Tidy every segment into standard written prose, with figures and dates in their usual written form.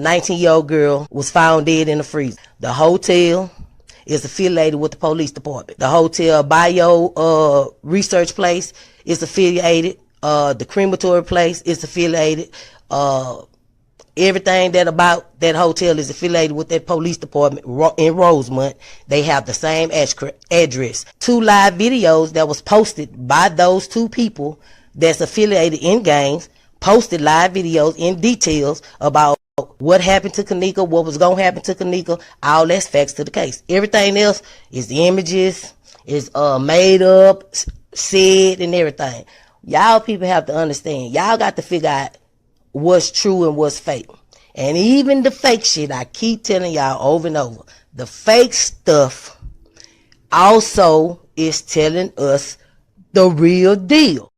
19-year-old girl was found dead in the freezer. The hotel is affiliated with the police department. The hotel bio research place is affiliated. The crematory place is affiliated. Everything that about that hotel is affiliated with that police department in Rosemont. They have the same address. 2 live videos that was posted by those 2 people that's affiliated in gangs, posted live videos in details about what happened to Kenneka, what was going to happen to Kenneka. All that's facts to the case. Everything else is the images, is made up, said, and everything. Y'all people have to understand. Y'all got to figure out what's true and what's fake. And even the fake shit, I keep telling y'all over and over, the fake stuff also is telling us the real deal.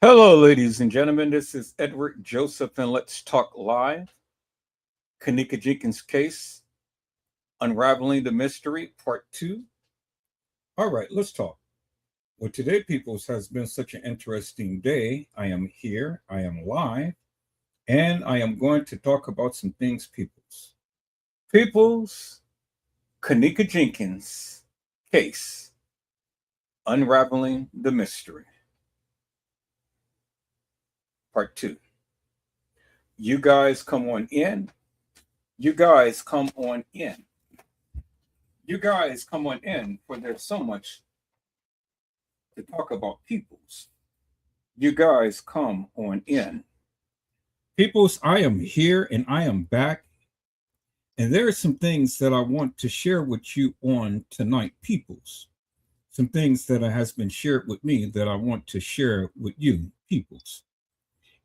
Hello, ladies and gentlemen. This is Edward Joseph, and let's talk live. Kenneka Jenkins case, unraveling the mystery, part 2. All right, let's talk. Well, today, peoples, has been such an interesting day. I am here, I am live, and I am going to talk about some things, peoples. Peoples, Kenneka Jenkins case, unraveling the mystery. Part 2. You guys come on in. You guys come on in. You guys come on in, for there's so much to talk about, peoples. You guys come on in. Peoples, I am here and I am back. And there are some things that I want to share with you on tonight, peoples. Some things that has been shared with me that I want to share with you, peoples.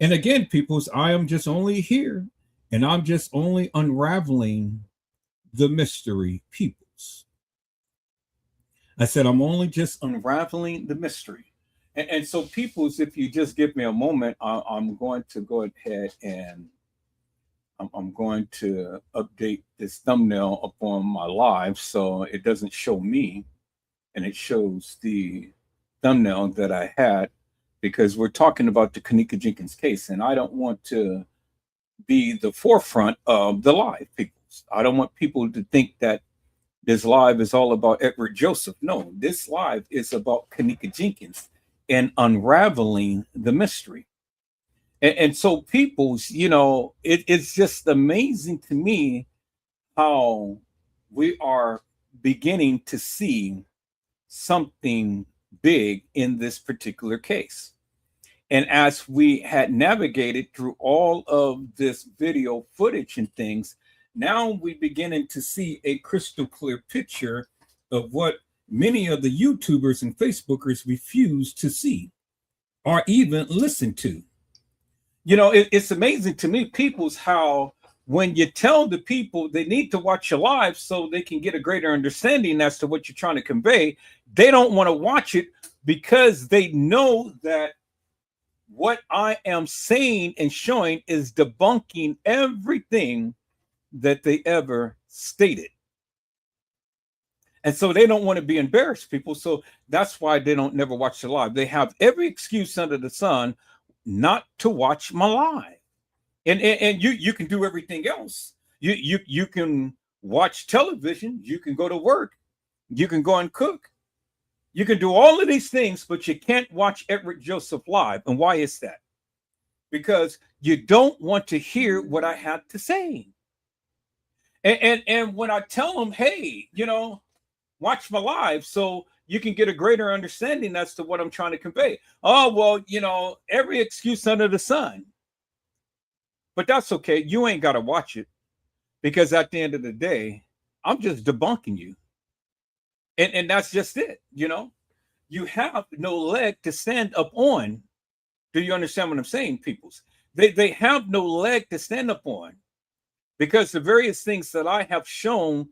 And again, peoples, I am just only here and I'm just only unraveling the mystery, peoples. I said, I'm only just unraveling the mystery. And so, peoples, if you just give me a moment, I'm going to go ahead and I'm going to update this thumbnail up on my live so it doesn't show me and it shows the thumbnail that I had, because we're talking about the Kenneka Jenkins case, and I don't want to be the forefront of the live, people. I don't want people to think that this live is all about Edward Joseph. No, this live is about Kenneka Jenkins and unraveling the mystery. And so, peoples, you know, it's just amazing to me how we are beginning to see something big in this particular case. And as we had navigated through all of this video footage and things, now we're beginning to see a crystal clear picture of what many of the YouTubers and Facebookers refuse to see or even listen to. You know, it's amazing to me, peoples, how when you tell the people they need to watch your live so they can get a greater understanding as to what you're trying to convey, they don't want to watch it because they know that what I am saying and showing is debunking everything that they ever stated. And so they don't want to be embarrassed, people. So that's why they don't never watch the live. They have every excuse under the sun not to watch my live. And you can do everything else. You can watch television, you can go to work, you can go and cook. You can do all of these things, but you can't watch Edward Joseph live. And why is that? Because you don't want to hear what I have to say. And when I tell them, hey, you know, watch my live so you can get a greater understanding as to what I'm trying to convey. Oh, well, you know, every excuse under the sun. But that's okay. You ain't got to watch it, because at the end of the day, I'm just debunking you. And that's just it, you know. You have no leg to stand up on. Do you understand what I'm saying, peoples? They have no leg to stand up on, because the various things that I have shown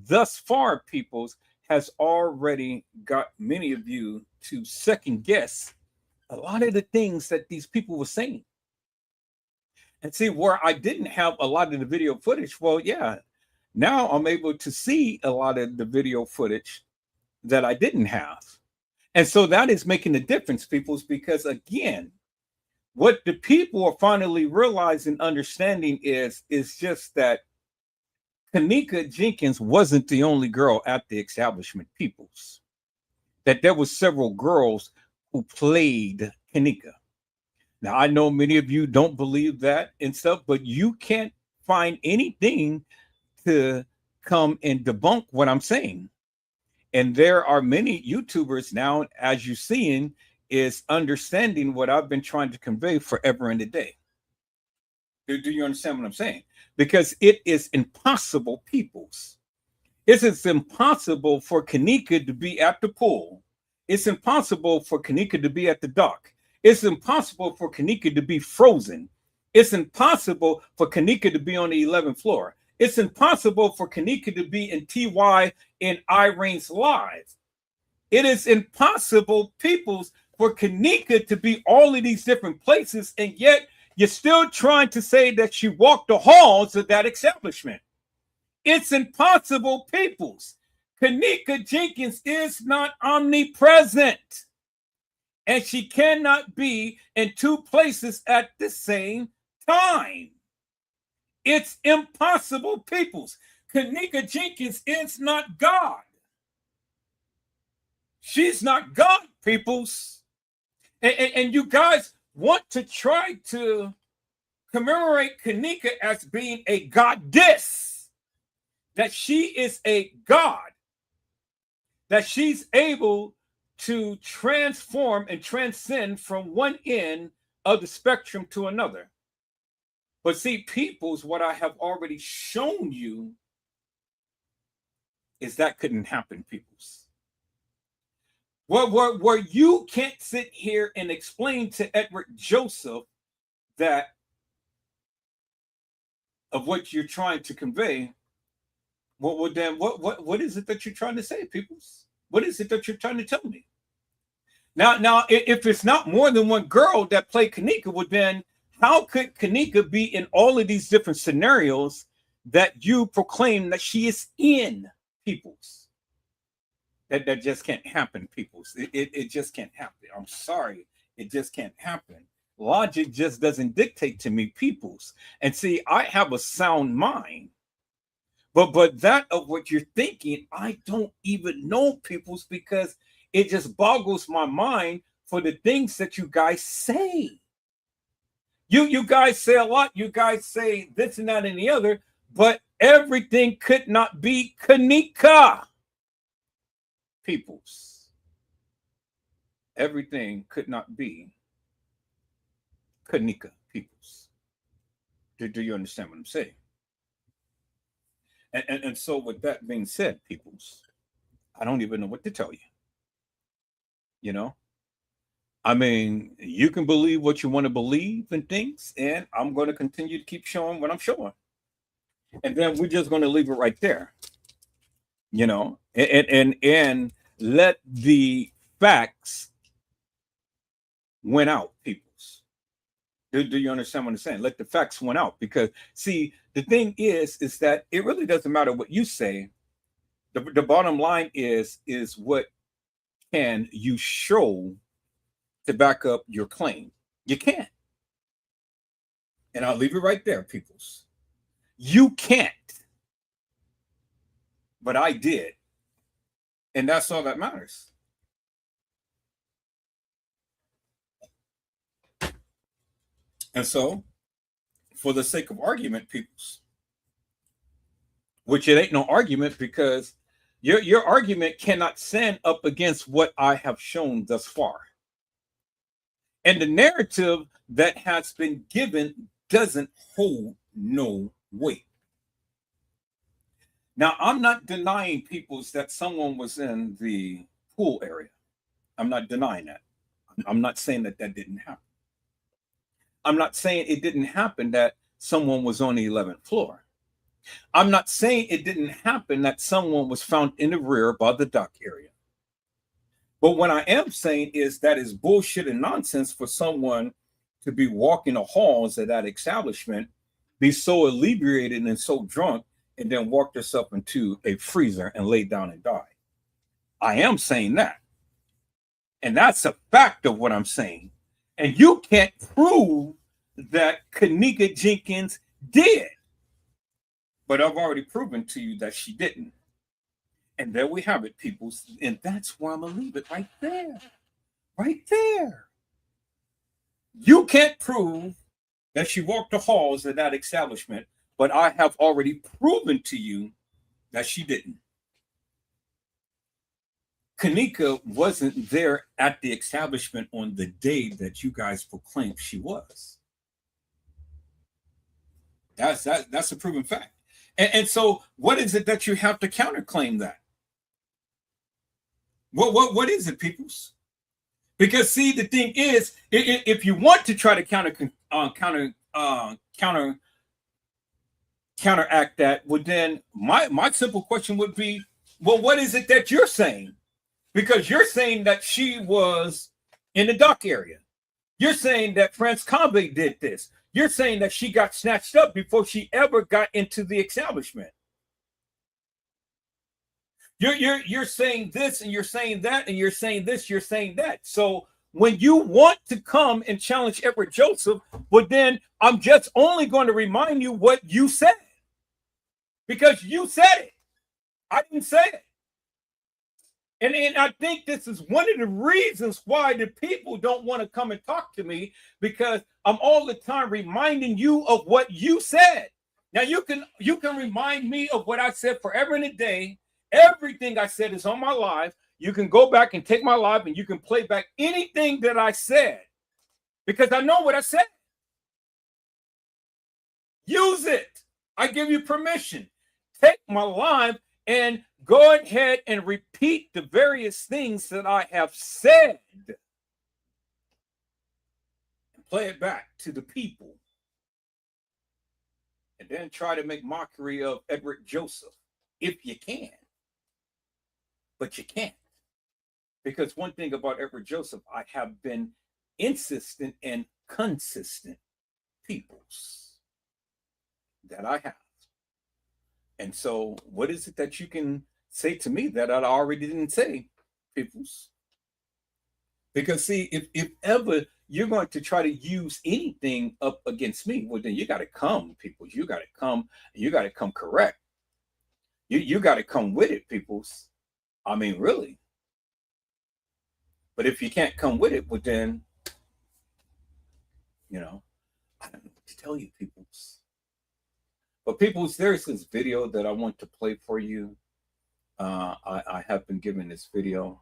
thus far, peoples, has already got many of you to second guess a lot of the things that these people were saying. And see, where I didn't have a lot of the video footage, well, yeah, now I'm able to see a lot of the video footage that I didn't have. And so that is making a difference, peoples, because again, What the people are finally realizing, understanding is just that Kenneka Jenkins wasn't the only girl at the establishment, peoples. That there was several girls who played Kenneka. Now I know many of you don't believe that and stuff, but you can't find anything to come and debunk what I'm saying. And there are many YouTubers now, as you're seeing, is understanding what I've been trying to convey forever and a day. Do you understand what I'm saying? Because it is impossible, peoples. It is impossible for Kenneka to be at the pool. It's impossible for Kenneka to be at the dock. It's impossible for Kenneka to be frozen. It's impossible for Kenneka to be on the 11th floor. It's impossible for Kenneka to be in TY in Irene's live. It is impossible, peoples, for Kenneka to be all of these different places, and yet you're still trying to say that she walked the halls of that establishment. It's impossible, peoples. Kenneka Jenkins is not omnipresent, and she cannot be in two places at the same time. It's impossible, peoples. Kenneka Jenkins is not God. She's not God, peoples. And you guys want to try to commemorate Kenneka as being a goddess, that she is a god, that she's able to transform and transcend from one end of the spectrum to another. But see, peoples, what I have already shown you is that couldn't happen, peoples. Where you can't sit here and explain to Edward Joseph that of what you're trying to convey, then what is it that you're trying to say, peoples? What is it that you're trying to tell me? Now, if it's not more than one girl that played Kenneka, well, then how could Kenneka be in all of these different scenarios that you proclaim that she is in, peoples? That just can't happen, peoples. It just can't happen. I'm sorry. It just can't happen. Logic just doesn't dictate to me, peoples. And see, I have a sound mind. But that of what you're thinking, I don't even know, peoples, because it just boggles my mind for the things that you guys say. You guys say a lot. You guys say this and that and the other, but everything could not be Kenneka, peoples. Everything could not be Kenneka, peoples. Do you understand what I'm saying? And so with that being said, peoples, I don't even know what to tell you. You know? I mean, you can believe what you want to believe in things, and I'm going to continue to keep showing what I'm showing. And then we're just going to leave it right there. You know, and let the facts win out, peoples. Do you understand what I'm saying? Let the facts win out, because see, the thing is that it really doesn't matter what you say. The bottom line is what can you show to back up your claim? You can't. And I'll leave it right there, peoples. You can't. But I did. And that's all that matters. And so, for the sake of argument, peoples, which it ain't no argument, because your argument cannot stand up against what I have shown thus far. And the narrative that has been given doesn't hold no weight. Now, I'm not denying, peoples, that someone was in the pool area. I'm not denying that. I'm not saying that didn't happen. I'm not saying it didn't happen that someone was on the 11th floor. I'm not saying it didn't happen that someone was found in the rear by the dock area. But what I am saying is that is bullshit and nonsense for someone to be walking the halls of that establishment, be so inebriated and so drunk, and then walk herself into a freezer and lay down and die. I am saying that. And that's a fact of what I'm saying. And you can't prove that Kenneka Jenkins did. But I've already proven to you that she didn't. And there we have it, people. And that's why I'm going to leave it right there. Right there. You can't prove that she walked the halls of that establishment, but I have already proven to you that she didn't. Kenneka wasn't there at the establishment on the day that you guys proclaimed she was. That's a proven fact. And so, what is it that you have to counterclaim that? What is it, peoples? Because see, the thing is, if you want to try to counteract that, well, then my simple question would be, well, what is it that you're saying? Because you're saying that she was in the dock area. You're saying that France Conway did this. You're saying that she got snatched up before she ever got into the establishment. You're saying this and you're saying that and you're saying this, you're saying that. So when you want to come and challenge Edward Joseph, well, then I'm just only going to remind you what you said. Because you said it. I didn't say it. And I think this is one of the reasons why the people don't want to come and talk to me, because I'm all the time reminding you of what you said. Now you can remind me of what I said forever and a day. Everything I said is on my live. You can go back and take my live and you can play back anything that I said, because I know what I said. Use it. I give you permission. Take my live and go ahead and repeat the various things that I have said and play it back to the people. And then try to make mockery of Edward Joseph if you can. But you can't. Because one thing about Edward Joseph, I have been insistent and consistent peoples that I have. And so what is it that you can say to me that I already didn't say, peoples? Because see, if ever you're going to try to use anything up against me, well, then you got to come, peoples. You got to come, you got to come correct. You got to come with it, peoples. I mean, really. But if you can't come with it, well, then, I don't know what to tell you, peoples. But peoples, there's this video that I want to play for you. I have been given this video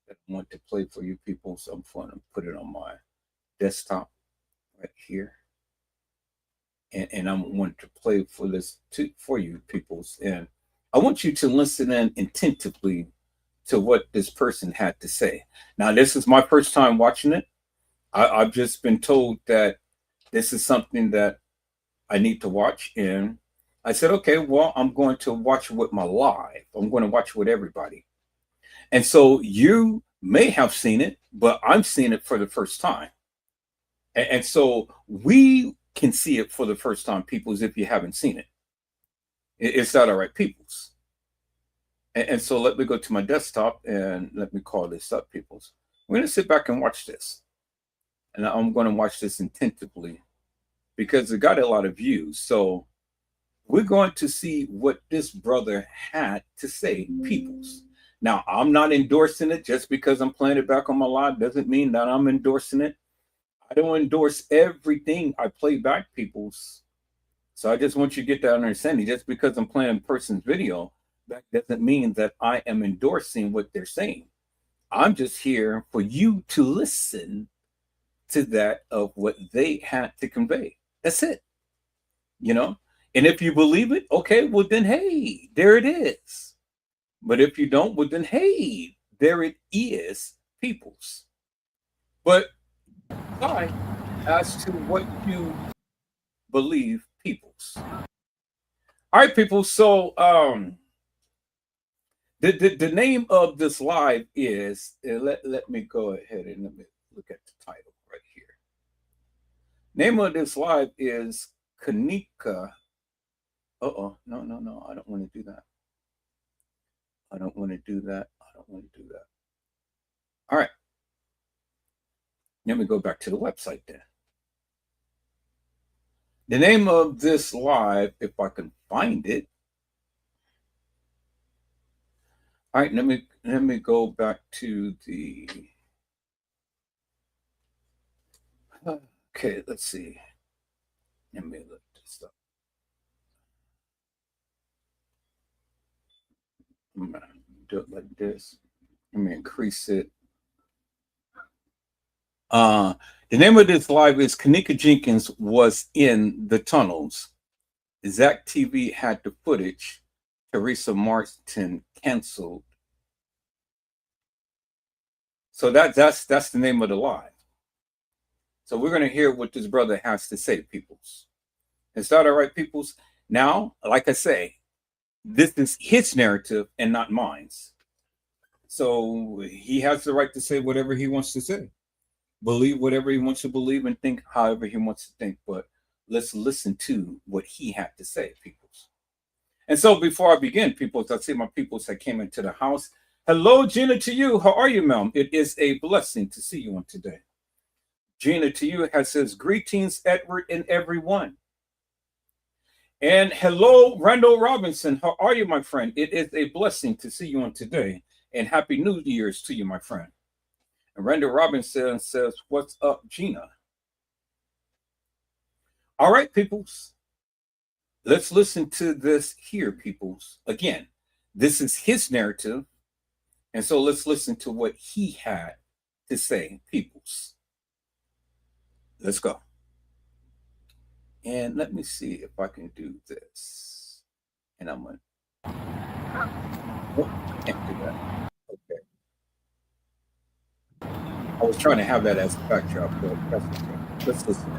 that I want to play for you, people. So I'm going to put it on my desktop right here. And I want to play for this for you, peoples. And I want you to listen in attentively to what this person had to say. Now, this is my first time watching it. I've just been told that this is something that I need to watch. And I said, okay, well, I'm going to watch it with my live. I'm going to watch it with everybody. And so you may have seen it, but I'm seeing it for the first time. And so we can see it for the first time, peoples, if you haven't seen it. It's not all right, peoples. And so let me go to my desktop and let me call this up, peoples. We're going to sit back and watch this. And I'm going to watch this attentively because it got a lot of views. So we're going to see what this brother had to say, peoples. Now, I'm not endorsing it. Just because I'm playing it back on my live doesn't mean that I'm endorsing it. I don't endorse everything I play back, peoples. So I just want you to get that understanding. Just because I'm playing a person's video, that doesn't mean that I am endorsing what they're saying. I'm just here for you to listen to that of what they had to convey. That's it. And if you believe it, okay, well then, hey, there it is. But if you don't, well then, hey, there it is, peoples. But decide as to what you believe, peoples. All right, people. So the name of this live is let me go ahead and let me look at the title right here. Name of this live is Kenneka. No, I don't want to do that. I don't want to do that. All right. Let me go back to the website then. The name of this live, if I can find it. All right, let me go back to the. Okay, let's see. Let me look this up. I'm gonna do it like this. Let me increase it. The name of this live is Kenneka Jenkins was in the tunnels. Zach TV had the footage. Teresa Martin canceled. So that's the name of the live. So we're going to hear what this brother has to say, peoples. Is that all right, peoples? Now, like I say, this is his narrative and not mine's. So he has the right to say whatever he wants to say. Believe whatever he wants to believe and think however he wants to think. But let's listen to what he had to say, peoples. And so before I begin, peoples, I see my peoples that came into the house. Hello, Gina, to you. How are you, ma'am? It is a blessing to see you on today. Gina, to you, has says, greetings, Edward and everyone. And hello, Randall Robinson. How are you, my friend? It is a blessing to see you on today. And happy New Year's to you, my friend. And Randall Robinson says, what's up, Gina? All right, peoples. Let's listen to this here, peoples. Again, this is his narrative. And so let's listen to what he had to say, peoples. Let's go. And let me see if I can do this. And I'm going to. Oh, I can't do that. Okay. I was trying to have that as a backdrop, but that's okay. Let's listen.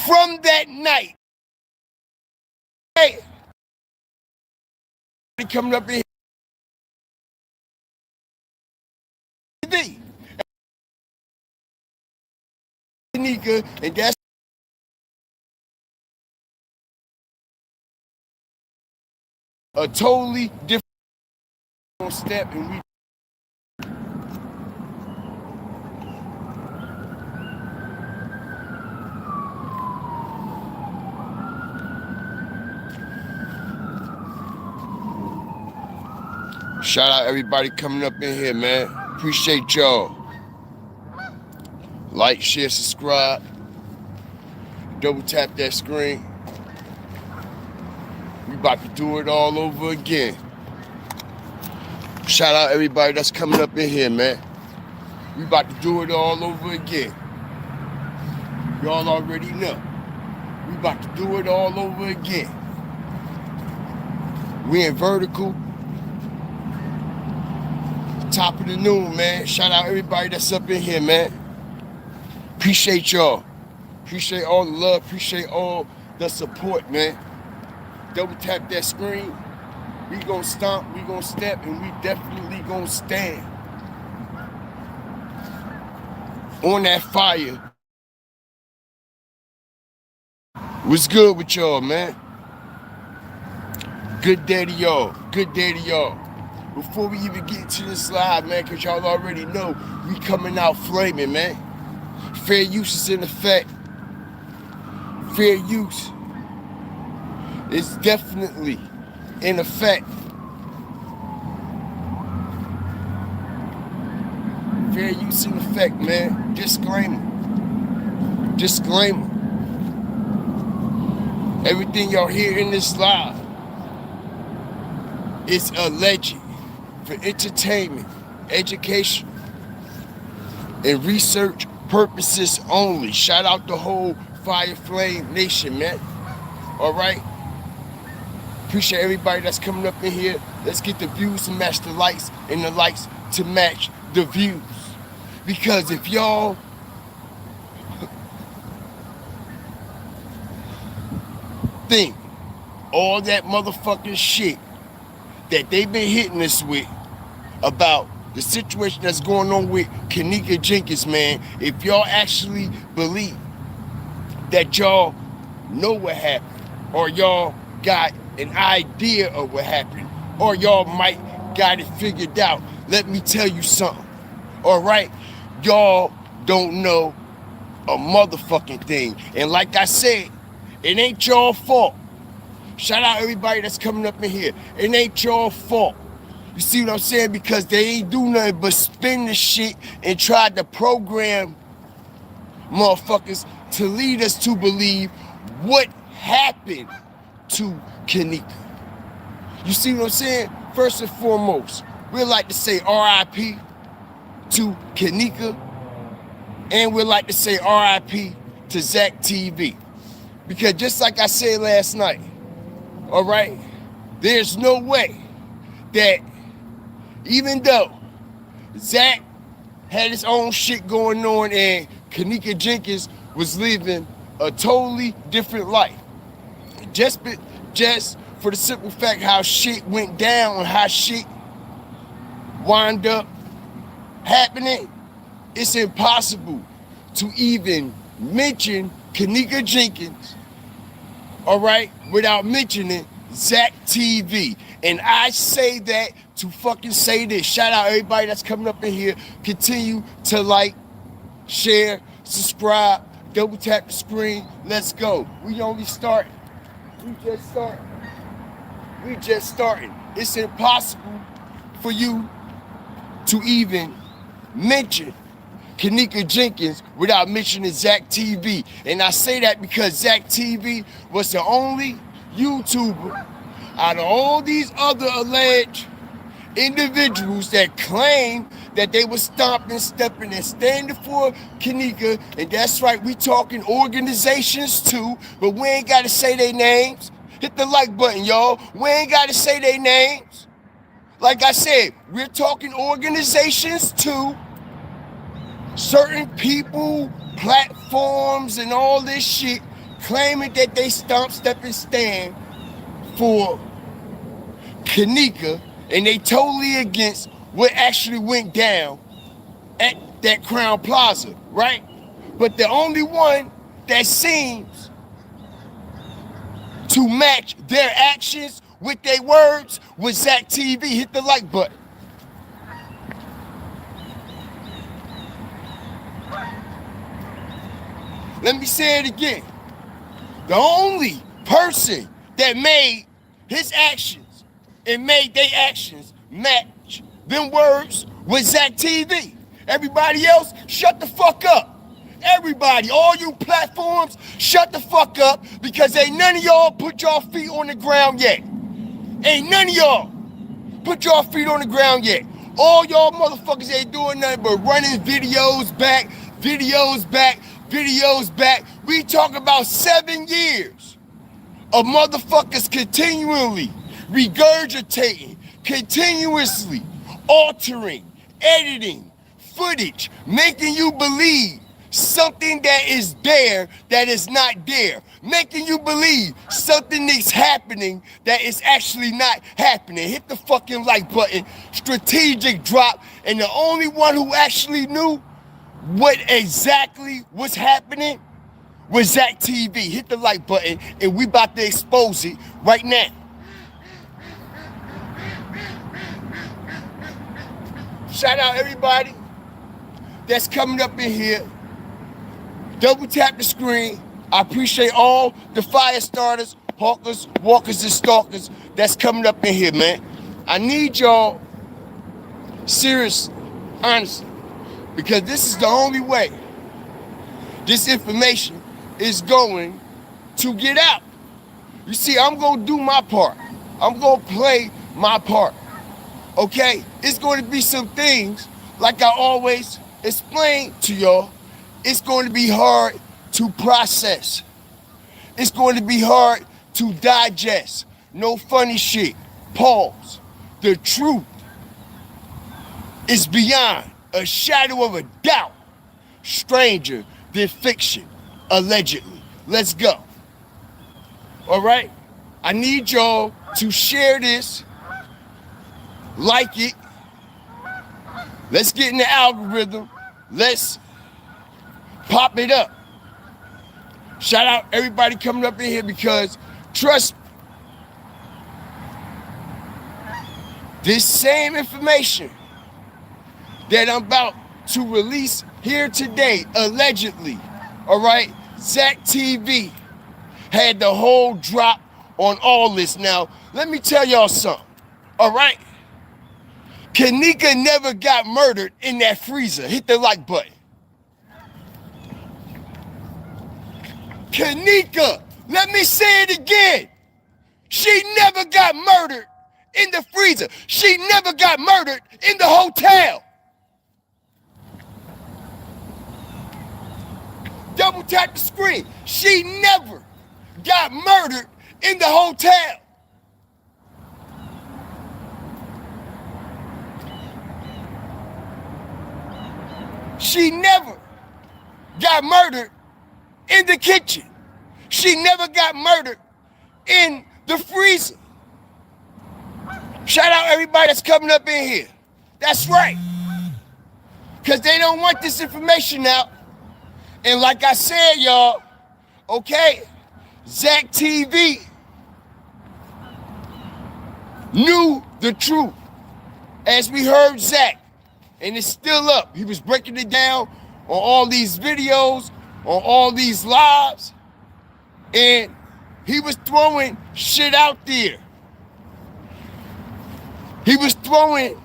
From that night, hey, coming up in here, Kenneka, and that's a totally different step, and we. Shout out everybody coming up in here, man. Appreciate y'all. Like, share, subscribe. Double tap that screen. We about to do it all over again. Shout out everybody that's coming up in here, man. We about to do it all over again. Y'all already know. We about to do it all over again. We in vertical. Top of the noon, man. Shout out everybody that's up in here, man. Appreciate y'all. Appreciate all the love. Appreciate all the support, man. Double tap that screen. We gonna stomp, we gonna step, and we definitely gonna stand on that fire. What's good with y'all, man? Good day to y'all. Good day to y'all. before we even get into this live, man, because y'all already know we coming out flaming, man. Fair use is in effect. Fair use is definitely in effect. Fair use in effect, man. Disclaimer. Disclaimer. Everything y'all hear in this live is alleged for entertainment, education, and research purposes only. Shout out the whole Fire Flame Nation, man. All right? Appreciate everybody that's coming up in here. Let's get the views to match the likes and the likes to match the views. Because if y'all think all that motherfucking shit that they've been hitting us with about the situation that's going on with Kenneka Jenkins, man, if y'all actually believe that y'all know what happened, or y'all got an idea of what happened, or y'all might got it figured out, let me tell you something. All right? Y'all don't know a motherfucking thing. And like I said, it ain't y'all fault. Shout out everybody that's coming up in here. It ain't y'all fault. You see what I'm saying? Because they ain't do nothing but spin the shit and try to program motherfuckers to lead us to believe what happened to Kenneka. You see what I'm saying? First and foremost, we'd like to say RIP to Kenneka, and we'd like to say RIP to Zach TV. Because just like I said last night, all right, there's no way that even though Zach had his own shit going on and Kenneka Jenkins was living a totally different life, just for the simple fact how shit went down, how shit wound up happening, it's impossible to even mention Kenneka Jenkins, all right, without mentioning Zach TV. And I say that to fucking say this. Shout out everybody that's coming up in here. Continue to like, share, subscribe, double tap the screen. Let's go. We only starting. We just starting. It's impossible for you to even mention Kenneka Jenkins without mentioning Zach TV. And I say that because Zach TV was the only YouTuber out of all these other alleged individuals that claim that they were stomping, stepping, and standing for Kenneka. And that's right, we talking organizations too, but we ain't got to say their names. Hit the like button, y'all. We ain't got to say their names. Like I said, we're talking organizations too. Certain people, platforms, and all this shit claiming that they stomp, step, and stand for Kenneka, and they totally against what actually went down at that Crown Plaza, right? But the only one that seems to match their actions with their words was Zach TV. Hit the like button. Let me say it again. The only person that made his actions and made their actions match them words was Zach TV. Everybody else, shut the fuck up. Everybody, all you platforms, shut the fuck up, because ain't none of y'all put your feet on the ground yet. Ain't none of y'all put your feet on the ground yet. All y'all motherfuckers ain't doing nothing but running videos back, videos back, videos back. We talk about 7 years of motherfuckers continually regurgitating, continuously altering, editing footage, making you believe something that is there that is not there, making you believe something is happening that is actually not happening. Hit the fucking like button, strategic drop, and the only one who actually knew what exactly was happening was Zach TV. Hit the like button, and we about to expose it right now. Shout out everybody that's coming up in here. Double tap the screen. I appreciate all the fire starters, hawkers, walkers, and stalkers that's coming up in here, man. I need y'all, serious, honestly, because this is the only way this information is going to get out. You see, I'm going to do my part. I'm going to play my part, okay? It's going to be some things, like I always explain to y'all, it's going to be hard to process. It's going to be hard to digest. No funny shit. Pause. The truth is beyond a shadow of a doubt stranger than fiction, allegedly. Let's go. All right? I need y'all to share this, like it. Let's get in the algorithm. Let's pop it up. Shout out everybody coming up in here, because trust me, this same information that I'm about to release here today, allegedly, all right, Zach TV had the whole drop on all this. Now, let me tell y'all something, all right? Kenneka never got murdered in that freezer. Hit the like button. Kenneka, let me say it again. She never got murdered in the freezer. She never got murdered in the hotel. Double tap the screen. She never got murdered in the hotel. She never got murdered in the kitchen. She never got murdered in the freezer. Shout out everybody that's coming up in here. That's right. Because they don't want this information out. And like I said, y'all, okay, Zach TV knew the truth. As we heard Zach, and it's still up. He was breaking it down on all these videos, on all these lives, and he was throwing shit out there. He was throwing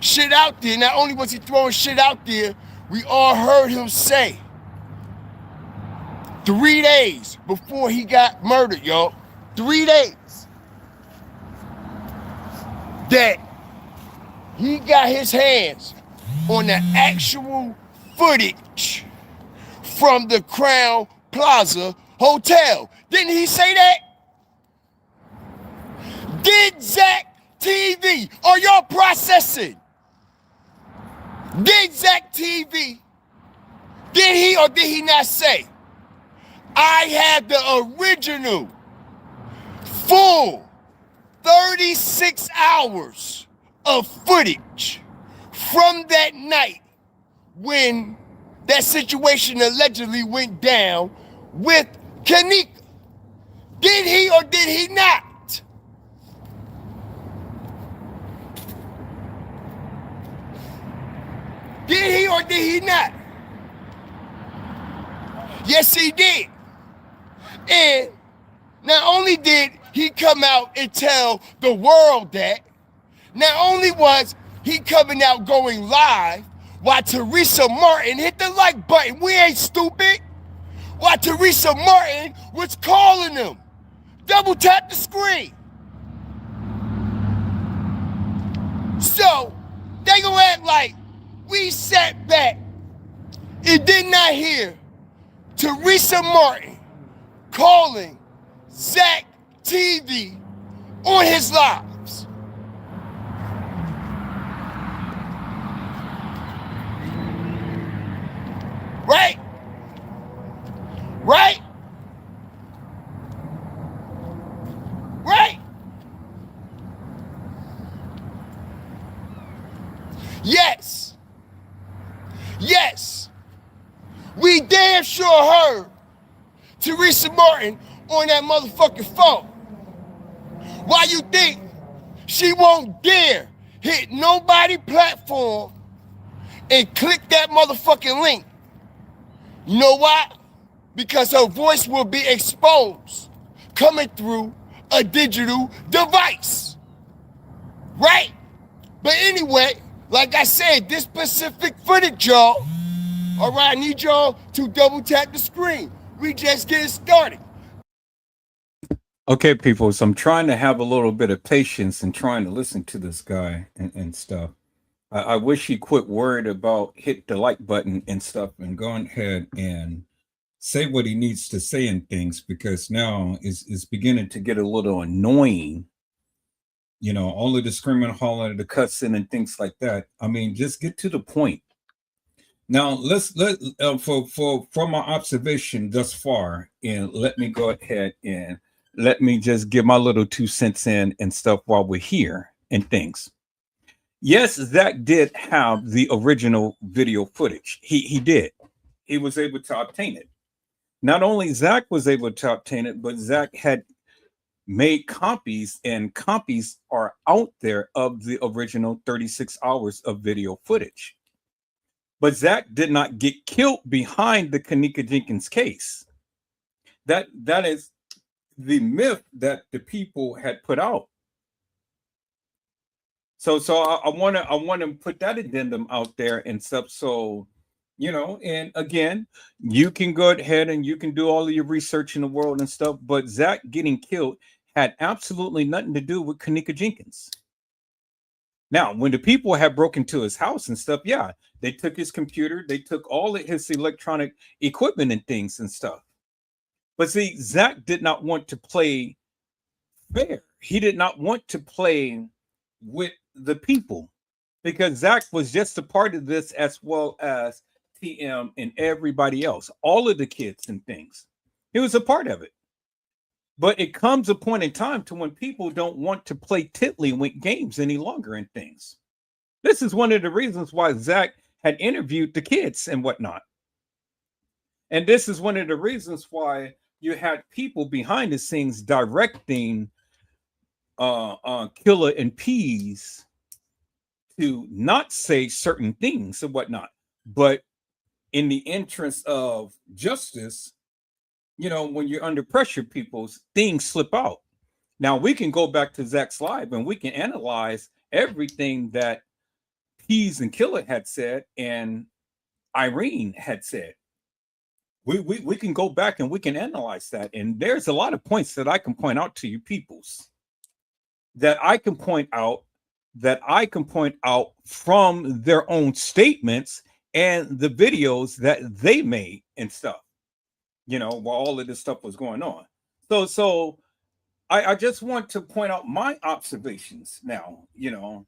shit out there. Not only was he throwing shit out there, we all heard him say 3 days before he got murdered, y'all, 3 days, that he got his hands on the actual footage from the Crown Plaza Hotel. Didn't he say that? Did Zach TV, are y'all processing? Did Zach TV, did he or did he not say, I have the original full 36 hours of footage from that night when that situation allegedly went down with Kenneka? Did he or did he not? Did he or did he not? Yes, he did. And not only did he come out and tell the world that, not only was he coming out going live while Teresa Martin, hit the like button, we ain't stupid, while Teresa Martin was calling him. Double tap the screen. So they gonna act like we sat back and did not hear Teresa Martin calling Zach TV on his lives. Right? Right? Right? Yes. Yes. We damn sure heard Teresa Martin on that motherfucking phone. Why you think she won't dare hit nobody platform and click that motherfucking link. You know why? Because her voice will be exposed coming through a digital device. Right? But anyway, like I said, this specific footage, y'all. All right, I need y'all to double tap the screen. We just getting started. Okay, people. So I'm trying to have a little bit of patience and trying to listen to this guy and stuff. I wish he quit worried about hit the like button and stuff and go ahead and say what he needs to say and things, because now is beginning to get a little annoying. You know, all of the screaming, hollering, the cussing and things like that. I mean, just get to the point. Now let from my observation thus far, and let me go ahead and let me just give my little 2 cents in and stuff while we're here and things. Yes, Zach did have the original video footage. He did. He was able to obtain it. Not only Zach was able to obtain it, but Zach had made copies, and copies are out there of the original 36 hours of video footage. But Zach did not get killed behind the Kenneka Jenkins case. That is the myth that the people had put out. So I want to put that addendum out there and stuff. So, you know, and again, you can go ahead and you can do all of your research in the world and stuff. But Zach getting killed had absolutely nothing to do with Kenneka Jenkins. Now, when the people had broken into his house and stuff, yeah, they took his computer, they took all of his electronic equipment and things and stuff. But see, Zach did not want to play fair. He did not want to play with the people, because Zach was just a part of this, as well as TM and everybody else, all of the kids and things. He was a part of it. But it comes a point in time to when people don't want to play tiddlywink games any longer and things. This is one of the reasons why Zach had interviewed the kids and whatnot. And this is one of the reasons why you had people behind the scenes directing Killer and Peas to not say certain things and whatnot. But in the interest of justice, you know, when you're under pressure, people's things slip out. Now we can go back to Zach's live and we can analyze everything that Peas and Killer had said and Irene had said. We can go back and we can analyze that. And there's a lot of points that I can point out to you peoples that I can point out from their own statements and the videos that they made and stuff, you know, while all of this stuff was going on. So I just want to point out my observations now, you know,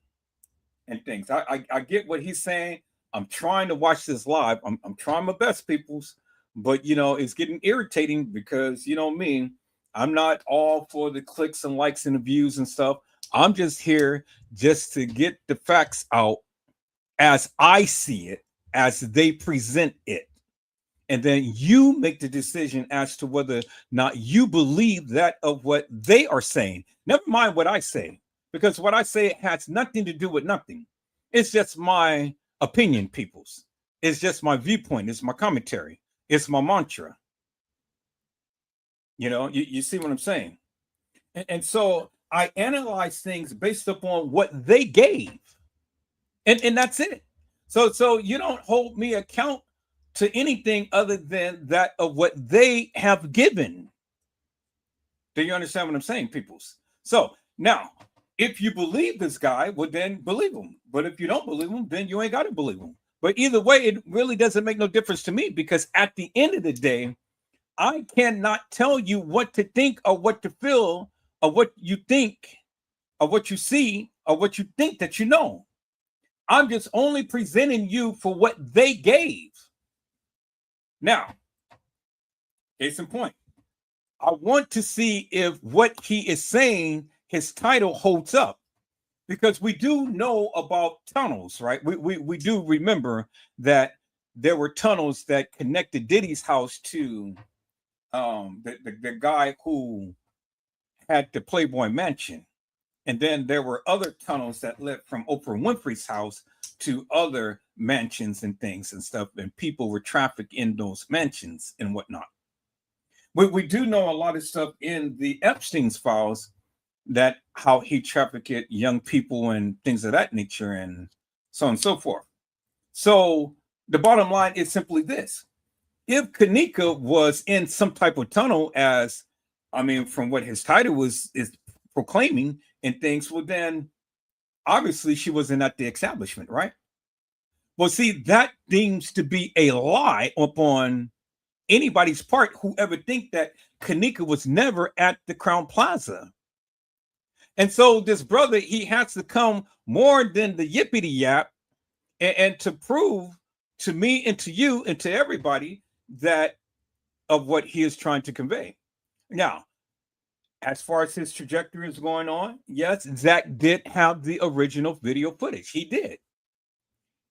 and things. I get what he's saying. I'm trying to watch this live. I'm trying my best, peoples, but you know, it's getting irritating because, you know me, I'm not all for the clicks and likes and the views and stuff. I'm just here just to get the facts out as I see it, as they present it. And then you make the decision as to whether or not you believe that of what they are saying. Never mind what I say, because what I say has nothing to do with nothing. It's just my opinion, peoples. It's just my viewpoint. It's my commentary. It's my mantra. You know, you see what I'm saying? And so I analyze things based upon what they gave. And that's it. So you don't hold me account to anything other than that of what they have given. Do you understand what I'm saying, peoples? So now, if you believe this guy, well, then believe him. But if you don't believe him, then you ain't got to believe him. But either way, it really doesn't make no difference to me, because at the end of the day, I cannot tell you what to think or what to feel or what you think or what you see or what you think that you know. I'm just only presenting you for what they gave. Now, case in point, I want to see if what he is saying, his title holds up, because we do know about tunnels, right? We do remember that there were tunnels that connected Diddy's house to the guy who had the Playboy Mansion. And then there were other tunnels that led from Oprah Winfrey's house to other mansions and things and stuff. And people were trafficked in those mansions and whatnot. We do know a lot of stuff in the Epstein's files, that how he trafficked young people and things of that nature and so on and so forth. So the bottom line is simply this. If Kenneka was in some type of tunnel, as I mean, from what his title is proclaiming and things, well, then obviously she wasn't at the establishment, right? Well, see, that seems to be a lie upon anybody's part who ever think that Kenneka was never at the Crown Plaza. And so this brother, he has to come more than the yippity yap and to prove to me and to you and to everybody that of what he is trying to convey. Now, as far as his trajectory is going on, yes, Zach did have the original video footage. He did.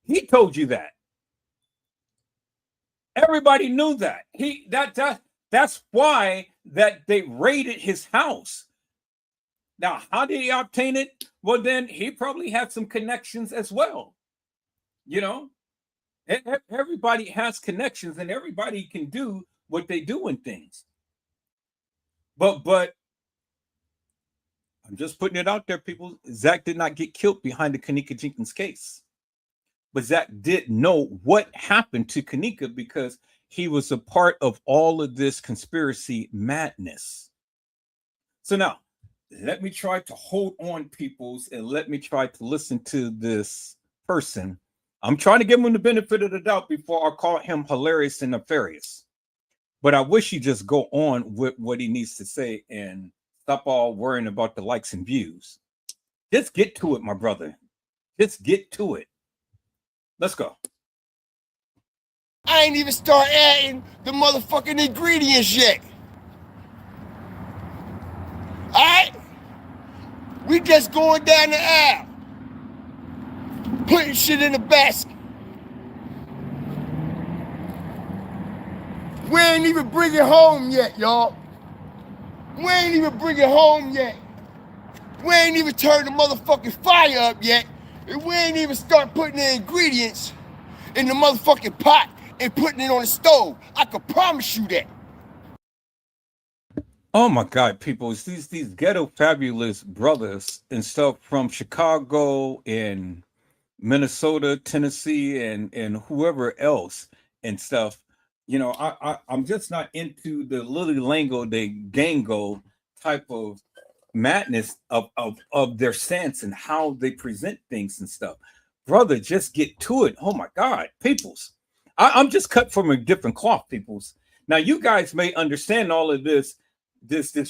He told you that. Everybody knew that. That's why that they raided his house. Now, how did he obtain it? Well, then he probably had some connections as well. You know, everybody has connections and everybody can do what they do in things. But I'm just putting it out there, people. Zach did not get killed behind the Kenneka Jenkins case. But Zach did know what happened to Kenneka because he was a part of all of this conspiracy madness. So now, let me try to hold on, peoples, and let me try to listen to this person. I'm trying to give him the benefit of the doubt before I call him hilarious and nefarious. But I wish he'd just go on with what he needs to say and stop all worrying about the likes and views. Just get to it, my brother. Just get to it. Let's go. I ain't even start adding the motherfucking ingredients yet. All right? We just going down the aisle, putting shit in the basket. We ain't even bring it home yet, y'all. We ain't even bring it home yet. We ain't even turned the motherfucking fire up yet. And we ain't even start putting the ingredients in the motherfucking pot and putting it on the stove. I can promise you that. Oh my God, people, it's these ghetto fabulous brothers and stuff from Chicago and Minnesota, Tennessee, and whoever else and stuff. You know, I'm just not into the Lily Lango, the Gango type of madness of their sense and how they present things and stuff. Brother, just get to it. Oh my God, peoples. I'm just cut from a different cloth, peoples. Now you guys may understand all of this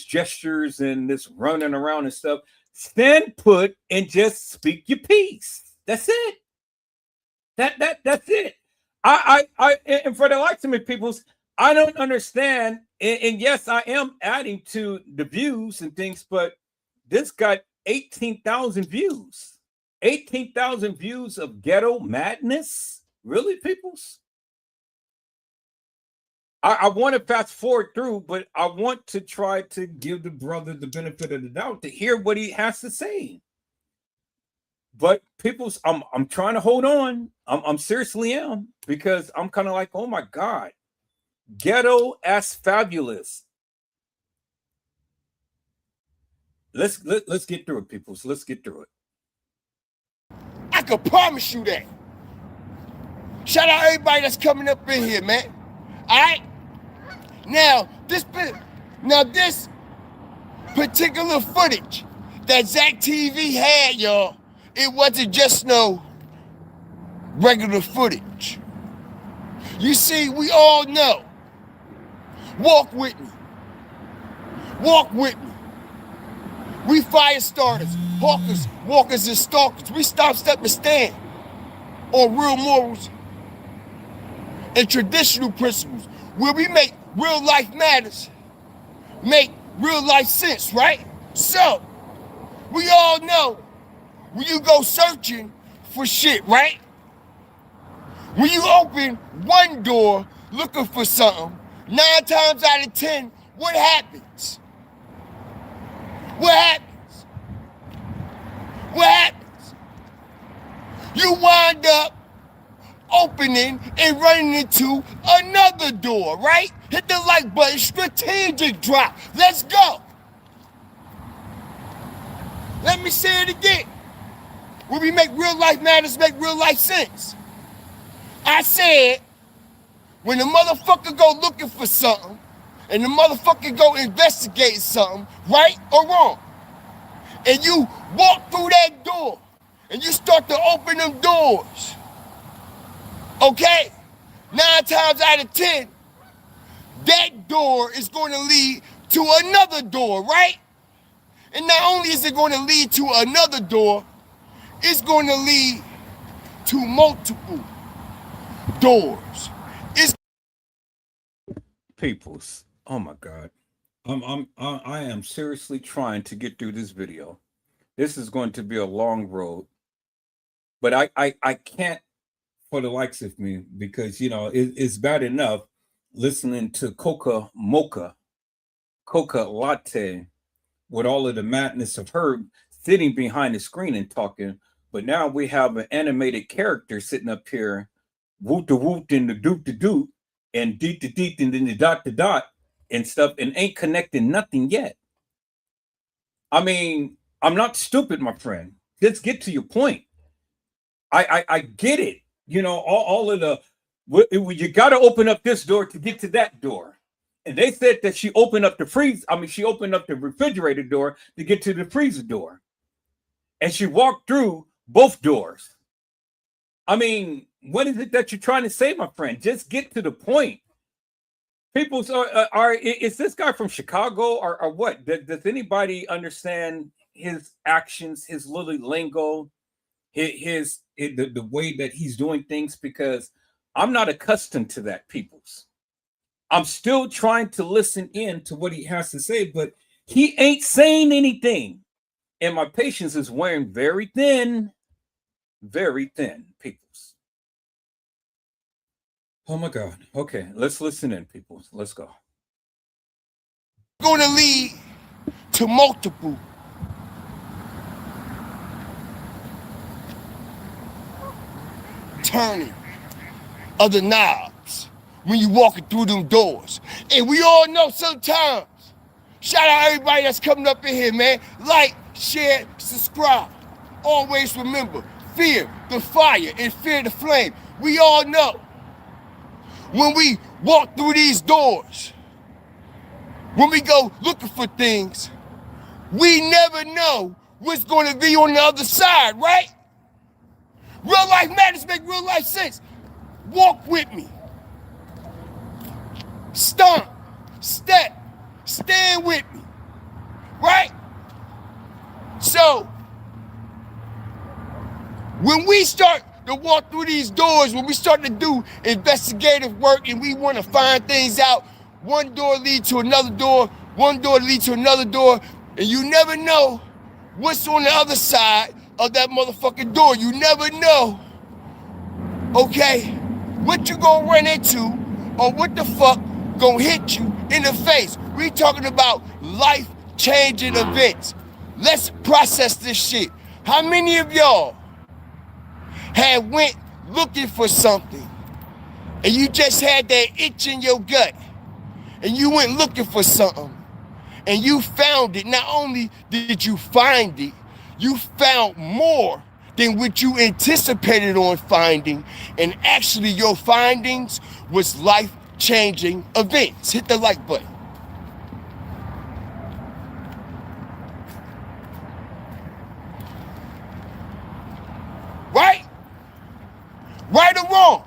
gestures and this running around and stuff. Stand put and just speak your piece. That's it. That's it. I and for the likes of me, peoples, I don't understand. And yes, I am adding to the views and things, but this got 18,000 views. 18,000 views of ghetto madness. Really, peoples? I want to fast forward through, but I want to try to give the brother the benefit of the doubt to hear what he has to say. But people's, I'm trying to hold on. I'm seriously am, because I'm kind of like, oh my God, ghetto as fabulous. Let's get through it, people. So let's get through it. I can promise you that. Shout out everybody that's coming up in here, man. All right. Now this particular footage that Zach TV had, y'all, it wasn't just no regular footage. You see, we all know. Walk with me. Walk with me. We fire starters, hawkers, walkers, and stalkers. We stop, step, and stand on real morals and traditional principles where we make real life matters, make real life sense, right? So, we all know when you go searching for shit, right? When you open one door looking for something, 9 times out of 10, what happens? What happens? what happens? You wind up opening and running into another door, right? Hit the like button, strategic drop. Let's go. Let me say it again. When we make real life matters, make real life sense. I said, when the motherfucker go looking for something, and the motherfucker go investigate something, right or wrong, and you walk through that door, and you start to open them doors, okay? 9 times out of 10, that door is going to lead to another door, right? And not only is it going to lead to another door, it's going to lead to multiple doors. It's Peoples. Oh my God. I am seriously trying to get through this video. This is going to be a long road, but I can't for the likes of me, because it's bad enough listening to Coca Latte with all of the madness of Herb sitting behind the screen and talking, but now we have an animated character sitting up here, woot the woot and the doot the doot and deet the deet and then the dot and stuff, and ain't connecting nothing yet. I mean, I'm not stupid, my friend. Let's get to your point. I get it. All of the, you got to open up this door to get to that door. And they said that she opened up she opened up the refrigerator door to get to the freezer door. And she walked through both doors. I mean, what is it that you're trying to say, my friend? Just get to the point. People is this guy from Chicago or what? Does anybody understand his actions, his little lingo, the way that he's doing things? Because I'm not accustomed to that, peoples. I'm still trying to listen in to what he has to say, but he ain't saying anything. And my patience is wearing very thin, peoples. Oh my God. Okay, let's listen in, people. Let's go. going to lead to multiple turning of the knobs when you walking through them doors. And we all know sometimes, shout out everybody that's coming up in here, man. Like, share, subscribe. Always remember, fear the fire and fear the flame. We all know when we walk through these doors, when we go looking for things, we never know what's going to be on the other side, right? Real life matters, make real life sense. Walk with me. Stomp, step, stand with me, right? So, when we start to walk through these doors, when we start to do investigative work and we want to find things out, one door leads to another door, one door leads to another door, and you never know what's on the other side of that motherfucking door. You never know, okay, what you gonna run into or what the fuck gonna hit you in the face. We talking about life-changing events. Let's process this shit. How many of y'all had went looking for something and you just had that itch in your gut and you went looking for something and you found it? Not only did you find it, you found more than what you anticipated on finding, and actually your findings was life-changing events. Hit the like button. Right? Right or wrong?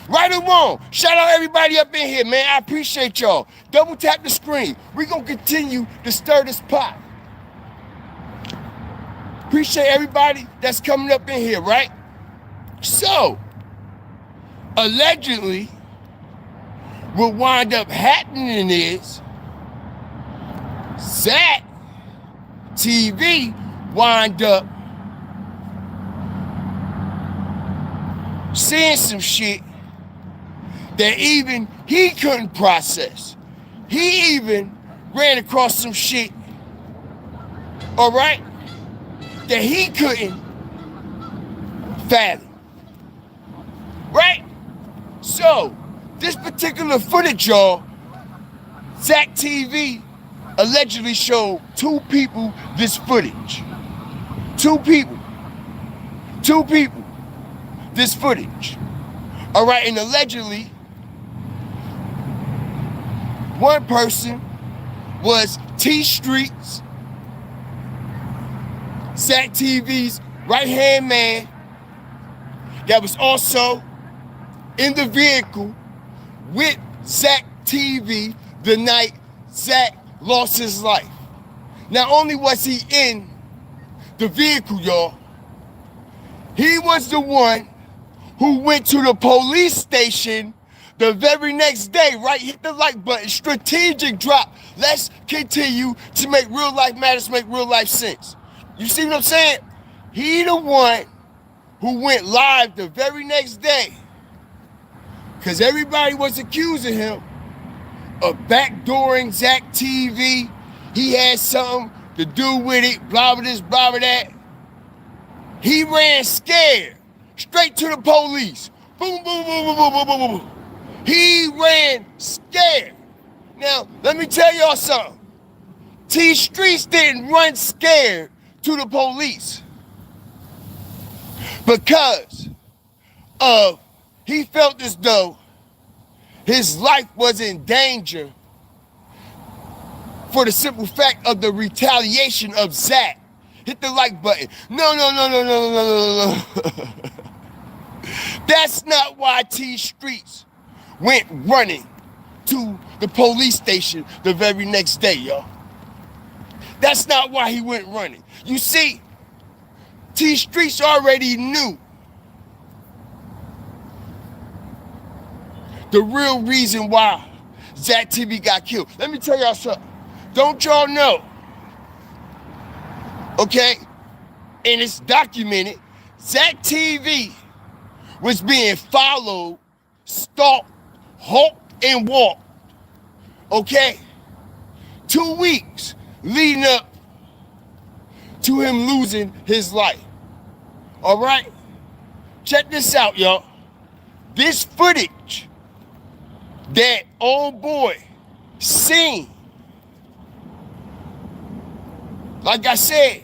Right or wrong? Shout out everybody up in here, man. I appreciate y'all. Double tap the screen. We're going to continue to stir this pot. Appreciate everybody that's coming up in here, right? So, allegedly, what wind up happening is Zach TV wind up seeing some shit that even he couldn't process. He even ran across some shit, all right, that he couldn't fathom. Right? So, this particular footage, y'all, Zach TV allegedly showed two people this footage. Two people, this footage. All right, and allegedly, one person was T Streets, Zach TV's right-hand man, that was also in the vehicle with Zach TV the night Zach lost his life. Not only was he in the vehicle, y'all, he was the one who went to the police station the very next day, right? Hit the like button, strategic drop. Let's continue to make real life matters, make real life sense. You see what I'm saying? He the one who went live the very next day, because everybody was accusing him of backdooring Zach TV. He had something to do with it, blah, blah, this, blah, blah, that. He ran scared, straight to the police. Boom, boom, boom, boom, boom, boom, boom, boom. He ran scared. Now, let me tell y'all something. T Streets didn't run scared to the police because of he felt as though his life was in danger for the simple fact of the retaliation of Zach. Hit the like button. No. That's not why T Streets went running to the police station the very next day, y'all. That's not why he went running. You see, T Streets already knew the real reason why Zach TV got killed. Let me tell y'all something. Don't y'all know, okay, and it's documented, Zach TV was being followed, stalked, hawked, and walked, okay? 2 weeks leading up to him losing his life, all right? Check this out, y'all. This footage that old boy seen, like I said,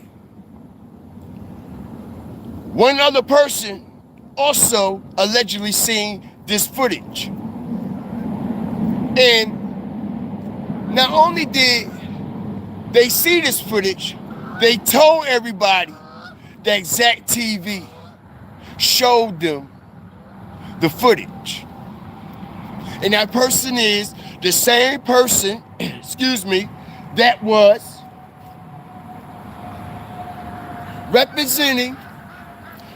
one other person also allegedly seen this footage. And not only did they see this footage, they told everybody that Zach TV showed them the footage. And that person is the same person, excuse me, that was representing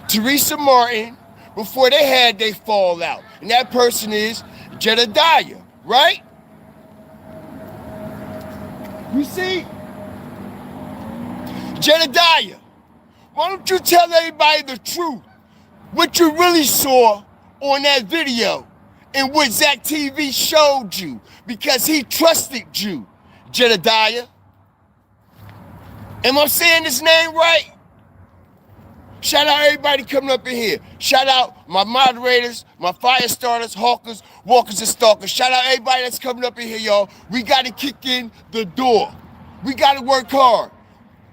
Teresa Martin before they had their fallout. And that person is Jedediah, right? You see? Jedediah, why don't you tell everybody the truth? What you really saw on that video and what Zach TV showed you, because he trusted you, Jedediah. Am I saying his name right? Shout out everybody coming up in here. Shout out my moderators, my fire starters, hawkers, walkers, and stalkers. Shout out everybody that's coming up in here, y'all. We got to kick in the door. We got to work hard.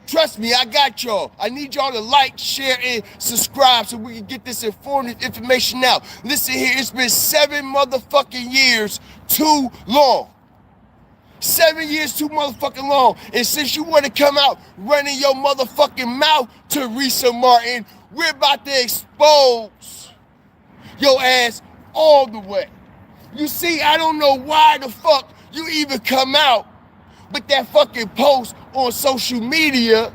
Trust me, I got y'all. I need y'all to like, share, and subscribe so we can get this informative information out. Listen here, it's been 7 motherfucking years too long. 7 years too motherfucking long. And since you want to come out running your motherfucking mouth, Teresa Martin, we're about to expose your ass all the way. You see, I don't know why the fuck you even come out with that fucking post on social media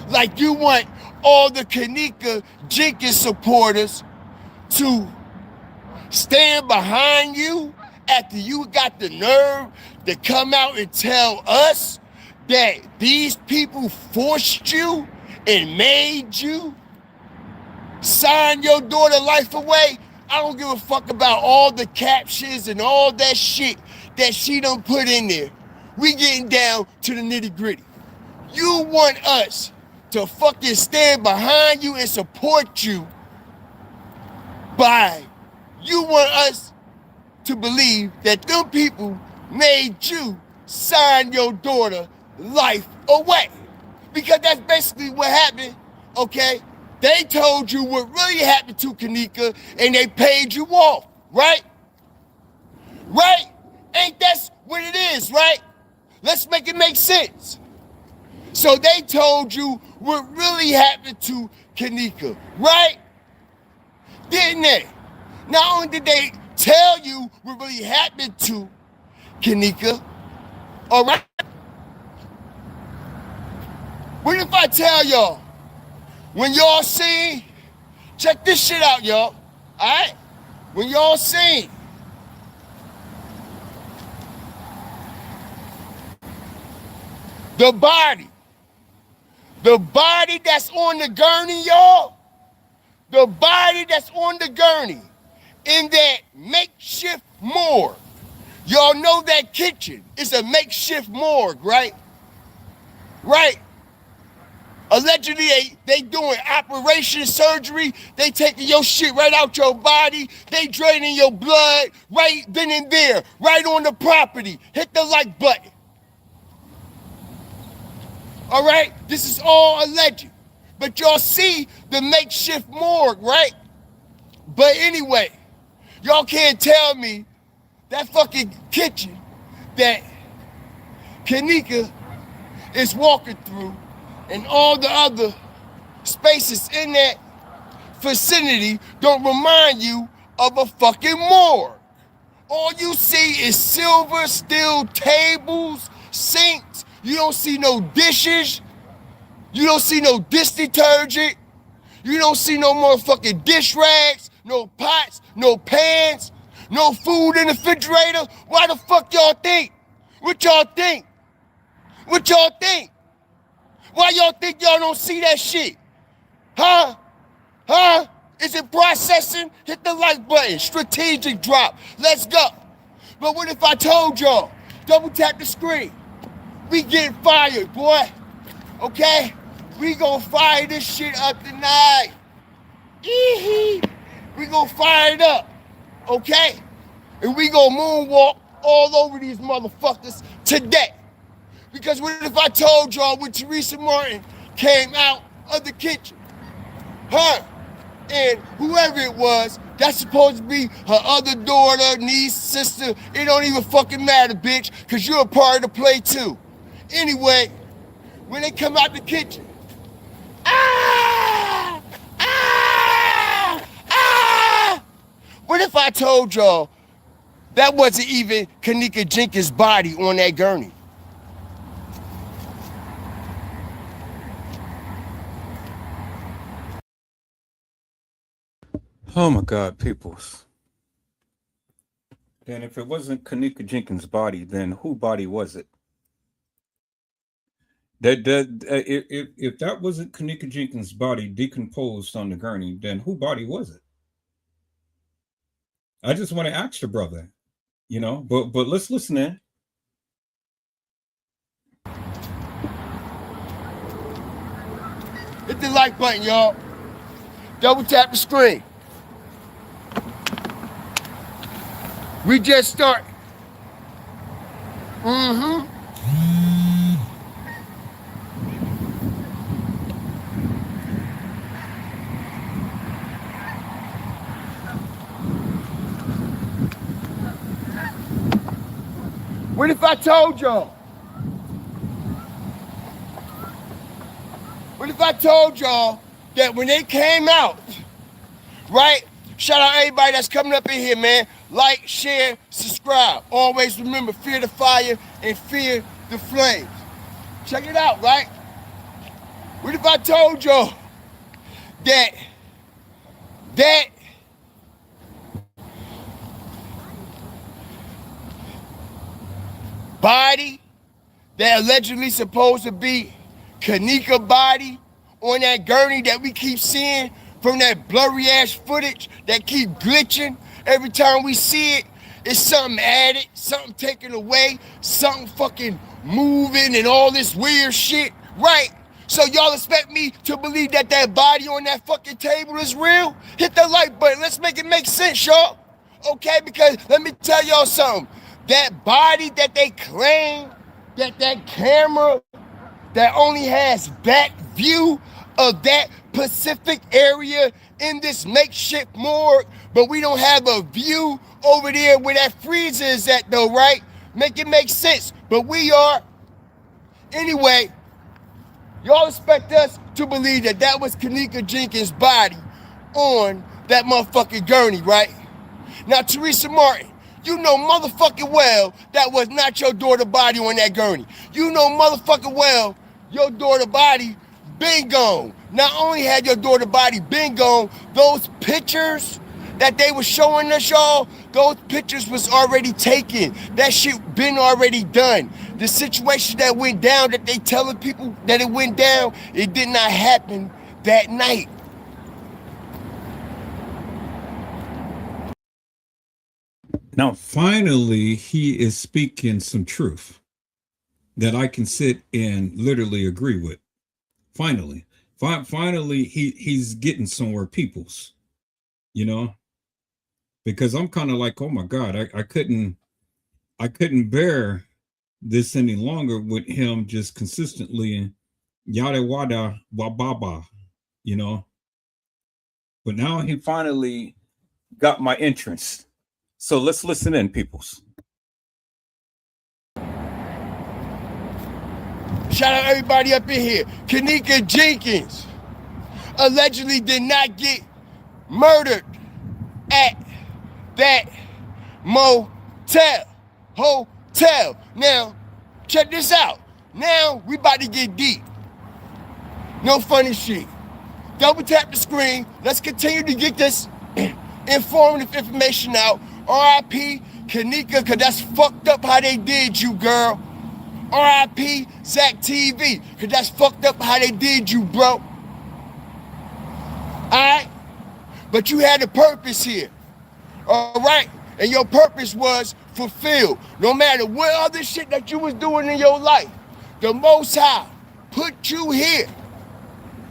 like you want all the Kenneka Jenkins supporters to stand behind you after you got the nerve to come out and tell us that these people forced you and made you sign your daughter's life away. I don't give a fuck about all the captions and all that shit that she done put in there. We getting down to the nitty gritty. You want us to fucking stand behind you and support you by you want us to believe that them people made you sign your daughter life away. Because that's basically what happened, okay? They told you what really happened to Kenneka and they paid you off, right? Right? Ain't that what it is, right? Let's make it make sense. So they told you what really happened to Kenneka, right? Didn't they? Not only did they tell you what really happened to Kenneka, all right? What if I tell y'all, when y'all see, check this shit out, y'all, all right? When y'all see the body that's on the gurney, y'all, the body that's on the gurney in that makeshift morgue. Y'all know that kitchen is a makeshift morgue, right? Right? Allegedly, they doing operation surgery. They taking your shit right out your body. They draining your blood right then and there, right on the property. Hit the like button. All right? This is all alleged. But y'all see the makeshift morgue, right? But anyway, y'all can't tell me that fucking kitchen that Kenneka is walking through and all the other spaces in that vicinity don't remind you of a fucking morgue. All you see is silver steel tables, sinks. You don't see no dishes. You don't see no dish detergent. You don't see no motherfucking dish rags, no pots, no pans, no food in the refrigerator. Why the fuck y'all think? What y'all think? What y'all think? Why y'all think y'all don't see that shit? Huh? Huh? Is it processing? Hit the like button. Strategic drop. Let's go. But what if I told y'all? Double tap the screen. We getting fired, boy. Okay? We gonna fire this shit up tonight. Ee-hee. We gonna fire it up. Okay? And we gonna moonwalk all over these motherfuckers today. Because what if I told y'all when Teresa Martin came out of the kitchen? Her and whoever it was, that's supposed to be her other daughter, niece, sister. It don't even fucking matter, bitch, because you're a part of the play too. Anyway, when they come out the kitchen, what if I told y'all that wasn't even Kenneka Jenkins' body on that gurney? Oh my God, peoples. Then if it wasn't Kenneka Jenkins' body, then whose body was it? If that wasn't Kenneka Jenkins' body decomposed on the gurney, then whose body was it? I just want to ask the brother, you know. But let's listen in. Hit the like button, y'all. Double tap the screen. We just start. What if I told y'all? What if I told y'all that when they came out, right? Shout out everybody that's coming up in here, man. Like, share, subscribe. Always remember, fear the fire and fear the flames. Check it out, right? What if I told y'all that body that allegedly supposed to be Kenneka body on that gurney that we keep seeing from that blurry ass footage that keep glitching every time we see it, it's something added, something taken away, something fucking moving and all this weird shit, right? So y'all expect me to believe that that body on that fucking table is real? Hit the like button. Let's make it make sense, y'all. Okay, because let me tell y'all something. That body that they claim, that camera that only has back view of that Pacific area in this makeshift morgue, but we don't have a view over there where that freezer is at though, right? Make it make sense, but we are. Anyway, y'all expect us to believe that that was Kenneka Jenkins' body on that motherfucking gurney, right? Now, Teresa Martin, you know motherfucking well that was not your daughter's body on that gurney. You know motherfucking well your daughter's body been gone. Not only had your daughter's body been gone, those pictures that they were showing us, y'all, those pictures was already taken. That shit been already done. The situation that went down, that they telling people that it went down, it did not happen that night. Now, finally, he is speaking some truth that I can sit and literally agree with. Finally, he's getting somewhere, peoples, you know, because I'm kind of like, oh my God, I couldn't bear this any longer with him just consistently yada wada wababa, you know. But now he finally got my interest. So let's listen in, peoples. Shout out everybody up in here. Kenneka Jenkins allegedly did not get murdered at that hotel. Now, check this out. Now, we about to get deep. No funny shit. Double tap the screen. Let's continue to get this informative information out. R.I.P. Kenneka, because that's fucked up how they did you, girl. R.I.P. Zach TV, because that's fucked up how they did you, bro. Alright? But you had a purpose here. Alright? And your purpose was fulfilled. No matter what other shit that you was doing in your life, the Most High put you here,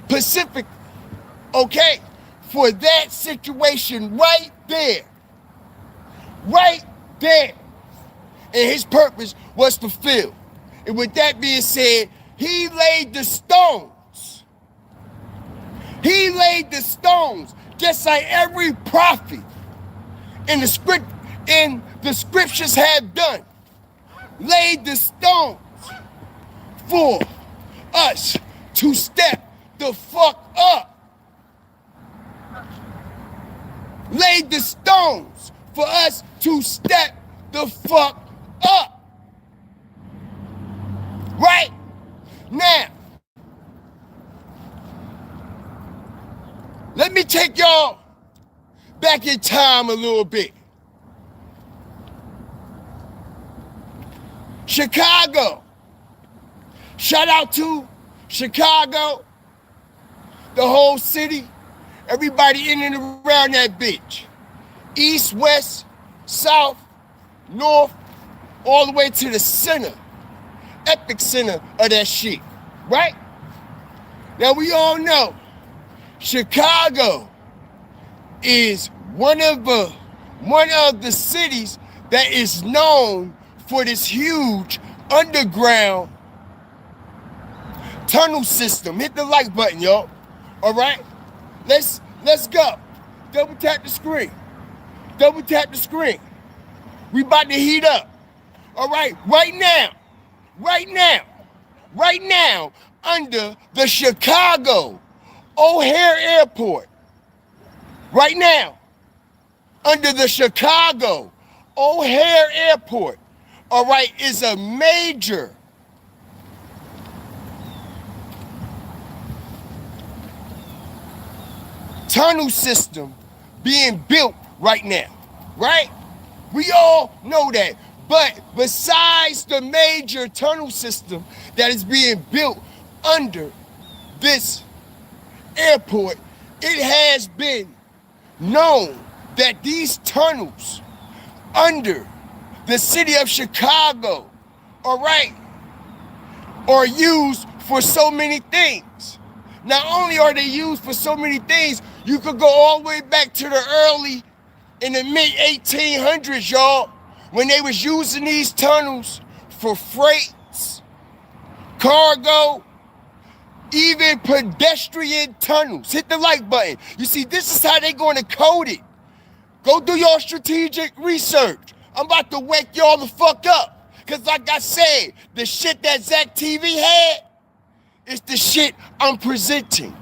Pacific, okay, for that situation right there. Right there. And his purpose was fulfilled. And with that being said, he laid the stones. He laid the stones, just like every prophet in the scriptures have done. Laid the stones for us to step the fuck up. Laid the stones for us to step the fuck up. Right? Now, let me take y'all back in time a little bit. Chicago. Shout out to Chicago, the whole city, everybody in and around that bitch. East, west, south, north, all the way to the center, epic center of that shit, right? Now we all know Chicago is one of the cities that is known for this huge underground tunnel system. Hit the like button, y'all. All right, let's go. Double tap the screen. Double tap the screen. We about to heat up. All right, right now, under the Chicago O'Hare Airport. Right now, under the Chicago O'Hare Airport, all right, is a major tunnel system being built right now, right? We all know that. But besides the major tunnel system that is being built under this airport, it has been known that these tunnels under the city of Chicago, all right, are used for so many things. Not only are they used for so many things, you could go all the way back to the early, in the mid 1800s, y'all, when they was using these tunnels for freights, cargo, even pedestrian tunnels. Hit the like button. You see, this is how they going to code it. Go do your strategic research. I'm about to wake y'all the fuck up. Because like I said, the shit that Zach TV had is the shit I'm presenting.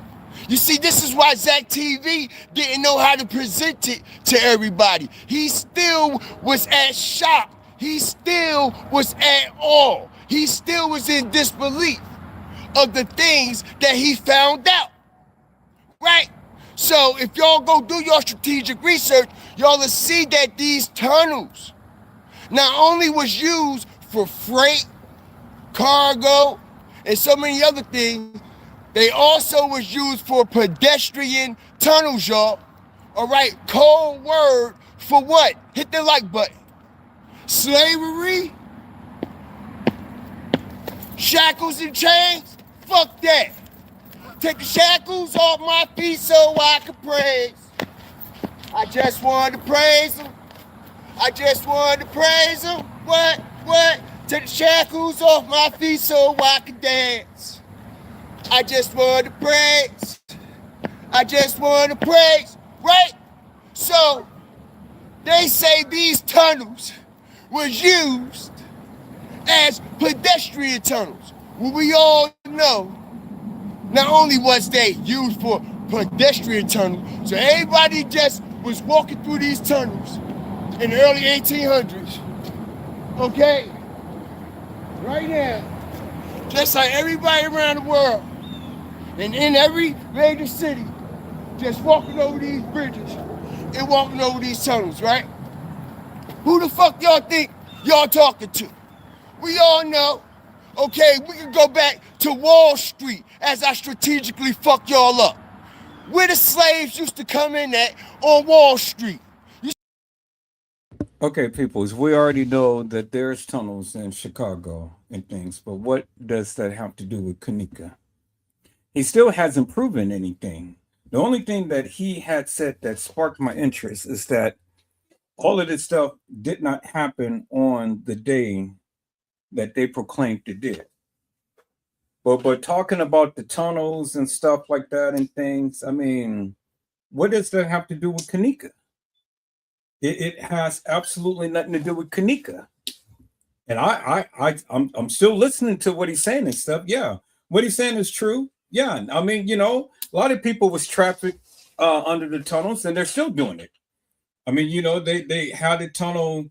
You see, this is why Zach TV didn't know how to present it to everybody. He still was at shock. He still was at awe. He still was in disbelief of the things that he found out, right? So if y'all go do your strategic research, y'all will see that these tunnels not only was used for freight, cargo, and so many other things, they also was used for pedestrian tunnels, y'all. All right, cold word for what? Hit the like button. Slavery, shackles and chains, fuck that. Take the shackles off my feet so I can praise. I just wanted to praise him. I just wanted to praise him. What? Take the shackles off my feet so I can dance. I just wanted to praise. I just wanted to praise, right? So, they say these tunnels was used as pedestrian tunnels. Well, we all know, not only was they used for pedestrian tunnels, so everybody just was walking through these tunnels in the early 1800s, okay? Right now, just like everybody around the world, and in every major city, just walking over these bridges and walking over these tunnels, right? Who the fuck y'all think y'all talking to? We all know, okay, we can go back to Wall Street as I strategically fuck y'all up. Where the slaves used to come in at on Wall Street. Okay, peoples, we already know that there's tunnels in Chicago and things, but what does that have to do with Kenneka? He still hasn't proven anything. The only thing that he had said that sparked my interest is that all of this stuff did not happen on the day that they proclaimed it did. But talking about the tunnels and stuff like that and things, I mean, what does that have to do with Kenneka? It has absolutely nothing to do with Kenneka. And I'm still listening to what he's saying and stuff. Yeah, what he's saying is true. Yeah, I mean, you know, a lot of people was trafficked under the tunnels, and they're still doing it. I mean, you know, they had a tunnel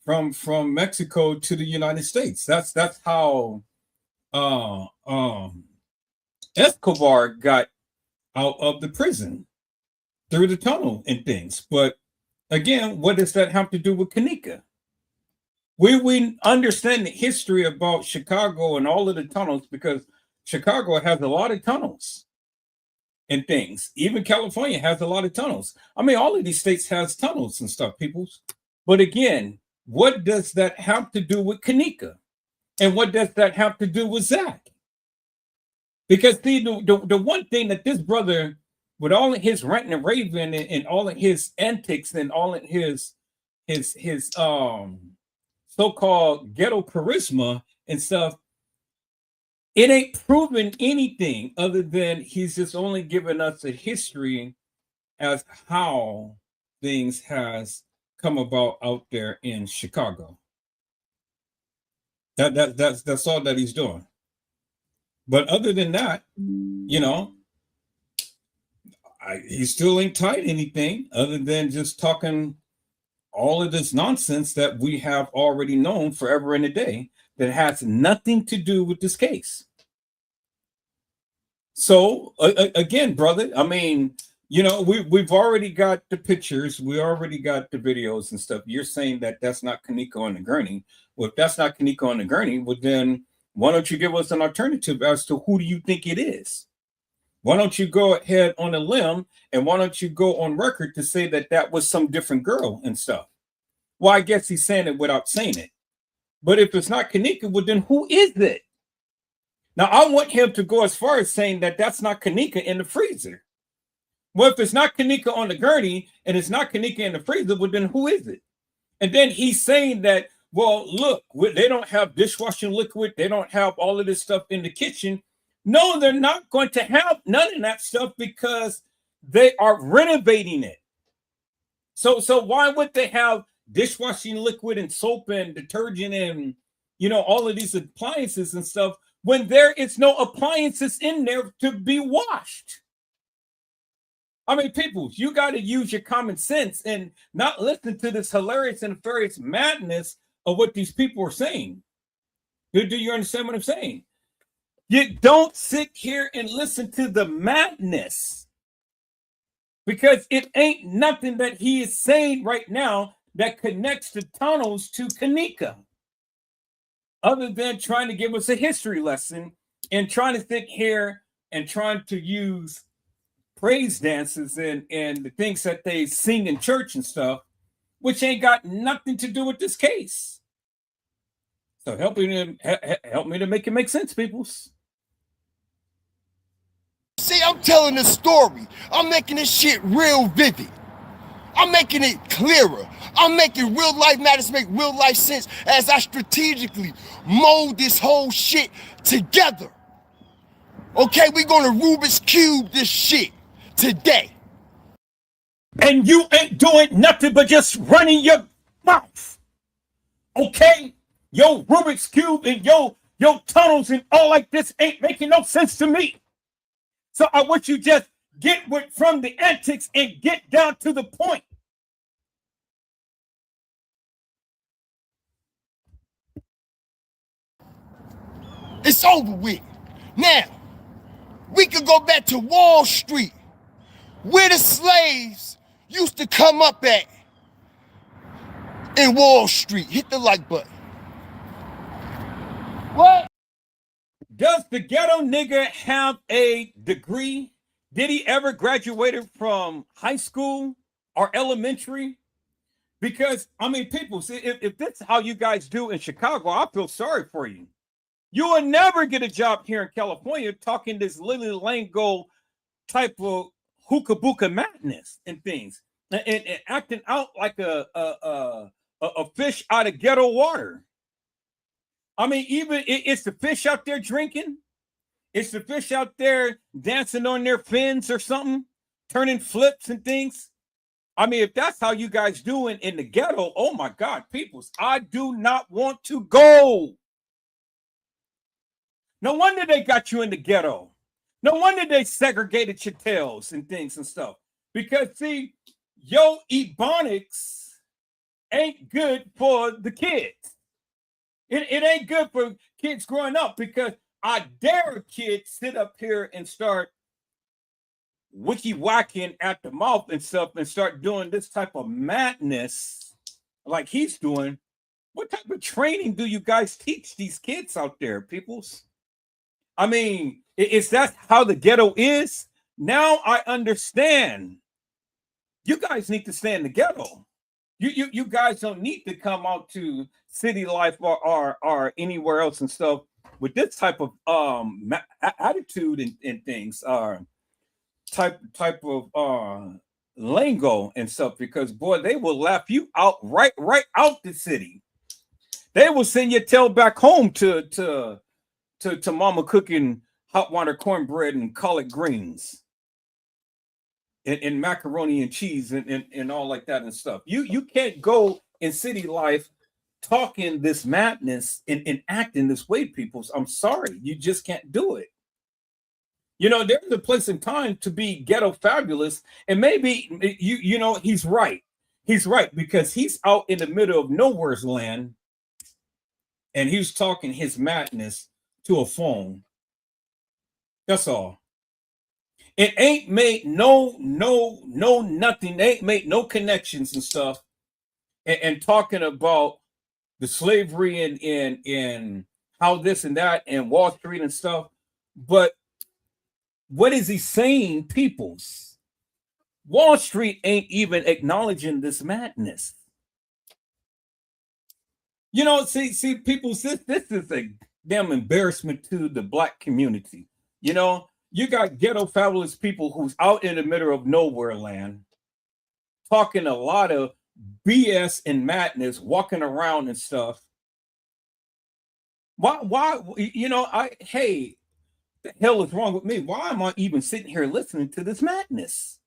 from Mexico to the United States. That's how Escobar got out of the prison, through the tunnel and things. But again, what does that have to do with Kenneka? We understand the history about Chicago and all of the tunnels because Chicago has a lot of tunnels and things. Even California has a lot of tunnels. I mean, all of these states has tunnels and stuff, peoples. But again, what does that have to do with Kenneka? And what does that have to do with Zach? Because see, the one thing that this brother, with all of his ranting and raving and all of his antics and all of his so-called ghetto charisma and stuff, it ain't proven anything other than he's just only giving us a history as how things has come about out there in Chicago. That's all that he's doing. But other than that, you know, he still ain't tied anything other than just talking all of this nonsense that we have already known forever and a day that has nothing to do with this case. So again, brother, I mean, you know, we've already got the pictures, we already got the videos and stuff. You're saying that that's not Kenneka on the gurney. Well, if that's not Kenneka on the gurney, well then why don't you give us an alternative as to who do you think it is? Why don't you go ahead on a limb and why don't you go on record to say that that was some different girl and stuff? Well, I guess he's saying it without saying it. But if it's not Kenneka, well then who is it? Now, I want him to go as far as saying that that's not Kenneka in the freezer. Well, if it's not Kenneka on the gurney and it's not Kenneka in the freezer, well, then who is it? And then he's saying that, well, look, they don't have dishwashing liquid. They don't have all of this stuff in the kitchen. No, they're not going to have none of that stuff because they are renovating it. So why would they have dishwashing liquid and soap and detergent and, all of these appliances and stuff when there is no appliances in there to be washed? I mean, people, you got to use your common sense and not listen to this hilarious and nefarious madness of what these people are saying. Do you understand what I'm saying? You don't sit here and listen to the madness, because it ain't nothing that he is saying right now that connects the tunnels to Kenneka, other than trying to give us a history lesson and trying to sit here and trying to use praise dances and the things that they sing in church and stuff, which ain't got nothing to do with this case. So help me to make it make sense, peoples. See, I'm telling the story. I'm making this shit real vivid. I'm making it clearer. I'm making real life matters make real life sense as I strategically mold this whole shit together. Okay, we're gonna Rubik's Cube this shit today. And you ain't doing nothing but just running your mouth. Okay? Your Rubik's Cube and your tunnels and all like this ain't making no sense to me. So I want you just get from the antics and get down to the point. It's over with. Now, we could go back to Wall Street, where the slaves used to come up at in Wall Street. Hit the like button. What? Does the ghetto nigga have a degree? Did he ever graduate from high school or elementary? Because, I mean, people, see, if that's how you guys do in Chicago, I feel sorry for you. You will never get a job here in California talking this Lily Lango type of hookah buka madness and things, and acting out like a fish out of ghetto water. I mean, even it's the fish out there drinking. It's the fish out there dancing on their fins or something, turning flips and things. I mean, if that's how you guys doing in the ghetto, oh my God, peoples, I do not want to go. No wonder they got you in the ghetto. No wonder they segregated your tails and things and stuff. Because, see, yo ebonics ain't good for the kids. It ain't good for kids growing up, because I dare a kid sit up here and start wiki-whacking at the mouth and stuff and start doing this type of madness like he's doing. What type of training do you guys teach these kids out there, peoples? I mean, is that how the ghetto is? Now I understand. You guys need to stay in the ghetto. You guys don't need to come out to city life or anywhere else and stuff with this type of attitude and things, type of lingo and stuff, because boy, they will laugh you out right out the city. They will send your tail back home to mama cooking hot water cornbread and collard greens and macaroni and cheese and all like that and stuff. You can't go in city life talking this madness and acting this way, peoples. I'm sorry, you just can't do it. You know, there's a place and time to be ghetto fabulous, and maybe you know he's right. He's right, because he's out in the middle of nowhere's land, and he's talking his madness to a phone. That's all. It ain't made no nothing. They ain't made no connections and stuff, and talking about the slavery and how this and that and Wall Street and stuff. But what is he saying, peoples? Wall Street ain't even acknowledging this madness. You know, see, people, this is a damn embarrassment to the black community. You know, you got ghetto fabulous people who's out in the middle of nowhere land talking a lot of BS and madness, walking around and stuff. Why, hey, the hell is wrong with me? Why am I even sitting here listening to this madness?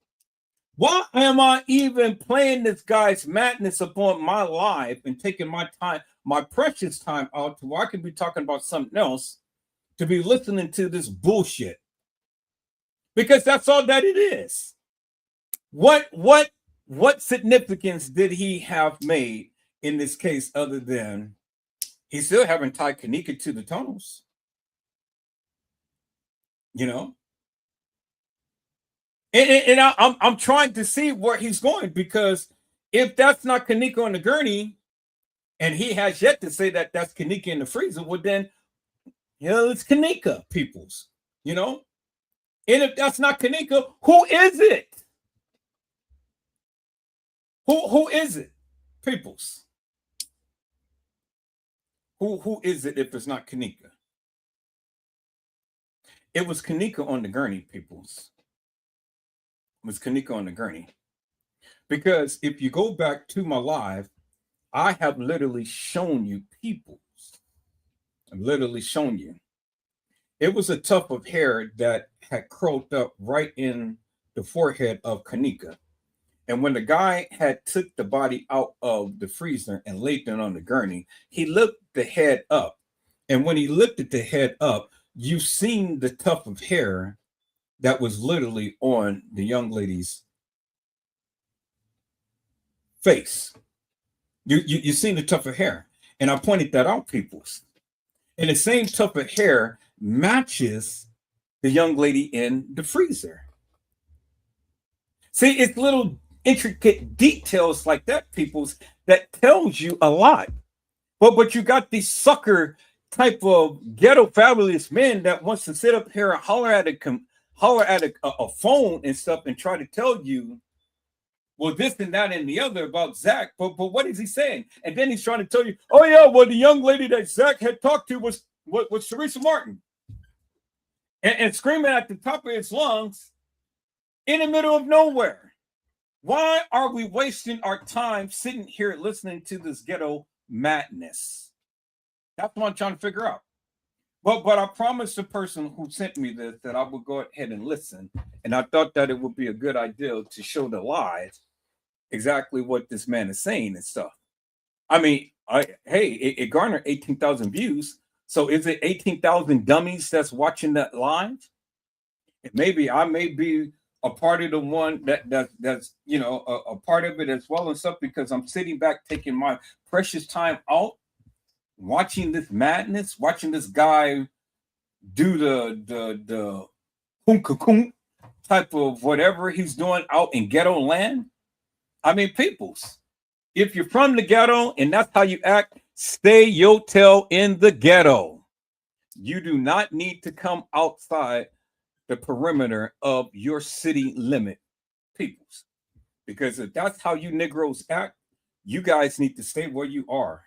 Why am I even playing this guy's madness upon my life and taking my time, my precious time out to where I could be talking about something else to be listening to this bullshit? Because that's all that it is. What significance did he have made in this case other than he still haven't tied Kenneka to the tunnels? You know? And I'm trying to see where he's going, because if that's not Kenneka on the gurney, and he has yet to say that that's Kenneka in the freezer, well then, it's Kenneka, peoples, you know? And if that's not Kenneka, who is it? Who is it, peoples? Who is it if it's not Kenneka? It was Kenneka on the gurney, peoples. It was Kenneka on the gurney. Because if you go back to my live, I have literally shown you peoples. I've literally shown you. It was a tuft of hair that had curled up right in the forehead of Kenneka. And when the guy had took the body out of the freezer and laid it on the gurney, he lifted the head up. And when he lifted the head up, you seen the tuft of hair that was literally on the young lady's face. You seen the tuft of hair. And I pointed that out, peoples. And the same tuft of hair matches the young lady in the freezer. See, it's little intricate details like that, peoples, that tells you a lot. But you got these sucker type of ghetto fabulous men that wants to sit up here and holler at a phone and stuff and try to tell you, well, this and that and the other about Zach. But what is he saying? And then he's trying to tell you, oh yeah, well, the young lady that Zach had talked to was Teresa Martin. And screaming at the top of his lungs in the middle of nowhere. Why are we wasting our time sitting here listening to this ghetto madness? That's what I'm trying to figure out. But I promised the person who sent me this that I would go ahead and listen. And I thought that it would be a good idea to show the live exactly what this man is saying and stuff. I mean, it garnered 18,000 views. So is it 18,000 dummies that's watching that live? Maybe I may be a part of the one that's a part of it as well and stuff, because I'm sitting back taking my precious time out watching this madness, watching this guy do the hunka type of whatever he's doing out in ghetto land. I mean, peoples, if you're from the ghetto and that's how you act, stay your tail in the ghetto. You do not need to come outside the perimeter of your city limit, peoples. Because if that's how you Negroes act, you guys need to stay where you are.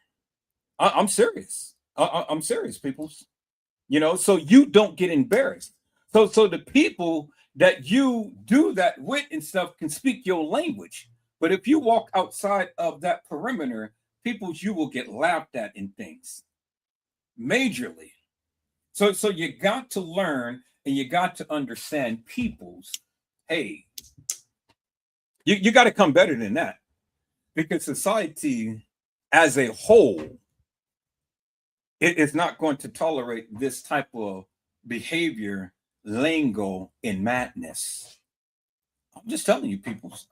I'm serious. I'm serious, peoples. So you don't get embarrassed. So the people that you do that with and stuff can speak your language. But if you walk outside of that perimeter, peoples, you will get laughed at in things. Majorly. So you got to learn and you got to understand, peoples, hey, you got to come better than that. Because society as a whole, it is not going to tolerate this type of behavior, lingo, and madness. I'm just telling you, peoples.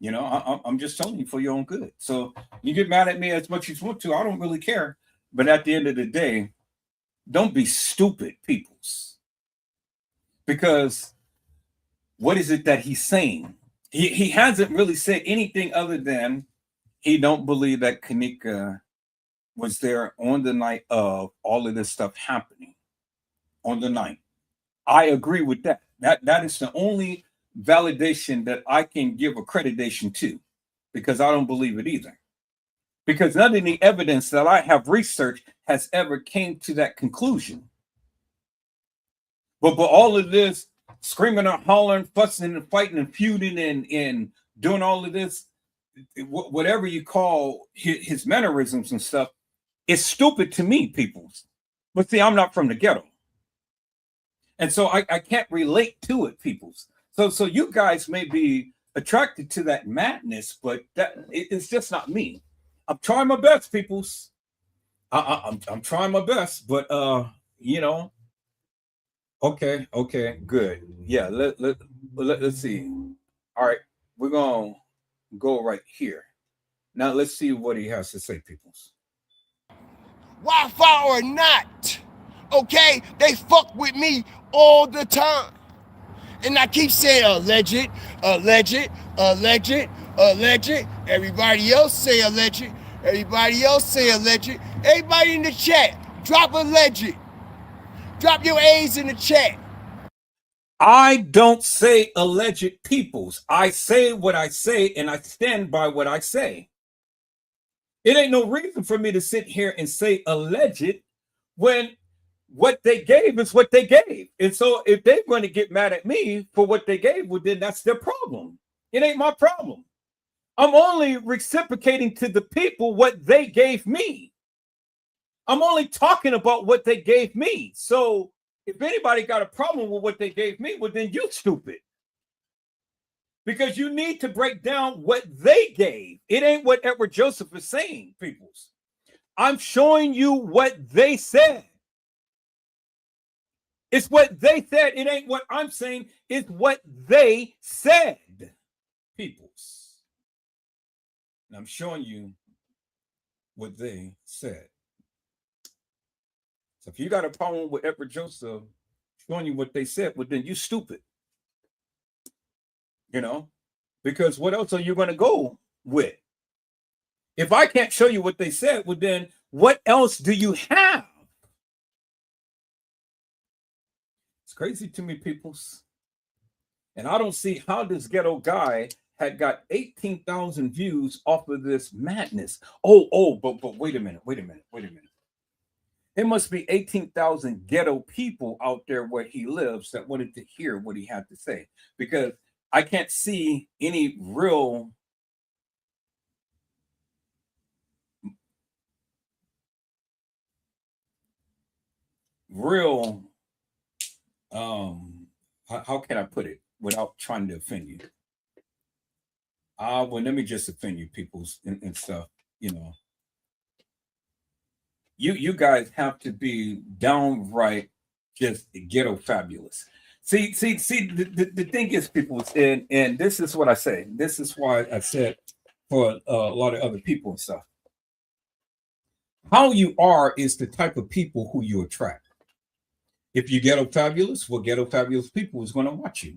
I'm just telling you for your own good. So you get mad at me as much as you want to. I don't really care. But at the end of the day, don't be stupid, peoples. Because what is it that he's saying? He hasn't really said anything other than he don't believe that Kenneka was there on the night of all of this stuff happening. On the night. I agree with that. That is the only validation that I can give accreditation to, because I don't believe it either. because none of the evidence that I have researched has ever came to that conclusion. But all of this screaming and hollering, fussing and fighting and feuding and doing all of this, whatever you call his mannerisms and stuff, is stupid to me, people. But see, I'm not from the ghetto. And so I can't relate to it, peoples. So you guys may be attracted to that madness, but it's just not me. I'm trying my best, peoples. I'm trying my best, but you know, okay, good. Yeah, let's see. All right, we're gonna go right here. Now let's see what he has to say, peoples. Wi-Fi or not, okay? They fuck with me all the time. And I keep saying alleged. Everybody else say alleged. Everybody else say alleged. Everybody in the chat, drop alleged. Drop your A's in the chat. I don't say alleged, peoples. I say what I say, and I stand by what I say. It ain't no reason for me to sit here and say alleged when what they gave is what they gave. And so if they're going to get mad at me for what they gave, well, then that's their problem. It ain't my problem. I'm only reciprocating to the people what they gave me. I'm only talking about what they gave me. So if anybody got a problem with what they gave me, well, then you stupid. Because you need to break down what they gave. It ain't what Edward Joseph is saying, peoples. I'm showing you what they said. It's what they said. It ain't what I'm saying. It's what they said, peoples. And I'm showing you what they said. So if you got a problem with Edward Joseph showing you what they said, well, then you stupid. You know, because what else are you going to go with? If I can't show you what they said, well, then what else do you have? It's crazy to me, peoples. And I don't see how this ghetto guy had got 18,000 views off of this madness. But wait a minute. There must be 18,000 ghetto people out there where he lives that wanted to hear what he had to say, because I can't see any real how can I put it without trying to offend you? Well, let me just offend you, peoples and stuff. You know, you guys have to be downright just ghetto fabulous. See, the thing is, people, and this is what I say. This is why I said for a lot of other people and stuff. How you are is the type of people who you attract. If you ghetto fabulous, well, ghetto fabulous people is going to watch you.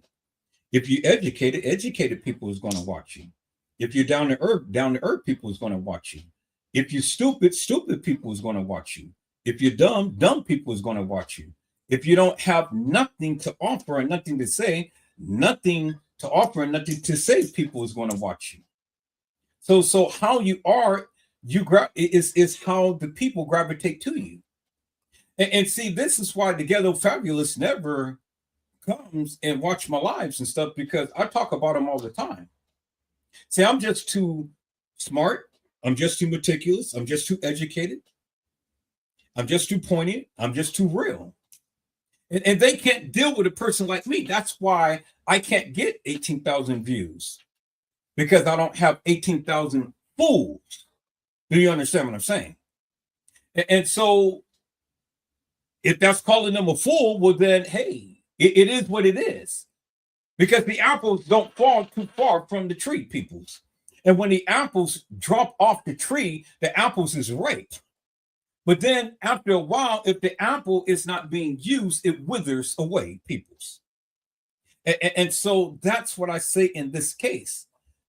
If you educated people is going to watch you. If you're down to earth people is going to watch you. If you're stupid people is going to watch you. If you're dumb people is going to watch you. If you don't have nothing to offer and nothing to say, nothing to offer and nothing to say, people is going to watch you. So how you are, is how the people gravitate to you. And see, this is why the ghetto fabulous never comes and watch my lives and stuff, because I talk about them all the time. See, I'm just too smart. I'm just too meticulous. I'm just too educated. I'm just too poignant. I'm just too real. And they can't deal with a person like me. That's why I can't get 18,000 views, because I don't have 18,000 fools. Do you understand what I'm saying? And so if that's calling them a fool, well, then, hey, it is what it is. Because the apples don't fall too far from the tree, peoples. And when the apples drop off the tree, the apples is ripe. But then after a while, if the apple is not being used, it withers away, peoples. And so that's what I say in this case.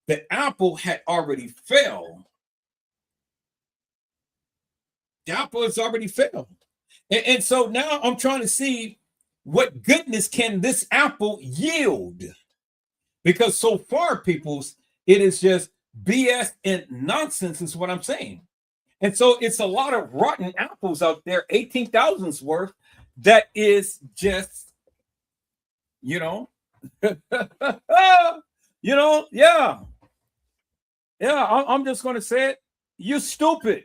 The apple had already failed. The apple has already failed. And so now I'm trying to see what goodness can this apple yield. Because so far, peoples, it is just BS and nonsense is what I'm saying. And so it's a lot of rotten apples out there, 18,000's worth, that is just, you know, yeah. I'm just going to say it. You stupid.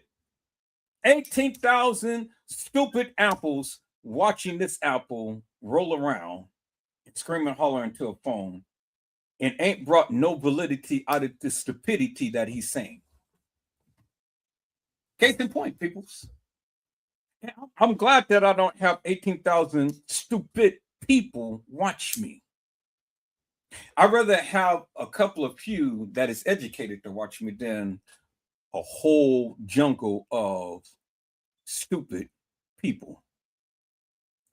18,000 stupid apples watching this apple roll around and scream and holler into a phone and ain't brought no validity out of the stupidity that he's saying. Case in point, peoples. I'm glad that I don't have 18,000 stupid people watch me. I'd rather have a couple of few that is educated to watch me than a whole jungle of stupid people,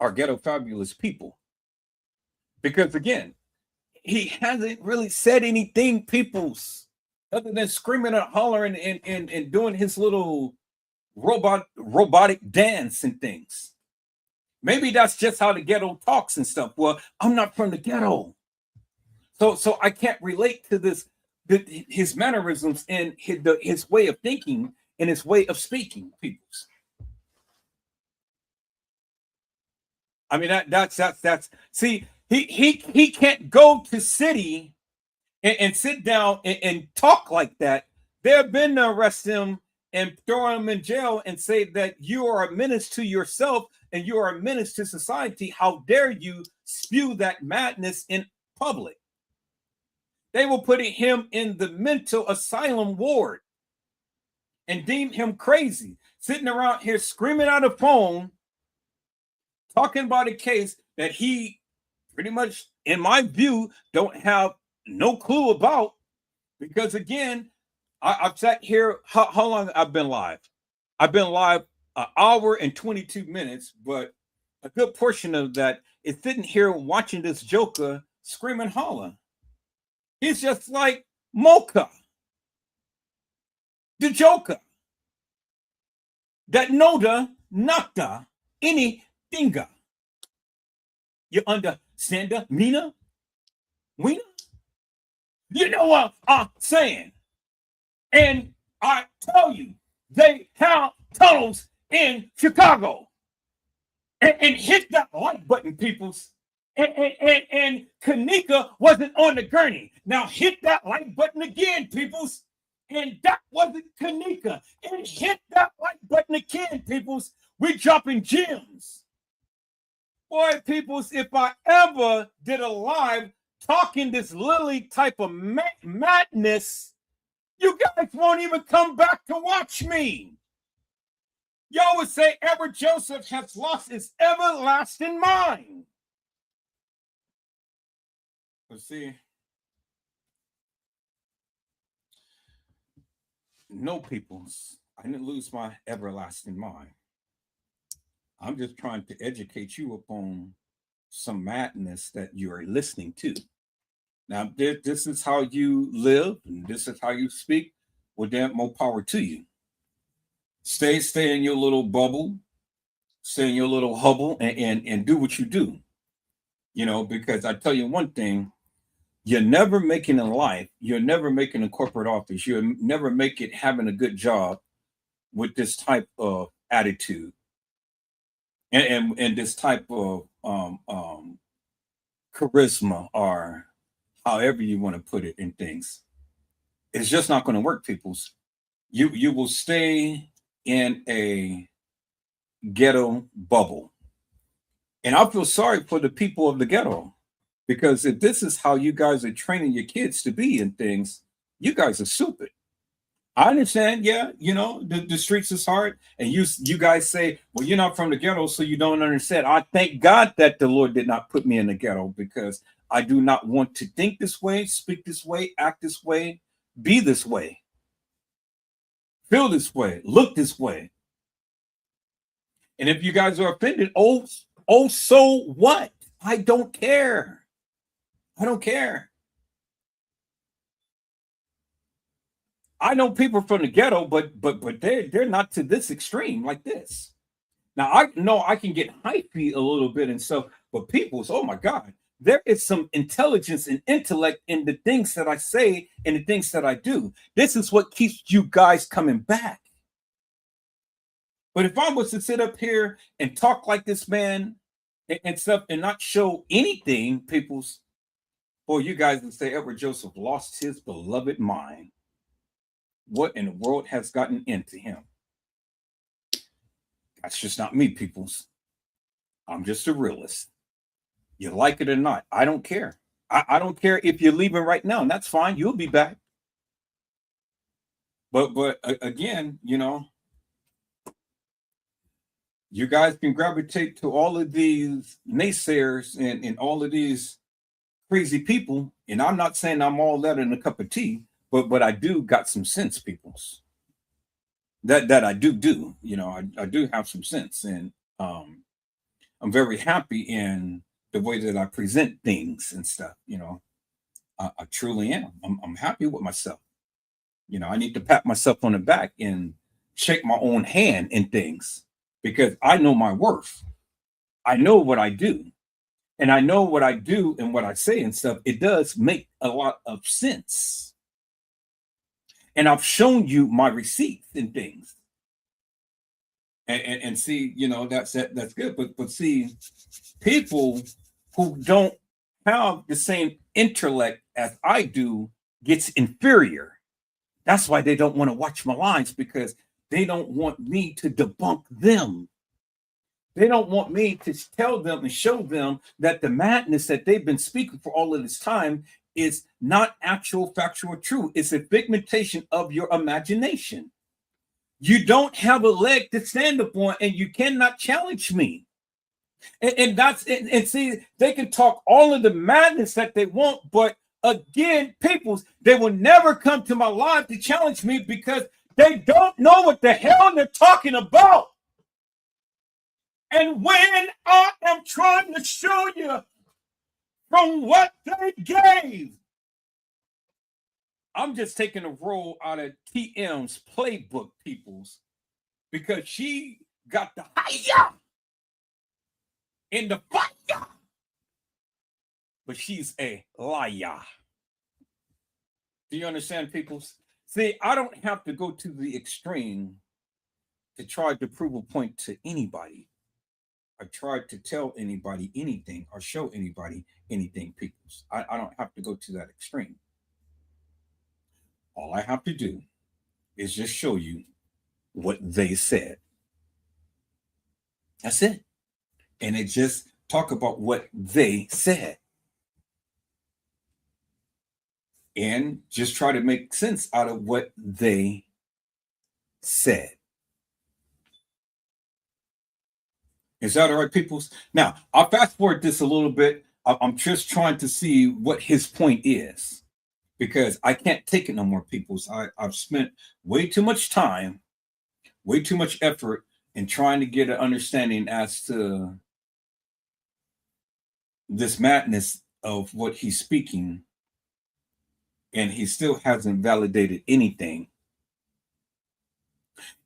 or ghetto fabulous people. Because again, he hasn't really said anything, peoples, other than screaming and hollering and doing his little robotic dance and things. Maybe that's just how the ghetto talks and stuff. Well, I'm not from the ghetto, so I can't relate to this, his mannerisms and his way of thinking and his way of speaking, peoples. I mean, that's see, he can't go to city and sit down and talk like that. They've been to arrest him and throw him in jail and say that you are a menace to yourself and you are a menace to society. How dare you spew that madness in public? They were putting him in the mental asylum ward and deemed him crazy, sitting around here screaming on the phone, talking about a case that he pretty much, in my view, don't have no clue about. Because again, I've sat here, how long I've been live? I've been live an hour and 22 minutes, but a good portion of that is sitting here watching this joker scream and holler. He's just like Mocha, the joker, that noda, nata, any finger. You understand, Mina? Weena? You know what I'm saying? And I tell you, they have tunnels in Chicago. And hit that like button, peoples. And Kenneka wasn't on the gurney. Now hit that like button again, peoples. And that wasn't Kenneka. And hit that like button again, peoples. We're dropping gems. Boy, peoples, if I ever did a live talking this lily type of madness, you guys won't even come back to watch me. Y'all would say Ever Joseph has lost his everlasting mind. But see, no, peoples, I didn't lose my everlasting mind. I'm just trying to educate you upon some madness that you are listening to. Now, this is how you live, and this is how you speak. Well, damn, more power to you. Stay in your little bubble, stay in your little hubble, and do what you do. You know, because I tell you one thing, you're never making in life, you're never making a corporate office, you'll never make it having a good job with this type of attitude and this type of charisma, or however you want to put it in things. It's just not going to work, peoples. You will stay in a ghetto bubble. And I feel sorry for the people of the ghetto, because if this is how you guys are training your kids to be in things, you guys are stupid. I understand, yeah, you know, the streets is hard, and you guys say, well, you're not from the ghetto, so you don't understand. I thank God that the Lord did not put me in the ghetto, because I do not want to think this way, speak this way, act this way, be this way, feel this way, look this way. And if you guys are offended, oh, so what? I don't care. I don't care. I know people from the ghetto, but they're not to this extreme like this. Now I know I can get hypey a little bit and stuff, but people's, oh my God, there is some intelligence and intellect in the things that I say and the things that I do. This is what keeps you guys coming back. But if I was to sit up here and talk like this man and stuff and not show anything, people's, boy, you guys would say Edward Joseph lost his beloved mind. What in the world has gotten into him? That's just not me, peoples. I'm just a realist. You like it or not, I don't care. I don't care if you're leaving right now, and that's fine. You'll be back. But again, you know, you guys can gravitate to all of these naysayers and all of these crazy people. And I'm not saying I'm all that in a cup of tea, but I do got some sense, peoples. That I do. You know, I do have some sense, and I'm very happy in the way that I present things and stuff. You know, I truly am. I'm happy with myself. You know, I need to pat myself on the back and shake my own hand in things because I know my worth. I know what I do. And I know what I do and what I say and stuff. It does make a lot of sense. And I've shown you my receipts and things. And see, you know, that's good. But see, people who don't have the same intellect as I do gets inferior. That's why they don't want to watch my lines, because they don't want me to debunk them. They don't want me to tell them and show them that the madness that they've been speaking for all of this time is not actual, factual, true. It's a figmentation of your imagination. You don't have a leg to stand upon, and you cannot challenge me. And see, they can talk all of the madness that they want, but again, peoples, they will never come to my live to challenge me because they don't know what the hell they're talking about. And when I am trying to show you from what they gave, I'm just taking a roll out of TM's playbook, peoples, because she got the fire in the fire. But she's a liar. Do you understand, people? See, I don't have to go to the extreme to try to prove a point to anybody. I tried to tell anybody anything or show anybody anything, people. I don't have to go to that extreme. All I have to do is just show you what they said. That's it. And it just talk about what they said. And just try to make sense out of what they said. Is that all right, peoples? Now, I'll fast forward this a little bit. I'm just trying to see what his point is, because I can't take it no more, peoples. I've spent way too much time, way too much effort in trying to get an understanding as to this madness of what he's speaking. And he still hasn't validated anything.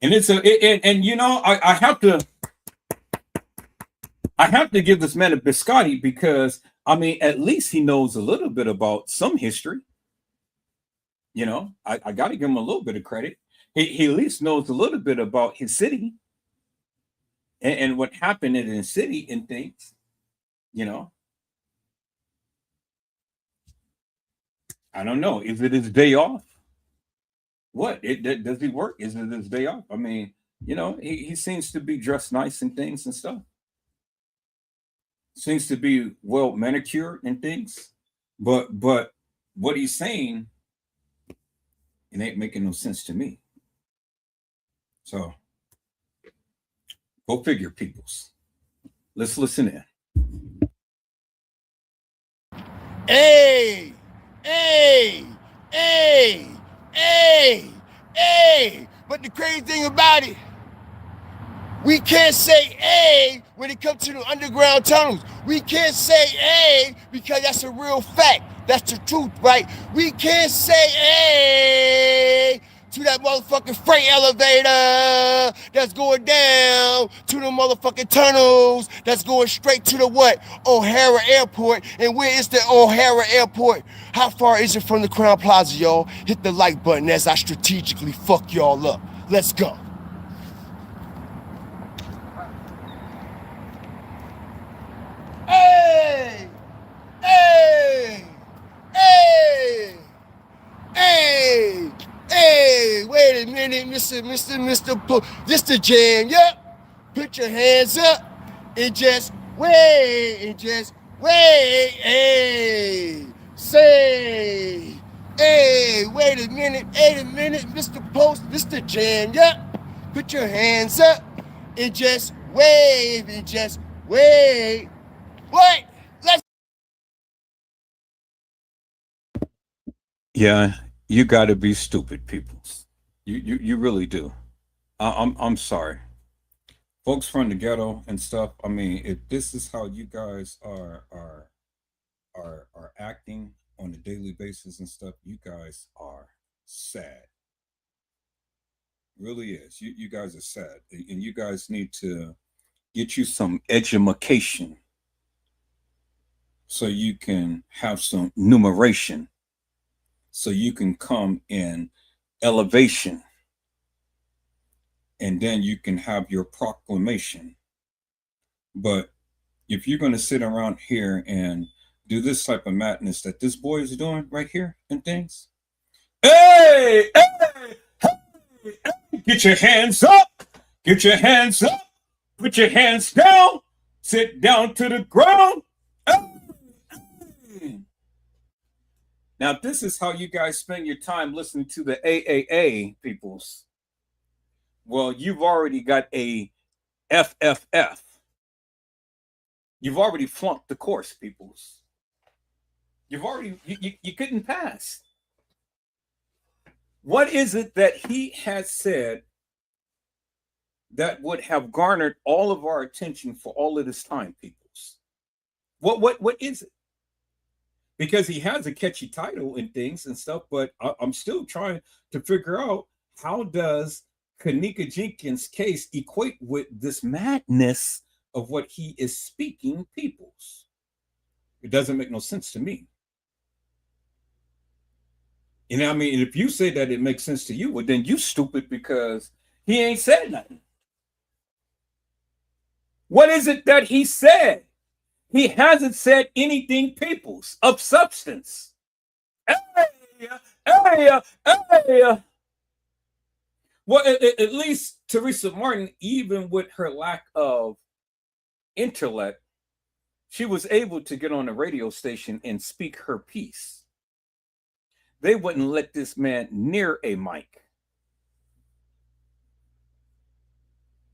And and you know, I have to give this man a biscotti, because I mean, at least he knows a little bit about some history. You know, I got to give him a little bit of credit. He at least knows a little bit about his city and what happened in his city and things. You know, I don't know. Is it his day off? What? Does he work? Is it his day off? I mean, you know, he seems to be dressed nice and things and stuff. Seems to be well manicured and things. But what he's saying, it ain't making no sense to me. So go figure, peoples. Let's listen in. Hey! But the crazy thing about it, we can't say A when it comes to the underground tunnels. We can't say A because that's a real fact. That's the truth, right? We can't say A to that motherfucking freight elevator that's going down to the motherfucking tunnels that's going straight to the what? O'Hara Airport. And where is the O'Hara Airport? How far is it from the Crown Plaza, y'all? Hit the like button as I strategically fuck y'all up. Let's go. Wait a minute, Mr. This the jam, yep. Put your hands up and just wait, hey, say, hey, wait a minute, Mr. Post, this the jam, yep. Put your hands up and just wave, wait. Let's. Yeah, you got to be stupid, people. You really do. I'm sorry, folks from the ghetto and stuff. I mean, if this is how you guys are acting on a daily basis and stuff, you guys are sad. Really is. You guys are sad, and you guys need to get you some education so you can have some numeration, so you can come in elevation, and then you can have your proclamation. But if you're going to sit around here and do this type of madness that this boy is doing right here and things, hey, get your hands up, get your hands up, put your hands down, sit down to the ground. Now, if this is how you guys spend your time listening to the AAA peoples, well, you've already got a FFF. You've already flunked the course, peoples. You've already, you couldn't pass. What is it that he has said that would have garnered all of our attention for all of this time, peoples? What is it? Because he has a catchy title and things and stuff, but I'm still trying to figure out, how does Kenneka Jenkins' case equate with this madness of what he is speaking, peoples? It doesn't make no sense to me. You know what I mean? If you say that it makes sense to you, well, then you stupid, because he ain't said nothing. What is it that he said? He hasn't said anything, peoples, of substance. Well, at least Teresa Martin, even with her lack of intellect, she was able to get on a radio station and speak her piece. They wouldn't let this man near a mic.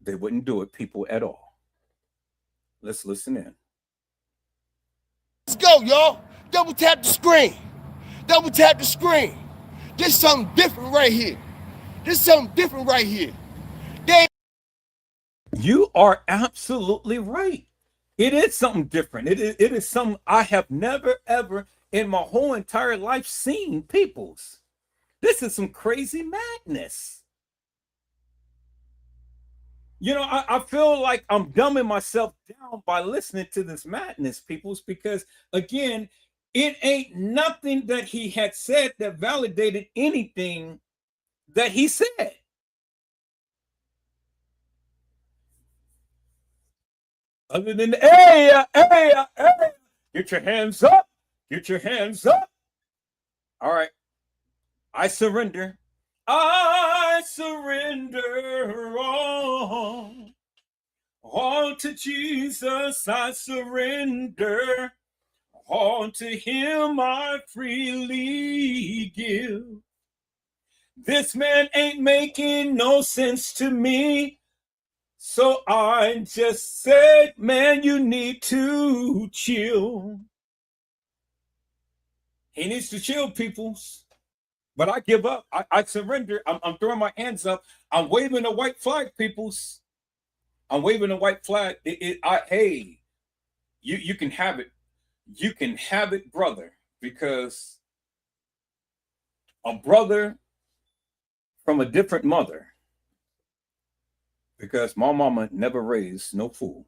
They wouldn't do it, people, at all. Let's listen in. Let's go, y'all. Double tap the screen. Double tap the screen. This something different right here. You are absolutely right. It is something different. It is something I have never, ever in my whole entire life seen, peoples. This is some crazy madness. You know, I feel like I'm dumbing myself down by listening to this madness, peoples, because, again, it ain't nothing that he had said that validated anything that he said. Other than, hey, get your hands up, get your hands up. All right, I surrender. I surrender all to Jesus. I surrender all to him. I freely give. This man ain't making no sense to me. So I just said, man, you need to chill. He needs to chill, peoples. But I give up. I surrender. I'm throwing my hands up. I'm waving a white flag, peoples. I'm waving a white flag. Hey, you can have it. You can have it, brother, because a brother from a different mother, because my mama never raised no fool.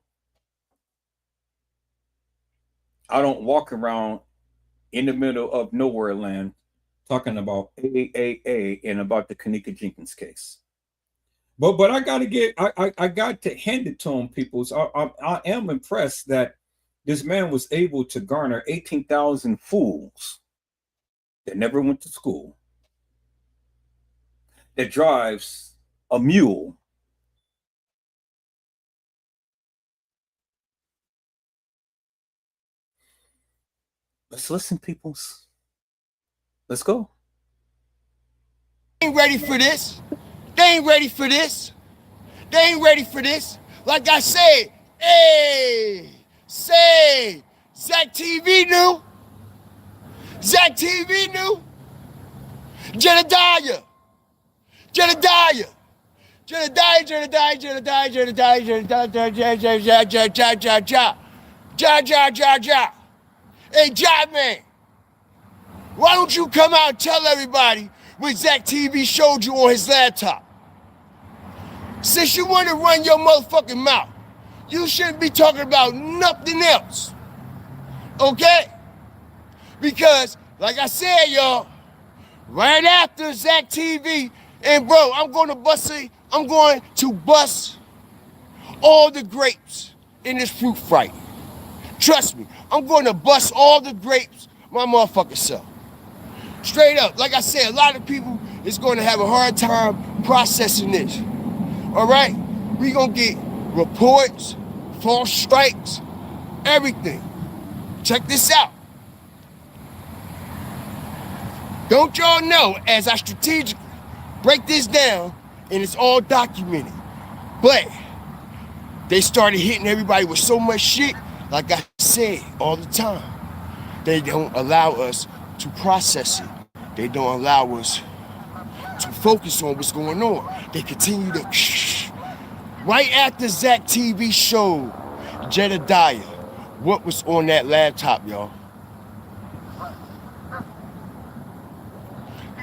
I don't walk around in the middle of nowhere land talking about AAA and about the Kenneka Jenkins case. But I got to hand it to him, peoples. I am impressed that this man was able to garner 18,000 fools that never went to school. that drives a mule. Let's listen, peoples. Let's go. They ain't ready for this. They ain't ready for this. They ain't ready for this. Like I said, hey, say, Zach TV knew. Zach TV knew. Jedediah. Jedediah. Jedediah, Jedediah, Jedediah, Jedediah, Jedediah, Hey, Job man, why don't you come out and tell everybody what Zach TV showed you on his laptop? Since you want to run your motherfucking mouth, you shouldn't be talking about nothing else. Okay? Because, like I said, y'all, right after Zach TV, and bro, I'm going to bust all the grapes in this fruit fight. Trust me, I'm going to bust all the grapes my motherfucking self. Straight up, like I said, a lot of people is going to have a hard time processing this. All right? We going to get reports, false strikes, everything. Check this out. Don't y'all know, as I strategically break this down, and it's all documented, but they started hitting everybody with so much shit, like I said all the time. They don't allow us to process it. They don't allow us to focus on what's going on. They continue to right after Zach TV showed Jedediah what was on that laptop, y'all.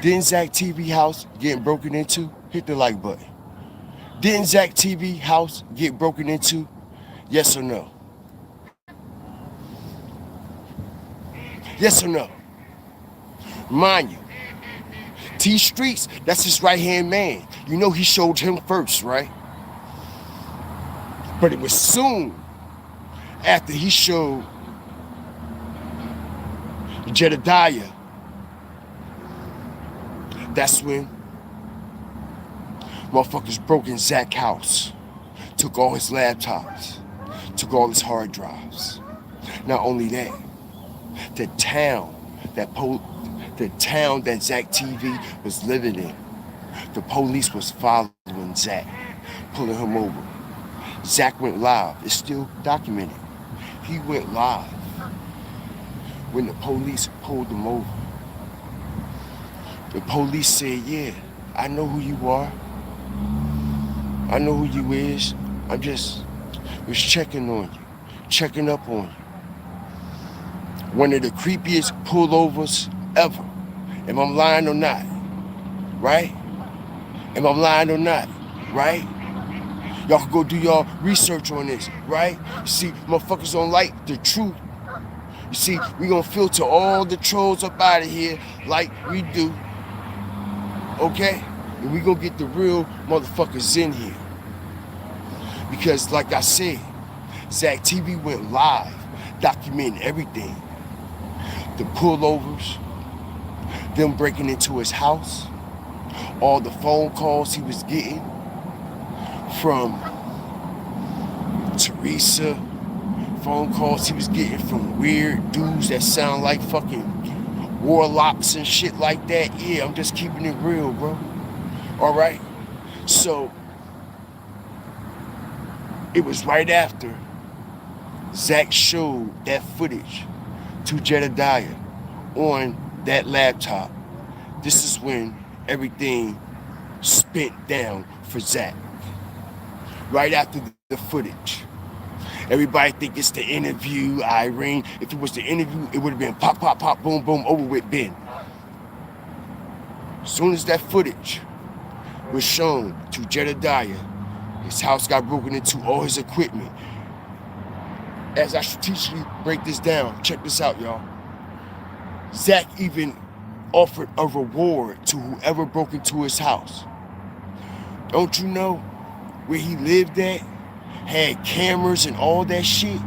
Didn't Zach TV house getting broken into? Hit the like button. Didn't Zach TV house get broken into? Yes or no? Yes or no? Mind you, T Streets, that's his right-hand man. You know he showed him first, right? But it was soon after he showed Jedediah, that's when motherfuckers broke in Zach's house, took all his laptops, took all his hard drives. Not only that, the town that Zach TV was living in, the police was following Zach, pulling him over. Zach went live. It's still documented. He went live when the police pulled him over. The police said, yeah, I know who you are. I know who you is. I just was checking on you, checking up on you. One of the creepiest pullovers ever. Am I lying or not? Right? Am I lying or not? Right? Y'all can go do y'all research on this, right? You see, motherfuckers don't like the truth. You see, we gonna filter all the trolls up out of here like we do. Okay? And we gonna get the real motherfuckers in here. Because like I said, Zach TV went live, documenting everything. The pullovers, them breaking into his house, all the phone calls he was getting from Teresa, phone calls he was getting from weird dudes that sound like fucking warlocks and shit like that. Yeah, I'm just keeping it real, bro. All right? So, it was right after Zach showed that footage to Jedediah on that laptop. This is when everything spent down for Zach. Right after the footage. Everybody think it's the interview, Irene. If it was the interview, it would have been pop, pop, pop, boom, boom, over with Ben. As soon as that footage was shown to Jedediah, his house got broken into, all his equipment. As I strategically break this down, check this out, y'all. Zach even offered a reward to whoever broke into his house. Don't you know where he lived at had cameras and all that shit?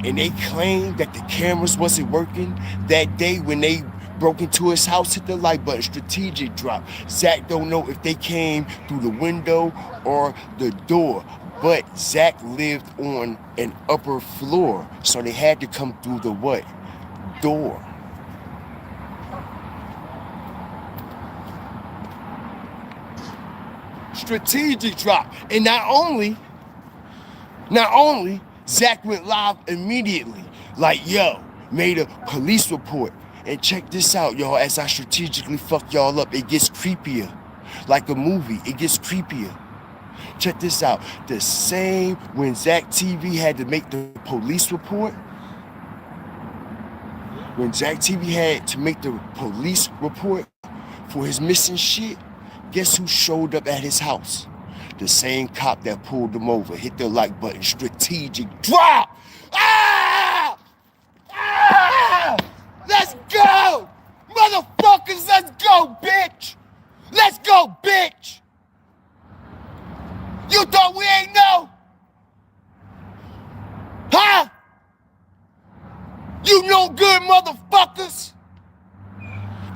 And they claimed that the cameras wasn't working that day when they Broke into his house, hit the like button, strategic drop. Zach don't know if they came through the window or the door, but Zach lived on an upper floor, so they had to come through the what? Door. Strategic drop. And not only Zach went live immediately, like, yo, made a police report. And check this out, y'all, as I strategically fuck y'all up, it gets creepier. Like a movie, it gets creepier. Check this out. The same when Zach TV had to make the police report, when Zach TV had to make the police report for his missing shit, guess who showed up at his house? The same cop that pulled him over. Hit the like button, strategic drop! Ah! Ah! Let's go! Motherfuckers, let's go, bitch! Let's go, bitch! You thought we ain't know? Huh? You no good motherfuckers!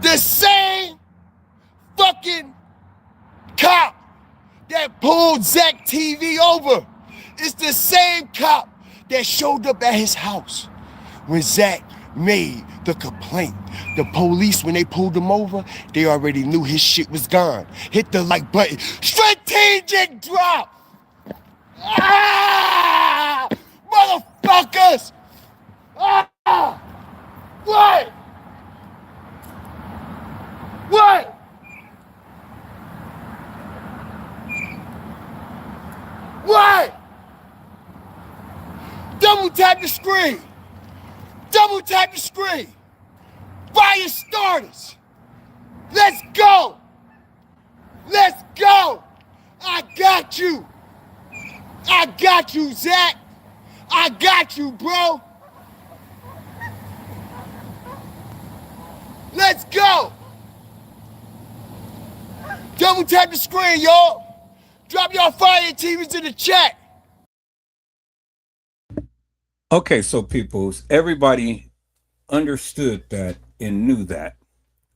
The same fucking cop that pulled Zach TV over. It's the same cop that showed up at his house when Zach made the complaint. The police, when they pulled him over, they already knew his shit was gone. Hit the like button. Strategic drop! Ah! Motherfuckers! Ah! What? What? What? Double tap the screen. Double tap the screen. Fire starters. Let's go. Let's go. I got you. I got you, Zach. I got you, bro. Let's go. Double tap the screen, y'all. Drop y'all fire TVs in the chat. Okay, so peoples, everybody understood that and knew that.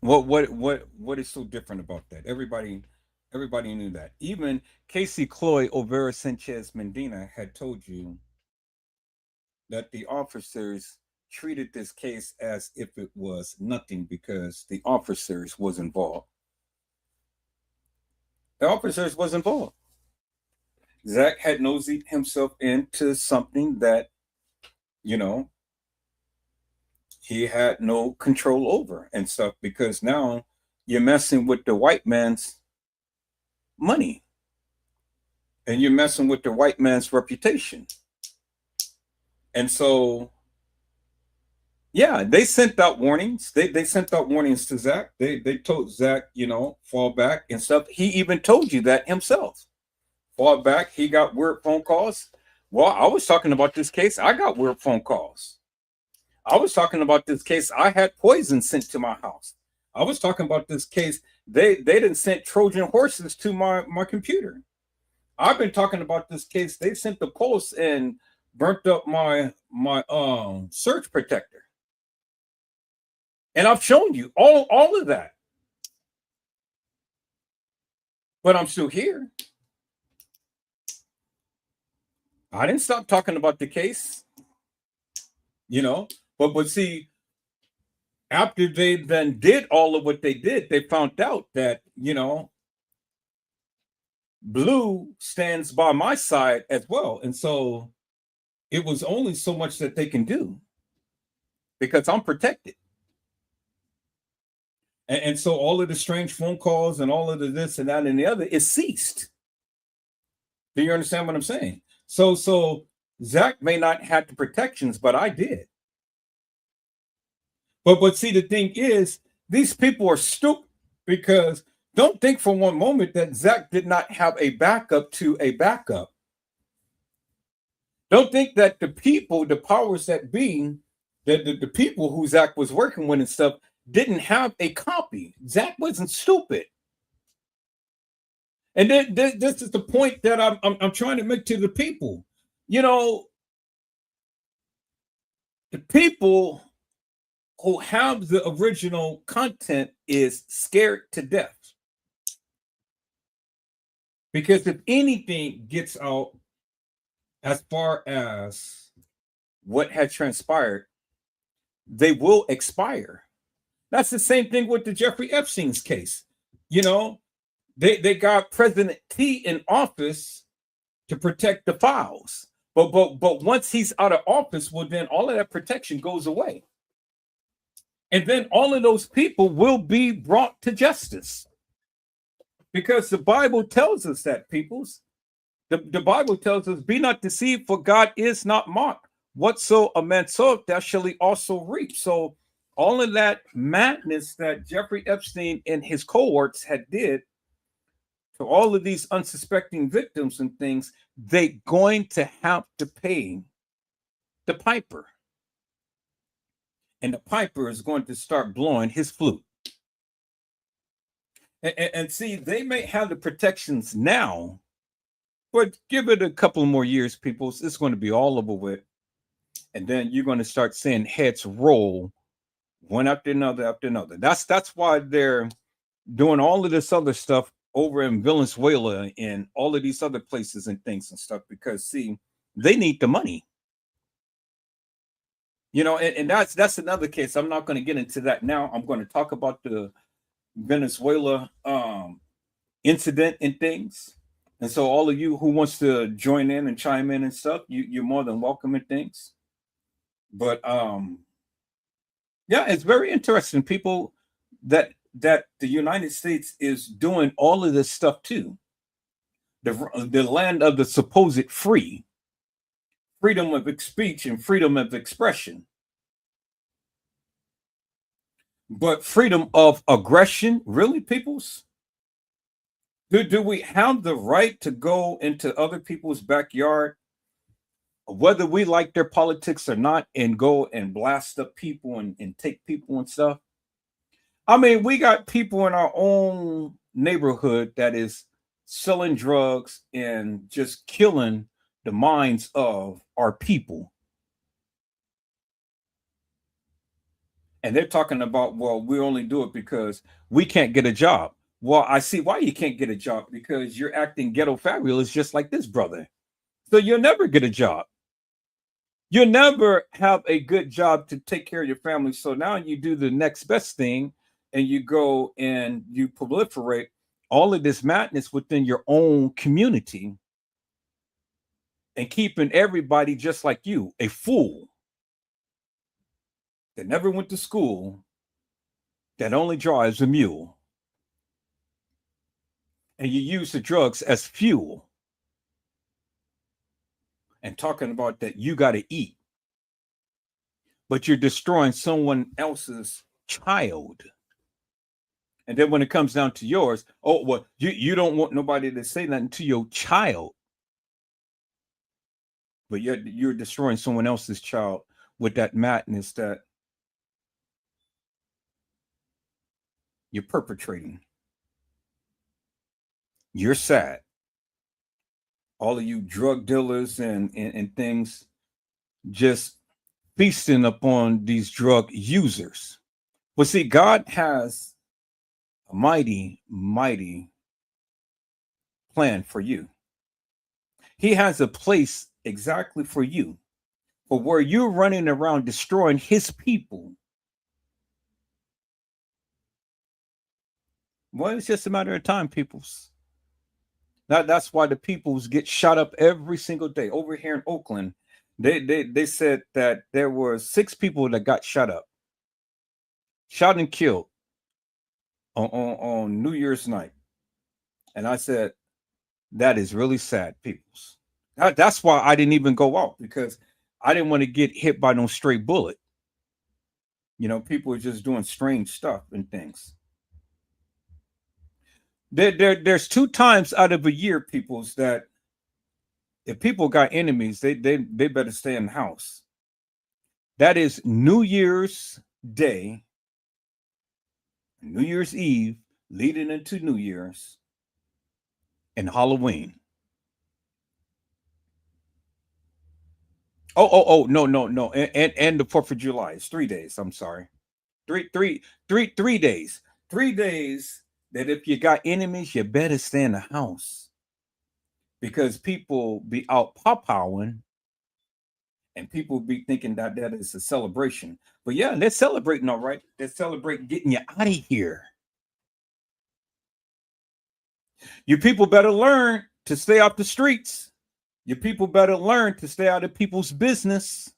What is so different about that? Everybody knew that. Even Casey Cloy Overa Sanchez Medina had told you that the officers treated this case as if it was nothing because the officers was involved. The officers was involved. Zach had nosed himself into something that, you know, he had no control over and stuff, because now you're messing with the white man's money and you're messing with the white man's reputation. And so, yeah, they sent out warnings. They sent out warnings to Zach. They told Zach, you know, fall back and stuff. He even told you that himself. Fall back. He got weird phone calls. Well, I was talking about this case. I got weird phone calls. I was talking about this case. I had poison sent to my house. I was talking about this case. They didn't send Trojan horses to my computer. I've been talking about this case. They sent the post and burnt up my search protector. And I've shown you all of that. But I'm still here. I didn't stop talking about the case, you know, but see, after they then did all of what they did, they found out that, you know, Blue stands by my side as well. And so it was only so much that they can do because I'm protected. And so all of the strange phone calls and all of the this and that and the other is ceased. Do you understand what I'm saying? So Zach may not have the protections, but I did. But see, the thing is, these people are stupid, because don't think for one moment that Zach did not have a backup to a backup. Don't think that the people, the powers that be, the people who Zach was working with and stuff, didn't have a copy. Zach wasn't stupid. And then this is the point that I'm trying to make to the people. You know, the people who have the original content is scared to death. Because if anything gets out as far as what had transpired, they will expire. That's the same thing with the Jeffrey Epstein's case. You know, they got President T in office to protect the files. But once he's out of office, well, then all of that protection goes away. And then all of those people will be brought to justice. Because the Bible tells us that, peoples. The Bible tells us, be not deceived, for God is not mocked. Whatso a man soweth, that shall he also reap. So all of that madness that Jeffrey Epstein and his cohorts had did to all of these unsuspecting victims and things, they're going to have to pay the piper. And the piper is going to start blowing his flute. And see, they may have the protections now, but give it a couple more years, people. It's going to be all over with. And then you're going to start seeing heads roll one after another after another. That's why they're doing all of this other stuff over in Venezuela and all of these other places and things and stuff, because see, they need the money. You know, and that's another case. I'm not going to get into that now. I'm going to talk about the Venezuela incident and things. And so all of you who wants to join in and chime in and stuff, you're more than welcome and things. But yeah, it's very interesting, people, that the United States is doing all of this stuff too. The land of the supposed freedom of speech and freedom of expression. But freedom of aggression, really, peoples? Do we have the right to go into other people's backyard, whether we like their politics or not, and go and blast up people and take people and stuff? I mean, we got people in our own neighborhood that is selling drugs and just killing the minds of our people. And they're talking about, well, we only do it because we can't get a job. Well, I see why you can't get a job, because you're acting ghetto fabulous just like this brother. So you'll never get a job. You'll never have a good job to take care of your family. So now you do the next best thing and you go and you proliferate all of this madness within your own community and keeping everybody just like you, a fool that never went to school, that only drives a mule. And you use the drugs as fuel. And talking about that you got to eat. But you're destroying someone else's child. And then when it comes down to yours, oh, well, you don't want nobody to say nothing to your child. But yet you're destroying someone else's child with that madness that you're perpetrating. You're sad. All of you drug dealers and things just feasting upon these drug users. But see, God has a mighty, mighty plan for you. He has a place exactly for you, for where you're running around destroying his people. Well, it's just a matter of time, peoples. That's why the peoples get shot up every single day. Over here in Oakland, they said that there were 6 people that got shot up, shot and killed on New Year's night. And I said, that is really sad, peoples. That's why I didn't even go out, because I didn't want to get hit by no stray bullet. You know, people are just doing strange stuff and things. There's 2 times out of a year, peoples, that if people got enemies, they better stay in the house. That is New Year's Day, New Year's Eve, leading into New Year's, and Halloween. Oh, no. And the 4th of July. It's 3 days. I'm sorry. 3 days. 3 days that if you got enemies, you better stay in the house because people be out pawpawing and people be thinking that that is a celebration. But yeah, they're celebrating, all right. They're celebrating getting you out of here. You people better learn to stay off the streets. You people better learn to stay out of people's business.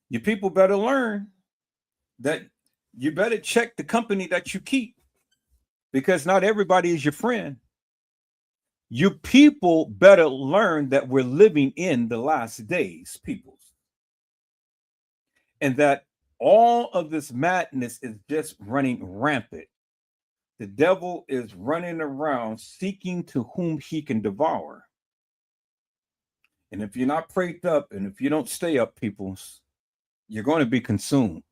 You people better learn that you better check the company that you keep because not everybody is your friend. You people better learn that we're living in the last days, people, and that all of this madness is just running rampant. The devil is running around seeking to whom he can devour. And if you're not prayed up and if you don't stay up, peoples, you're going to be consumed.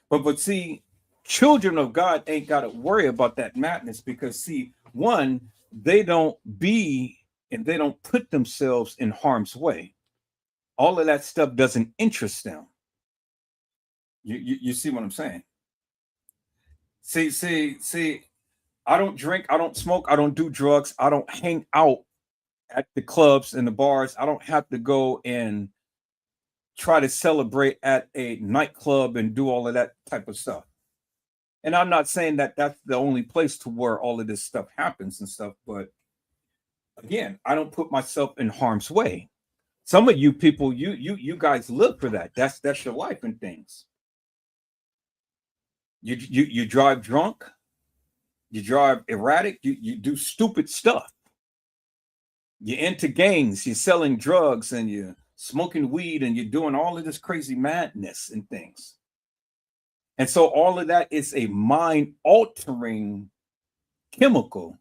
But see, children of God ain't got to worry about that madness because see, one, they don't be and they don't put themselves in harm's way. All of that stuff doesn't interest them. You see what I'm saying? See, I don't drink, I don't smoke, I don't do drugs, I don't hang out at the clubs and the bars. I don't have to go and try to celebrate at a nightclub and do all of that type of stuff. And I'm not saying that that's the only place to where all of this stuff happens and stuff, but again, I don't put myself in harm's way. Some of you people, you guys live for that. That's your life and things. You drive drunk, you drive erratic, you do stupid stuff. You're into gangs, you're selling drugs, and you're smoking weed, and you're doing all of this crazy madness and things. And so all of that is a mind-altering chemical.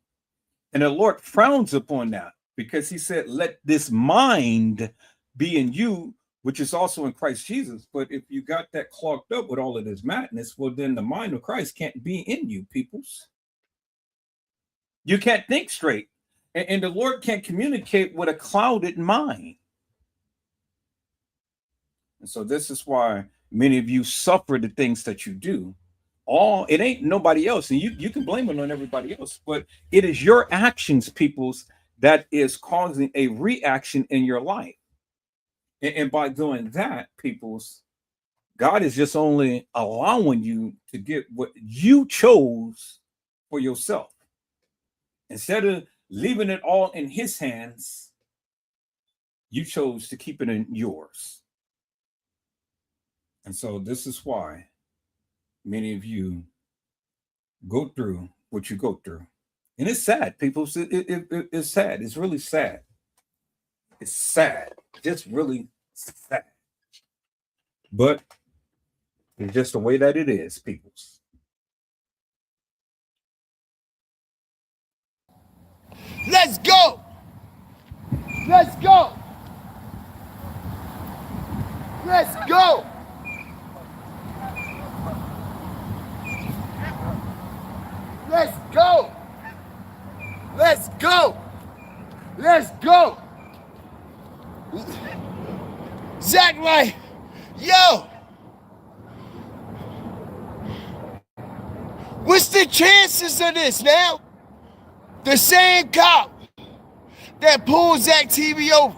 And the Lord frowns upon that because he said, let this mind be in you, which is also in Christ Jesus. But if you got that clogged up with all of this madness, well, then the mind of Christ can't be in you, peoples. You can't think straight. And the Lord can't communicate with a clouded mind. And so this is why many of you suffer the things that you do. It ain't nobody else. And you can blame it on everybody else, but it is your actions, peoples, that is causing a reaction in your life. And by doing that, peoples, God is just only allowing you to get what you chose for yourself. Instead of leaving it all in his hands, you chose to keep it in yours. And so this is why many of you go through what you go through. And it's sad, people. It's sad. It's really sad. It's sad. Just really sad. But it's just the way that it is, peoples. Let's go. Let's go. Let's go. Let's go. Let's go. Let's go. Zach, like, yo, what's the chances of this now? The same cop that pulled Zach TV over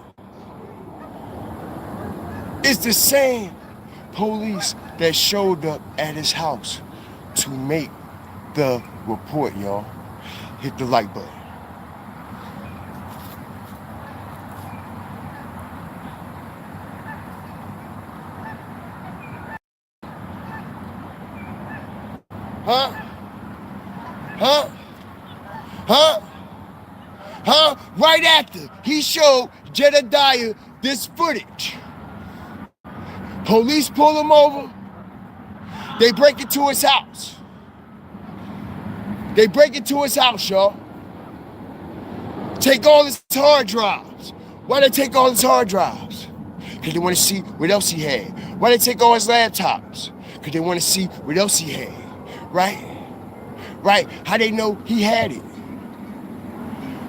is the same police that showed up at his house to make the report, y'all. Hit the like button. Huh? Huh? Huh? Huh? Right after he showed Jedediah this footage. Police pull him over. They break into his house. They break into his house, y'all. Take all his hard drives. Why they take all his hard drives? Because they want to see what else he had. Why they take all his laptops? Because they want to see what else he had. Right? Right? How they know he had it?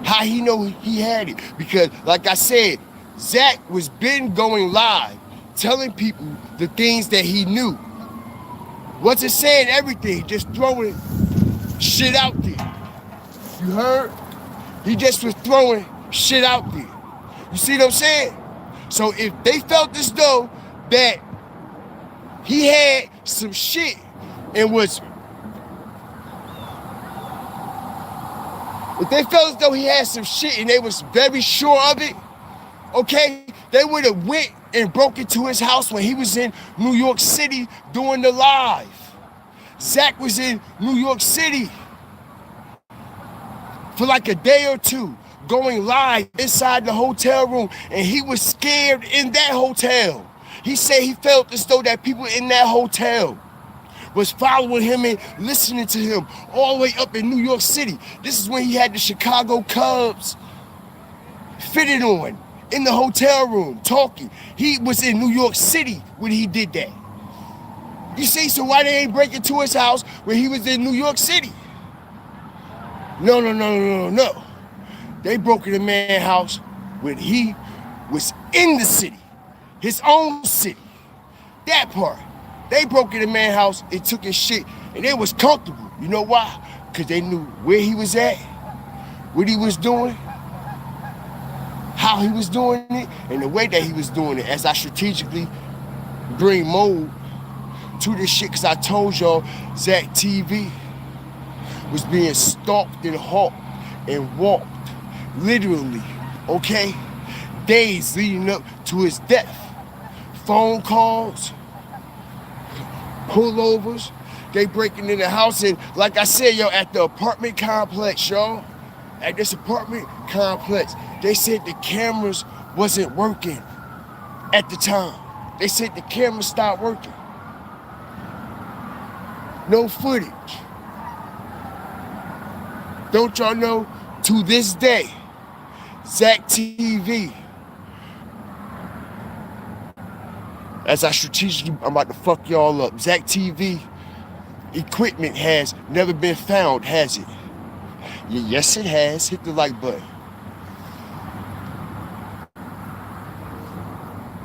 How he know he had it? Because, like I said, Zach was been going live telling people the things that he knew. Wasn't saying everything, just throwing shit out there. You heard? He just was throwing shit out there. You see what I'm saying? So if they felt as though that he had some shit and was, if they felt as though he had some shit and they was very sure of it, okay, they would have went and broke into his house when he was in New York City doing the live. Zach was in New York City for like a day or two, going live inside the hotel room, and he was scared in that hotel. He said he felt as though that people in that hotel was following him and listening to him all the way up in New York City. This is when he had the Chicago Cubs fitted on in the hotel room talking. He was in New York City when he did that. You see, so why they ain't break into his house when he was in New York City? No. They broke in the man's house when he was in the city, his own city. That part. They broke in the man's house and took his shit, and they was comfortable. You know why? Because they knew where he was at, what he was doing, how he was doing it, and the way that he was doing it, as I strategically bring mode to this shit, because I told y'all Zach TV was being stalked and hawked and walked, literally, okay? Days leading up to his death. Phone calls, pullovers, they breaking in the house, and like I said, yo, at the apartment complex, y'all, at this apartment complex, they said the cameras wasn't working at the time. They said the cameras stopped working. No footage. Don't y'all know, to this day, Zach TV, as I strategically, I'm about to fuck y'all up, Zach TV equipment has never been found, has it? Yes, it has. Hit the like button.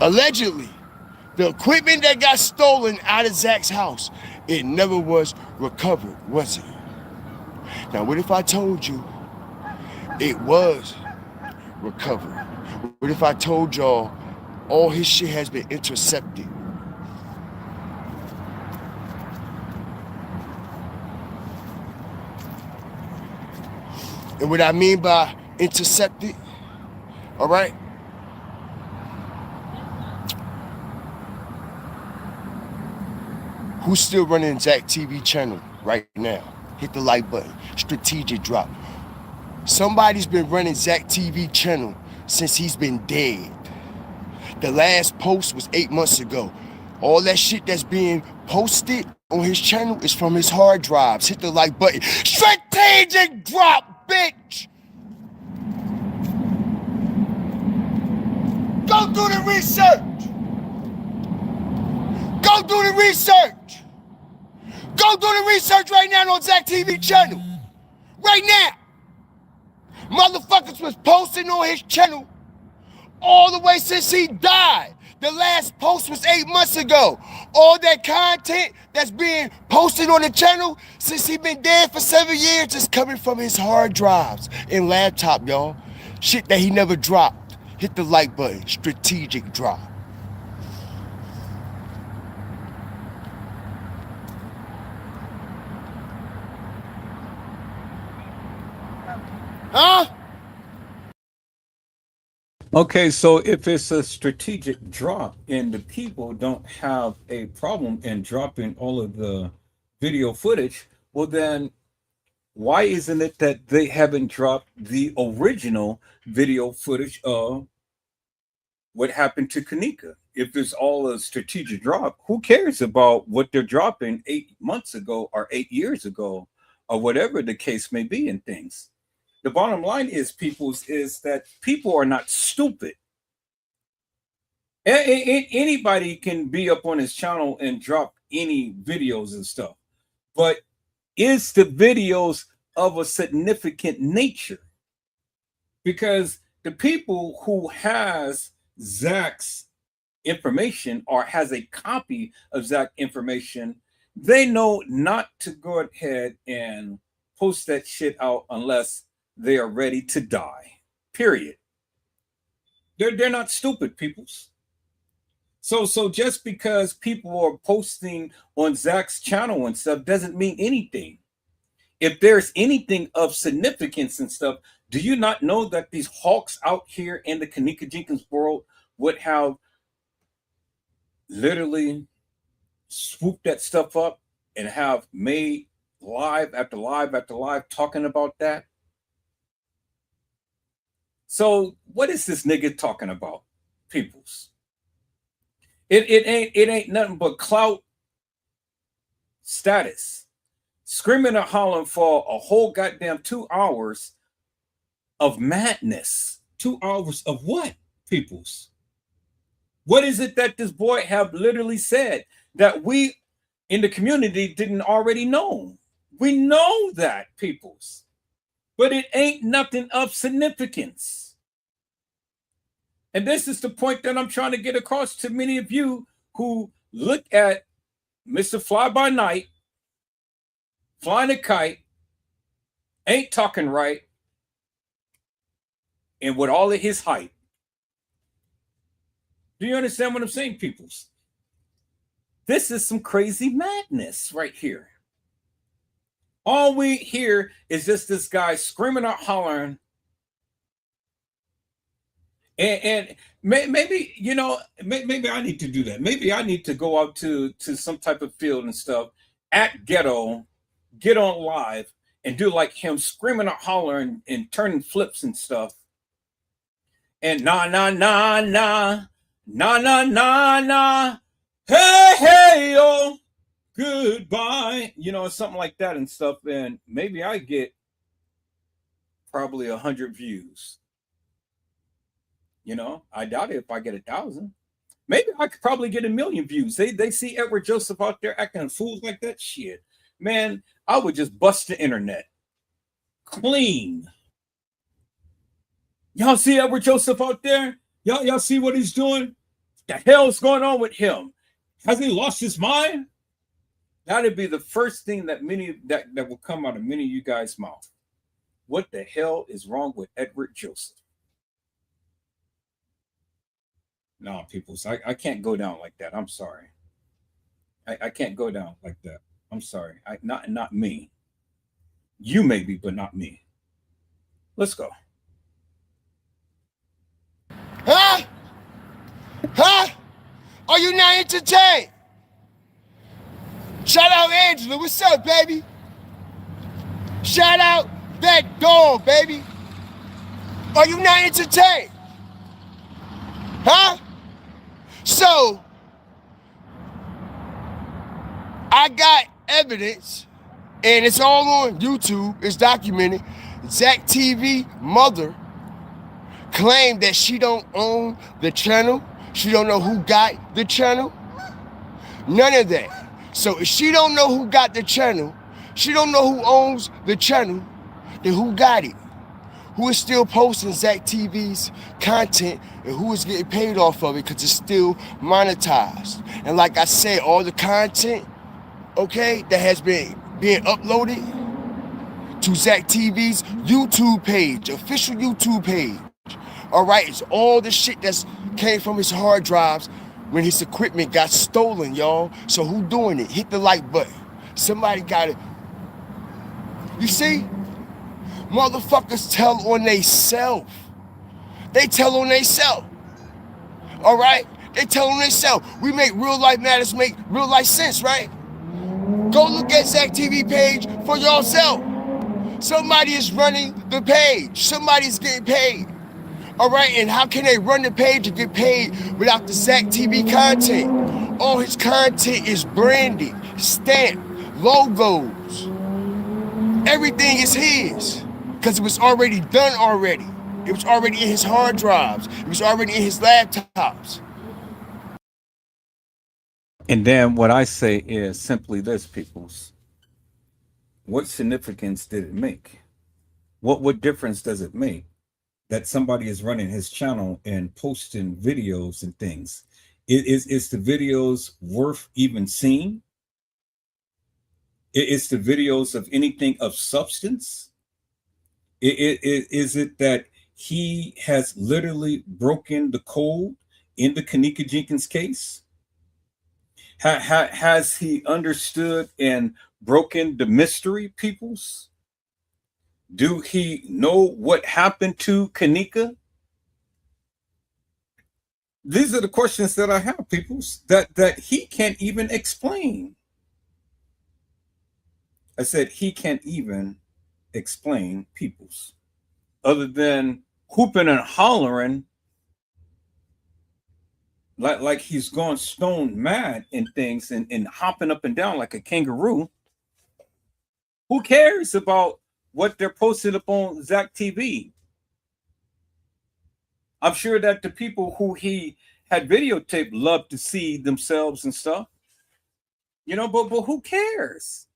Allegedly, the equipment that got stolen out of Zach's house, it never was recovered, was it? Now, what if I told you it was recovered? What if I told y'all all his shit has been intercepted? And what I mean by intercepted, all right? Who's still running Zach TV channel right now? Hit the like button. Strategic drop. Somebody's been running Zach TV channel since he's been dead. The last post was 8 months ago. All that shit that's being posted on his channel is from his hard drives. Hit the like button. Strategic drop, bitch! Go do the research! Go do the research! Go do the research right now on Zach TV channel. Right now. Motherfuckers was posting on his channel all the way since he died. The last post was 8 months ago. All that content that's being posted on the channel since he been dead for 7 years is coming from his hard drives and laptop, y'all. Shit that he never dropped. Hit the like button. Strategic drop. Huh? Okay, so if it's a strategic drop and the people don't have a problem in dropping all of the video footage, well then why isn't it that they haven't dropped the original video footage of what happened to Kenneka? If it's all a strategic drop, who cares about what they're dropping 8 months ago or 8 years ago or whatever the case may be in things? The bottom line is, is that people are not stupid. Anybody can be up on his channel and drop any videos and stuff, but is the videos of a significant nature? Because the people who has Zach's information or has a copy of Zach information, they know not to go ahead and post that shit out unless they are ready to die. Period. They're not stupid, peoples. So just because people are posting on Zach's channel and stuff doesn't mean anything. If there's anything of significance and stuff, do you not know that these hawks out here in the Kenneka Jenkins world would have literally swooped that stuff up and have made live after live after live talking about that? So what is this nigga talking about, peoples? It ain't nothing but clout, status, screaming and hollering for a whole goddamn 2 hours of madness. 2 hours of what, peoples? What is it that this boy have literally said that we in the community didn't already know? We know that, peoples, but it ain't nothing of significance. And this is the point that I'm trying to get across to many of you who look at Mr. Fly by Night, flying a kite, ain't talking right, and with all of his hype. Do you understand what I'm saying, peoples? This is some crazy madness right here. All we hear is just this guy screaming out, hollering. And maybe, you know, maybe I need to do that. Maybe I need to go out to some type of field and stuff, act ghetto, get on live, and do like him, screaming out, hollering, and turning flips and stuff. And nah, nah, nah, nah, nah, nah, nah, nah, hey, hey, oh, goodbye. You know, something like that and stuff. And maybe I get probably 100 views. You know, I doubt it if I get 1,000. Maybe I could probably get 1,000,000 views. They see Edward Joseph out there acting fools like that. Shit, man, I would just bust the internet clean. Y'all see Edward Joseph out there? Y'all see what he's doing? The hell's going on with him? Has he lost his mind? That'd be the first thing that that will come out of many of you guys' mouth. What the hell is wrong with Edward Joseph? No, people, I can't go down like that. I'm sorry. I can't go down like that. I'm sorry. Not me. You maybe, but not me. Let's go. Huh? Huh? Are you not entertained? Shout out Angela. What's up, baby? Shout out that dog, baby. Are you not entertained? Huh? So, I got evidence, and it's all on YouTube. It's documented. Zach TV mother claimed that she don't own the channel. She don't know who got the channel. None of that. So if she don't know who got the channel, she don't know who owns the channel, then who got it? Who is still posting Zach TV's content and who is getting paid off of it because it's still monetized. And like I said, all the content, okay, that has been being uploaded to Zach TV's YouTube page, official YouTube page. All right, it's all the shit that's came from his hard drives when his equipment got stolen, y'all. So who doing it? Hit the like button. Somebody got it. You see? Motherfuckers tell on they self. They tell on they self. All right? They tell on they self. We make real life matters make real life sense, right? Go look at Zach TV page for yourself. Somebody is running the page. Somebody's getting paid. All right? And how can they run the page and get paid without the Zach TV content? All his content is branded, stamped, logos. Everything is his. Because it was already done already. It was already in his hard drives. It was already in his laptops. And then what I say is simply this, peoples. What significance did it make? What difference does it make that somebody is running his channel and posting videos and things? Is the videos worth even seeing? Is the videos of anything of substance? Is it that he has literally broken the code in the Kenneka Jenkins case? Has he understood and broken the mystery, peoples? Do he know what happened to Kenneka? These are the questions that I have, peoples, that he can't even explain. I said he can't even explain, peoples, other than hooping and hollering like he's gone stone mad and things and hopping up and down like a kangaroo. Who cares about what they're posting up on Zach TV? I'm sure that the people who he had videotaped love to see themselves and stuff. You know, but who cares?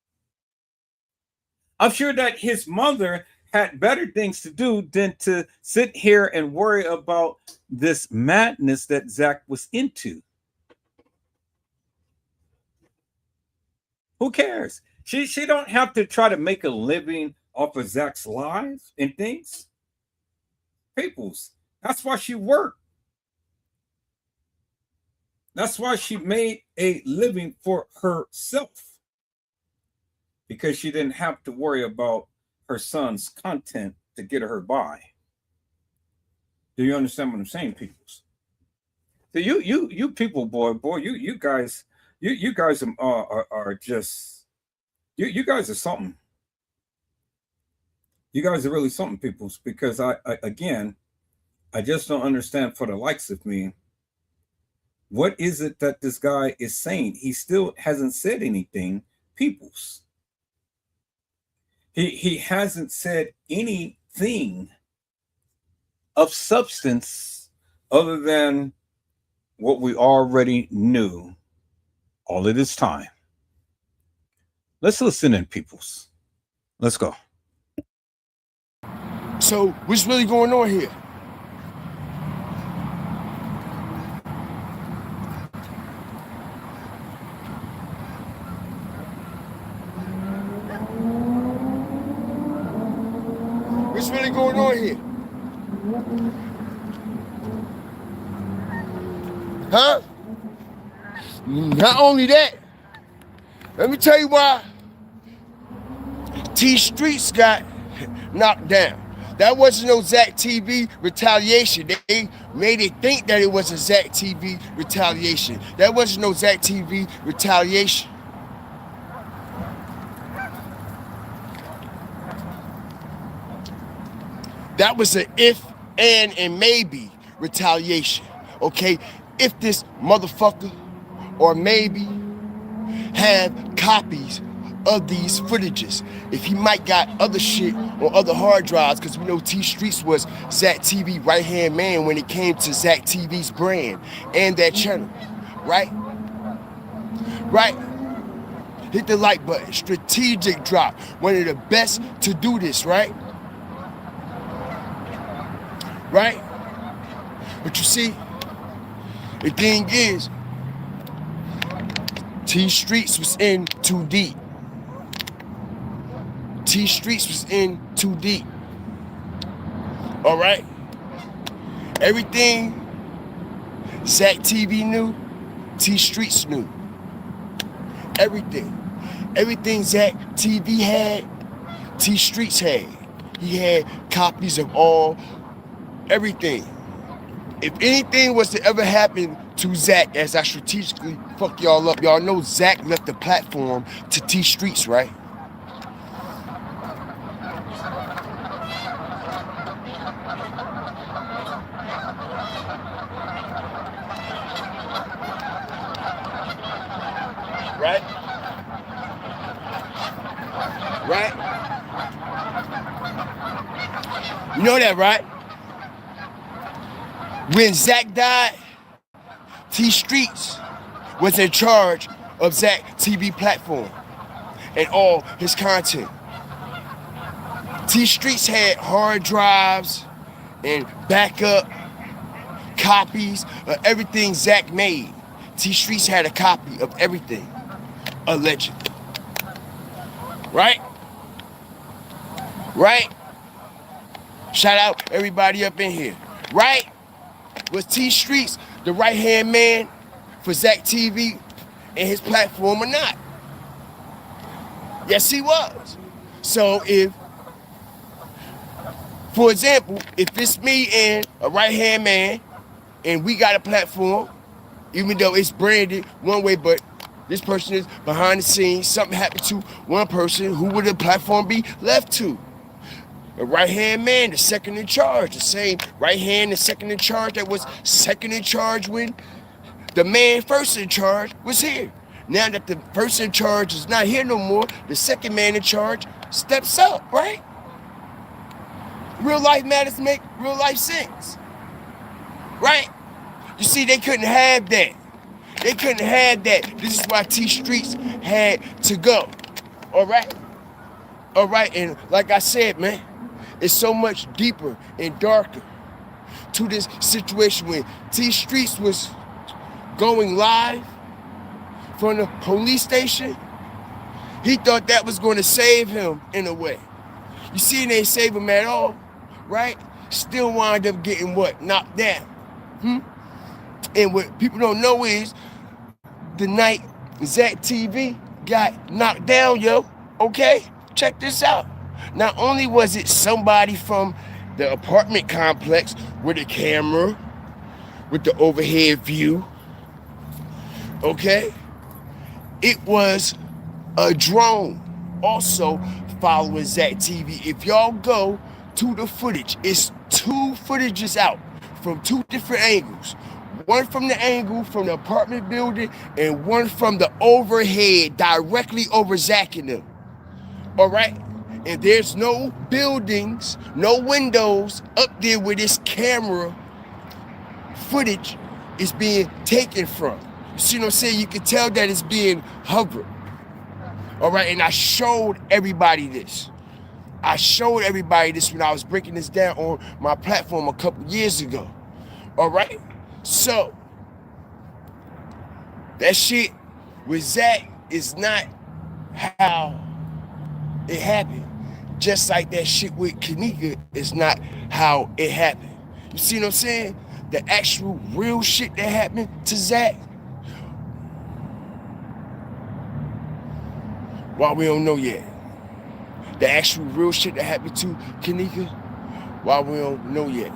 I'm sure that his mother had better things to do than to sit here and worry about this madness that Zach was into. Who cares? She don't have to try to make a living off of Zach's lives and things. Peoples, that's why she worked. That's why she made a living for herself. Because she didn't have to worry about her son's content to get her by. Do you understand what I'm saying, peoples? So you people, boy, you guys are just you guys are something. You guys are really something, peoples, because I just don't understand for the likes of me. What is it that this guy is saying? He still hasn't said anything, peoples. He hasn't said anything of substance other than what we already knew all of this time. Let's listen in, peoples. Let's go. So what's really going on here? What's really going on here? Huh? Not only that, let me tell you why T Streets got knocked down. That wasn't no Zach TV retaliation. They made it think that it was a Zach TV retaliation. That wasn't no Zach TV retaliation. That was an if, and maybe retaliation, okay? If this motherfucker or maybe have copies of these footages, if he might got other shit on other hard drives, because we know T Streets was Zach TV right-hand man when it came to Zach TV's brand and that channel, right? Right? Hit the like button, strategic drop, one of the best to do this, right? Right? But you see, the thing is, T Streets was in too deep. T Streets was in too deep. All right? Everything Zach TV knew, T Streets knew. Everything. Everything Zach TV had, T Streets had. He had copies of all everything. If anything was to ever happen to Zach, as I strategically fuck y'all up, y'all know Zach left the platform to T Streets, right? Right? Right? You know that, right? When Zach died, T Streets was in charge of Zach TV platform and all his content. T Streets had hard drives and backup copies of everything Zach made. T Streets had a copy of everything, allegedly. Right? Right? Shout out everybody up in here. Right? Was T Streets the right-hand man for Zach TV and his platform or not? Yes, he was. So if, for example, if it's me and a right-hand man and we got a platform, even though it's branded one way, but this person is behind the scenes, something happened to one person, who would the platform be left to? A right-hand man, the second in charge, the same right hand, the second in charge that was second in charge when the man first in charge was here. Now that the first in charge is not here no more, the second man in charge steps up, right? Real life matters make real life sense, right? You see, they couldn't have that. They couldn't have that. This is why T Streets had to go, all right? All right, and like I said, man, it's so much deeper and darker to this situation when T Streets was going live from the police station. He thought that was going to save him in a way. You see, it ain't save him at all, right? Still wind up getting what? Knocked down. And what people don't know is the night Zach TV got knocked down, yo, okay? Check this out. Not only was it somebody from the apartment complex with a camera, with the overhead view, okay? It was a drone also following Zach TV. If y'all go to the footage, it's 2 footages out from 2 different angles. One from the angle from the apartment building and one from the overhead directly over Zach and them. All right? And there's no buildings, no windows up there where this camera footage is being taken from. You see what I'm saying? You can tell that it's being hovered. All right, and I showed everybody this. I showed everybody this when I was breaking this down on my platform a couple years ago. All right? So, that shit with Zach is not how it happened. Just like that shit with Kenneka is not how it happened. You see what I'm saying? The actual real shit that happened to Zach, why we don't know yet. The actual real shit that happened to Kenneka, why we don't know yet.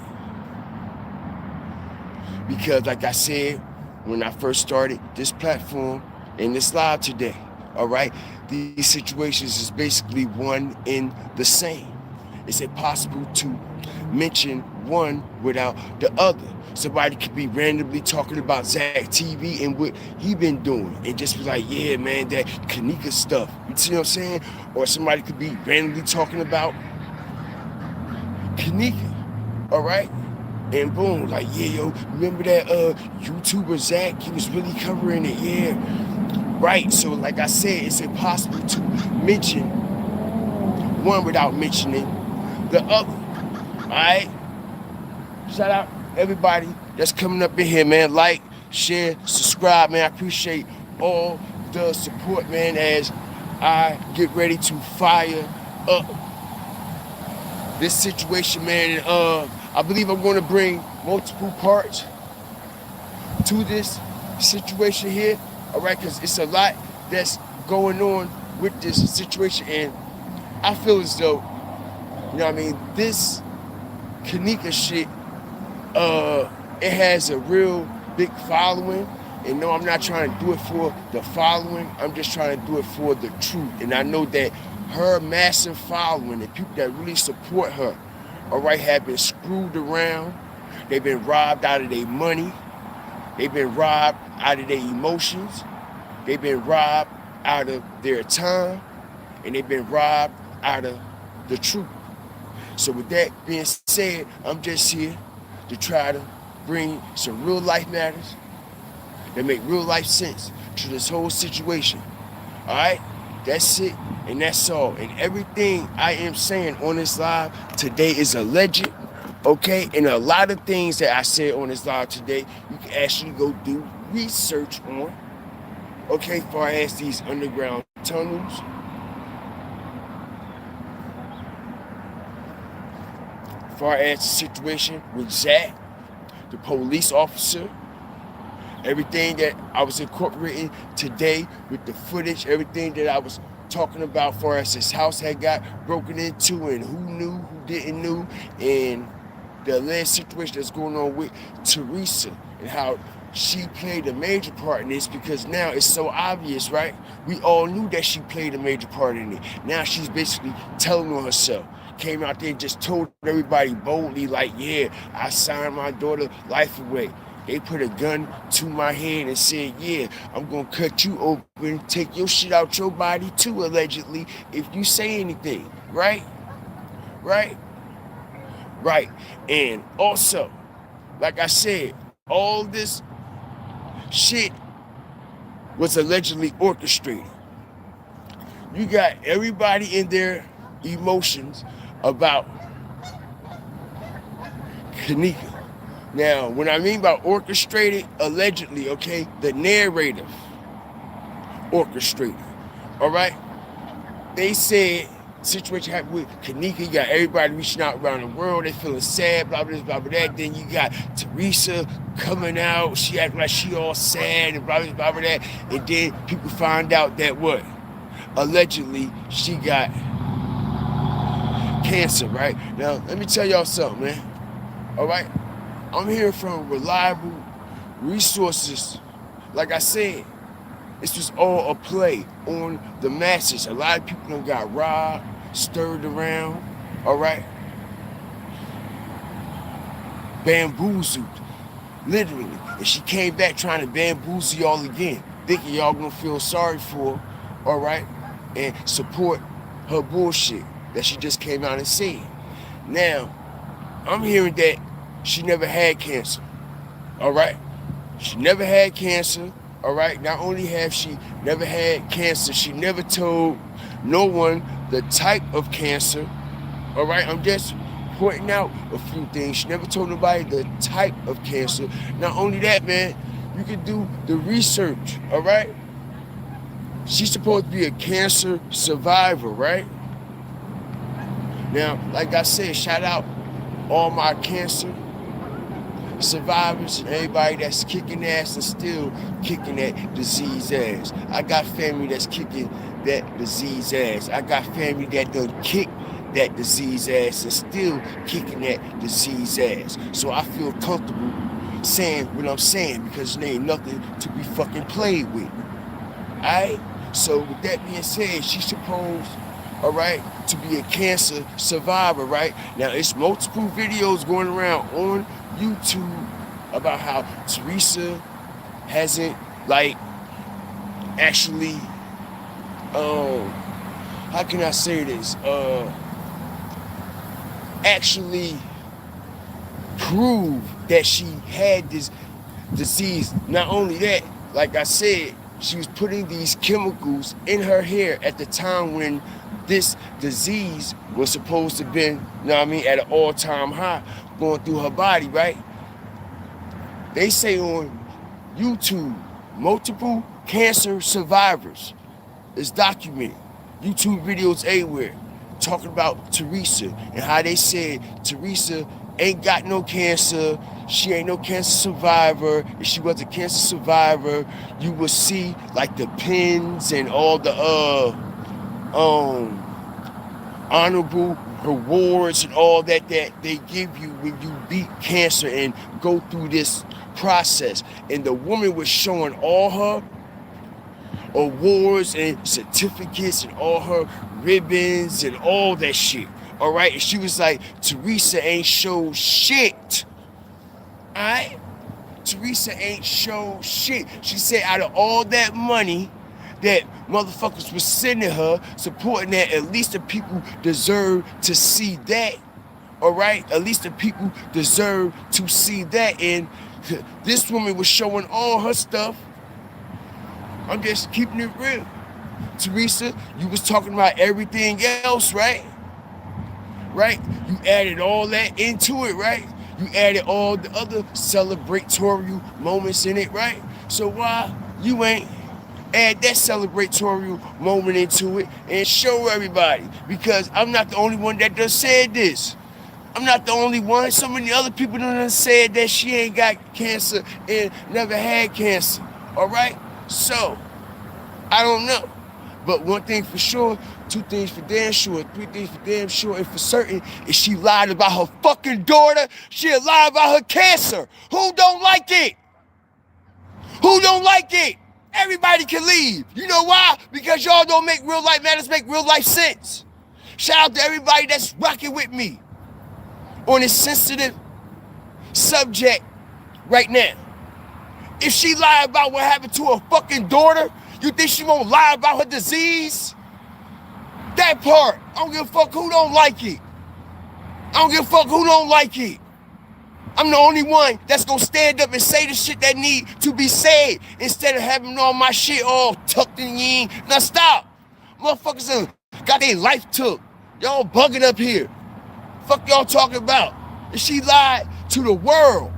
Because like I said, when I first started this platform and this live today, all right, these situations is basically one in the same. It's impossible to mention one without the other. Somebody could be randomly talking about Zach TV and what he been doing and just be like, yeah, man, that Kenneka stuff. You see what I'm saying? Or somebody could be randomly talking about Kenneka, all right? And boom, like, yeah, yo, remember that YouTuber Zach? He was really covering it, yeah. Right, so like I said, it's impossible to mention one without mentioning the other, all right? Shout out everybody that's coming up in here, man. Like, share, subscribe, man. I appreciate all the support, man, as I get ready to fire up this situation, man. I believe I'm going to bring multiple parts to this situation here, all right, because it's a lot that's going on with this situation, and I feel as though, you know what I mean, this Kenneka shit, it has a real big following, and no, I'm not trying to do it for the following, I'm just trying to do it for the truth, and I know that her massive following and people that really support her, all right, have been screwed around, they've been robbed out of their money, they've been robbed out of their emotions, they've been robbed out of their time, and they've been robbed out of the truth. So with that being said, I'm just here to try to bring some real life matters that make real life sense to this whole situation. All right? That's it, and that's all. And everything I am saying on this live today is alleged, okay? And a lot of things that I said on this live today, you can actually go do research on, okay, far as these underground tunnels, far as the situation with Zach, the police officer, everything that I was incorporating today with the footage, everything that I was talking about far as his house had got broken into and who knew, who didn't know, and the alleged situation that's going on with Teresa and how she played a major part in this, because now it's so obvious, right? We all knew that she played a major part in it. Now she's basically telling on herself. Came out there and just told everybody boldly, like, yeah, I signed my daughter's life away. They put a gun to my head and said, yeah, I'm going to cut you open, take your shit out your body too, allegedly, if you say anything, right? Right? Right. And also, like I said, all this shit was allegedly orchestrated. You got everybody in their emotions about Kenneka. Now, when I mean by orchestrated, allegedly, okay, the narrative orchestrated, all right? They said situation happened with Kenneka. You got everybody reaching out around the world. They feeling sad, blah, blah, blah, blah, that. Then you got Teresa coming out. She acting like she all sad and blah, blah, blah, blah, that. And then people find out that what? Allegedly, she got cancer, right? Now, let me tell y'all something, man. All right? I'm hearing from reliable resources. Like I said, this was all a play on the masses. A lot of people done got robbed, stirred around, all right? Bamboozled, literally. And she came back trying to bamboozle y'all again, thinking y'all gonna feel sorry for her, all right? And support her bullshit that she just came out and said. Now, I'm hearing that she never had cancer, all right? She never had cancer, all right? Not only have she never had cancer, she never told no one the type of cancer, all right? I'm just pointing out a few things. She never told nobody the type of cancer. Not only that, man, you can do the research, all right? She's supposed to be a cancer survivor, right? Now, like I said, shout out all my cancer survivors and everybody that's kicking ass and still kicking that disease ass. I got family that's kicking that disease ass. I got family that done kick that disease ass and still kicking that disease ass. So I feel comfortable saying what I'm saying because there ain't nothing to be fucking played with. Alright? So with that being said, she's supposed, all right, to be a cancer survivor, right? Now, it's multiple videos going around on YouTube about how Teresa hasn't, like, actually, how can I say this? Actually prove that she had this disease. Not only that, like I said, she was putting these chemicals in her hair at the time when this disease was supposed to have been, you know what I mean, at an all-time high going through her body, right? They say on YouTube, multiple cancer survivors is documented. YouTube videos everywhere talking about Teresa and how they said Teresa ain't got no cancer. She ain't no cancer survivor. If she was a cancer survivor, you would see like the pins and all the honorable rewards and all that they give you when you beat cancer and go through this process. And the woman was showing all her awards and certificates and all her ribbons and all that shit. All right, and she was like, Teresa ain't show shit. All right, Teresa ain't show shit. She said out of all that money that motherfuckers was sending her, supporting that, at least the people deserve to see that. All right, at least the people deserve to see that. And this woman was showing all her stuff. I'm just keeping it real. Teresa, you was talking about everything else, right? Right? You added all that into it, right? You added all the other celebratory moments in it, right? So why you ain't add that celebratory moment into it and show everybody? Because I'm not the only one that done said this. I'm not the only one. So many other people done said that she ain't got cancer and never had cancer. All right? So, I don't know. But one thing for sure, two things for damn sure, three things for damn sure, and for certain, is she lied about her fucking daughter. She lied about her cancer. Who don't like it? Who don't like it? Everybody can leave. You know why? Because y'all don't make real life matters make real life sense. Shout out to everybody that's rocking with me on this sensitive subject right now. If she lied about what happened to her fucking daughter, you think she won't lie about her disease? That part. I don't give a fuck who don't like it. I don't give a fuck who don't like it. I'm the only one that's gonna stand up and say the shit that need to be said instead of having all my shit all tucked in yin. Now stop. Motherfuckers got their life took. Y'all bugging up here. Fuck y'all talking about? And she lied to the world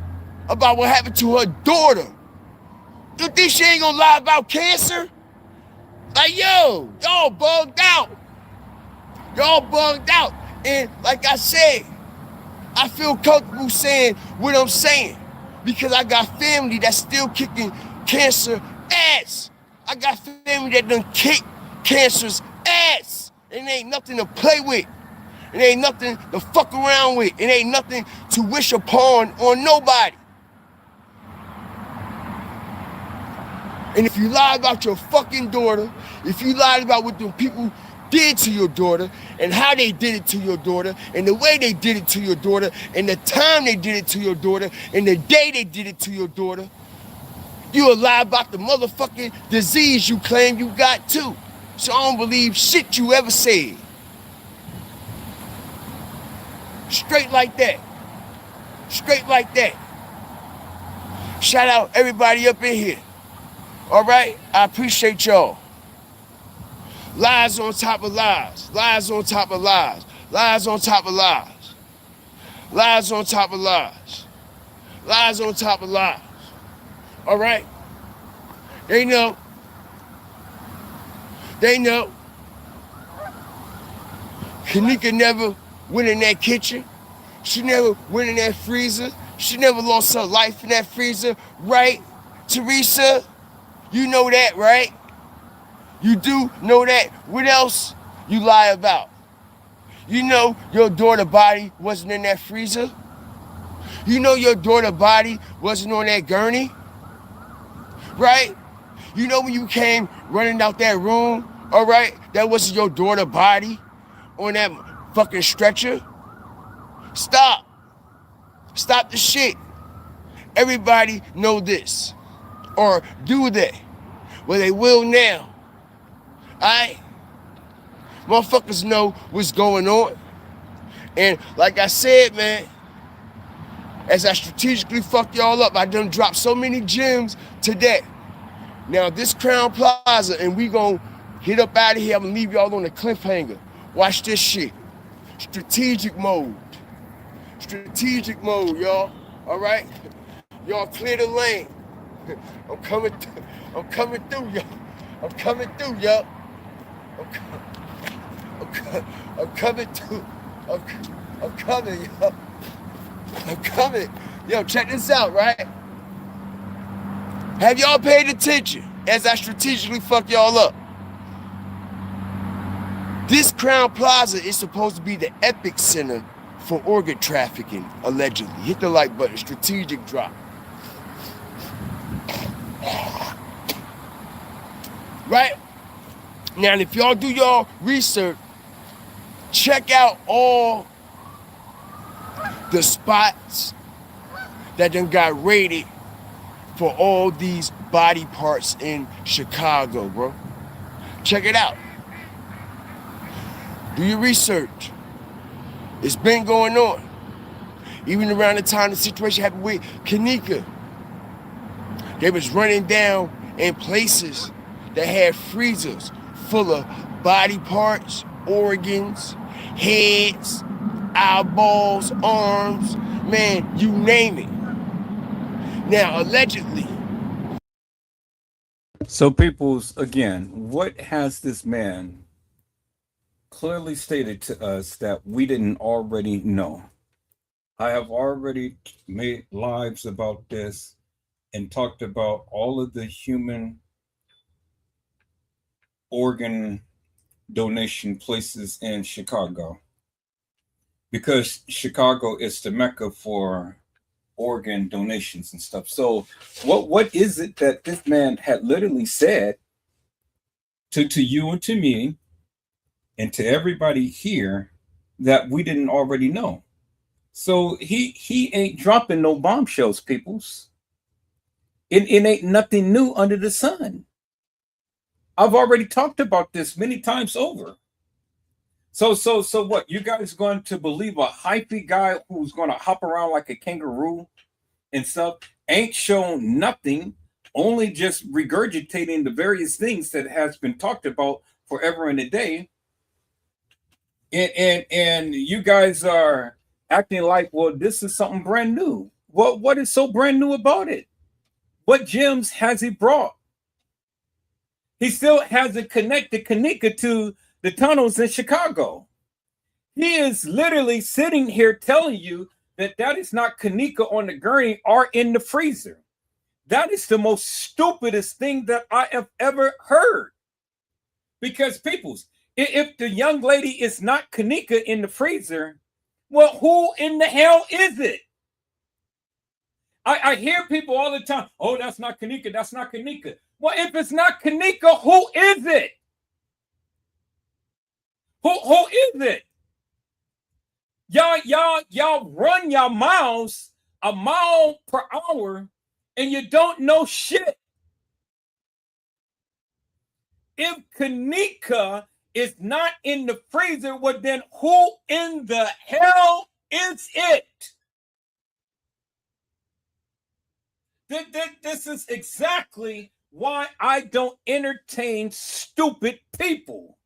about what happened to her daughter. You think she ain't gonna lie about cancer? Like, yo, y'all bugged out. Y'all bugged out. And like I said, I feel comfortable saying what I'm saying because I got family that's still kicking cancer ass. I got family that done kick cancer's ass. And it ain't nothing to play with. It ain't nothing to fuck around with. It ain't nothing to wish upon on nobody. And if you lie about your fucking daughter, if you lied about what the people did to your daughter and how they did it to your daughter and the way they did it to your daughter and the time they did it to your daughter and the day they did it to your daughter, you a lie about the motherfucking disease you claim you got too. So I don't believe shit you ever said. Straight like that. Straight like that. Shout out everybody up in here. All right? I appreciate y'all. Lies on top of lies. Lies on top of lies. Lies on top of lies. Lies on top of lies. Lies on top of lies. All right? They know. They know. Kenneka never went in that kitchen. She never went in that freezer. She never lost her life in that freezer. Right, Teresa? You know that, right? You do know that. What else you lie about? You know your daughter's body wasn't in that freezer? You know your daughter's body wasn't on that gurney? Right? You know when you came running out that room, all right, that wasn't your daughter's body on that fucking stretcher? Stop. Stop the shit. Everybody know this. Or do they? Well, they will now. Alright? Motherfuckers know what's going on. And like I said, man, as I strategically fuck y'all up, I done dropped so many gems today. Now this Crown Plaza, and we gon' hit up out of here. I'm gonna leave y'all on the cliffhanger. Watch this shit. Strategic mode. Strategic mode, y'all. Alright? Y'all clear the lane. I'm coming through, y'all. I'm coming through, y'all. I'm coming through. I'm coming, y'all. I'm coming. Yo, check this out, right? Have y'all paid attention as I strategically fuck y'all up? This Crown Plaza is supposed to be the epic center for organ trafficking, allegedly. Hit the like button, strategic drop. Right? Now, if y'all do y'all research, check out all the spots that done got raided for all these body parts in Chicago, bro. Check it out. Do your research. It's been going on. Even around the time the situation happened with Kenneka, they was running down in places that had freezers full of body parts, organs, heads, eyeballs, arms, man, you name it. Now, allegedly, So, peoples, again, what has this man clearly stated to us that we didn't already know? I have already made lives about this and talked about all of the human organ donation places in Chicago, because Chicago is the mecca for organ donations and stuff. So what is it that this man had literally said to you and to me and to everybody here that we didn't already know? So he ain't dropping no bombshells, peoples. It ain't nothing new under the sun. I've already talked about this many times over. So what? You guys going to believe a hypey guy who's going to hop around like a kangaroo and stuff ain't shown nothing, only just regurgitating the various things that has been talked about forever and a day. And you guys are acting like, well, this is something brand new. What is so brand new about it? What gems has he brought? He still hasn't connected Kenneka to the tunnels in Chicago. He is literally sitting here telling you that that is not Kenneka on the gurney or in the freezer. That is the most stupidest thing that I have ever heard. Because, peoples, if the young lady is not Kenneka in the freezer, well, who in the hell is it? I hear people all the time, oh, that's not Kenneka, that's not Kenneka. Well, if it's not Kenneka, who is it? Who is it? Y'all run your mouths a mile per hour and you don't know shit. If Kenneka is not in the freezer, well, then who in the hell is it? This is exactly why I don't entertain stupid people.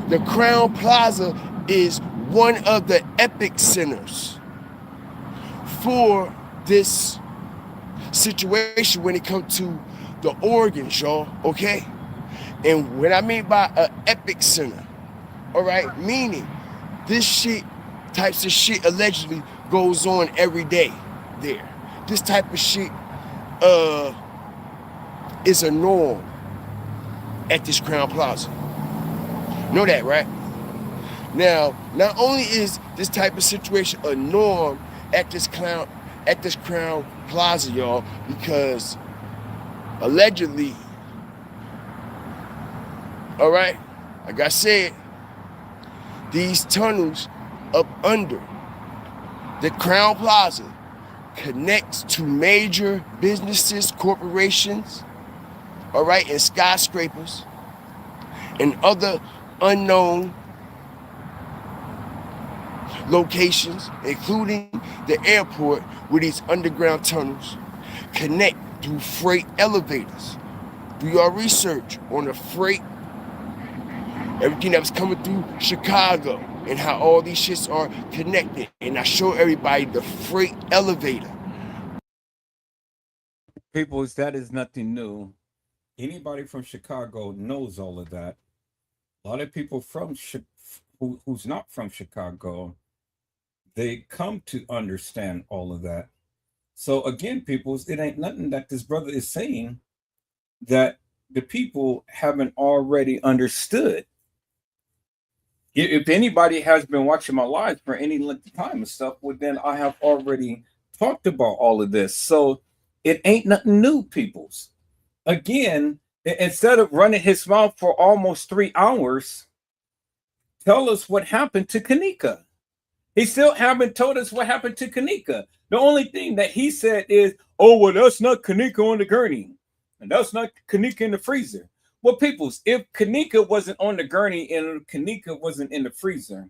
The Crown Plaza is one of the epic centers for this situation when it comes to the organs, y'all, okay? And what I mean by an epic center, all right, meaning this shit, types of shit allegedly goes on every day there. This type of shit is a norm at this Crown Plaza. Know that, right? Now, not only is this type of situation a norm at this Crown Plaza, y'all, because allegedly, all right, like I said, these tunnels up under the Crown Plaza connects to major businesses, corporations, all right, and skyscrapers and other unknown locations, including the airport, where these underground tunnels connect through freight elevators. Do your research on the freight, everything that was coming through Chicago, and how all these shits are connected. And I show everybody the freight elevator. People, that is nothing new. Anybody from Chicago knows all of that. A lot of people from who's not from Chicago, they come to understand all of that. So again, peoples, it ain't nothing that this brother is saying that the people haven't already understood. If anybody has been watching my lives for any length of time and stuff, well, then I have already talked about all of this. So it ain't nothing new, peoples. Again, instead of running his mouth for almost 3 hours, tell us what happened to Kenneka. He still haven't told us what happened to Kenneka. The only thing that he said is, oh, well, that's not Kenneka on the gurney. And that's not Kenneka in the freezer. Well, peoples, if Kenneka wasn't on the gurney and Kenneka wasn't in the freezer,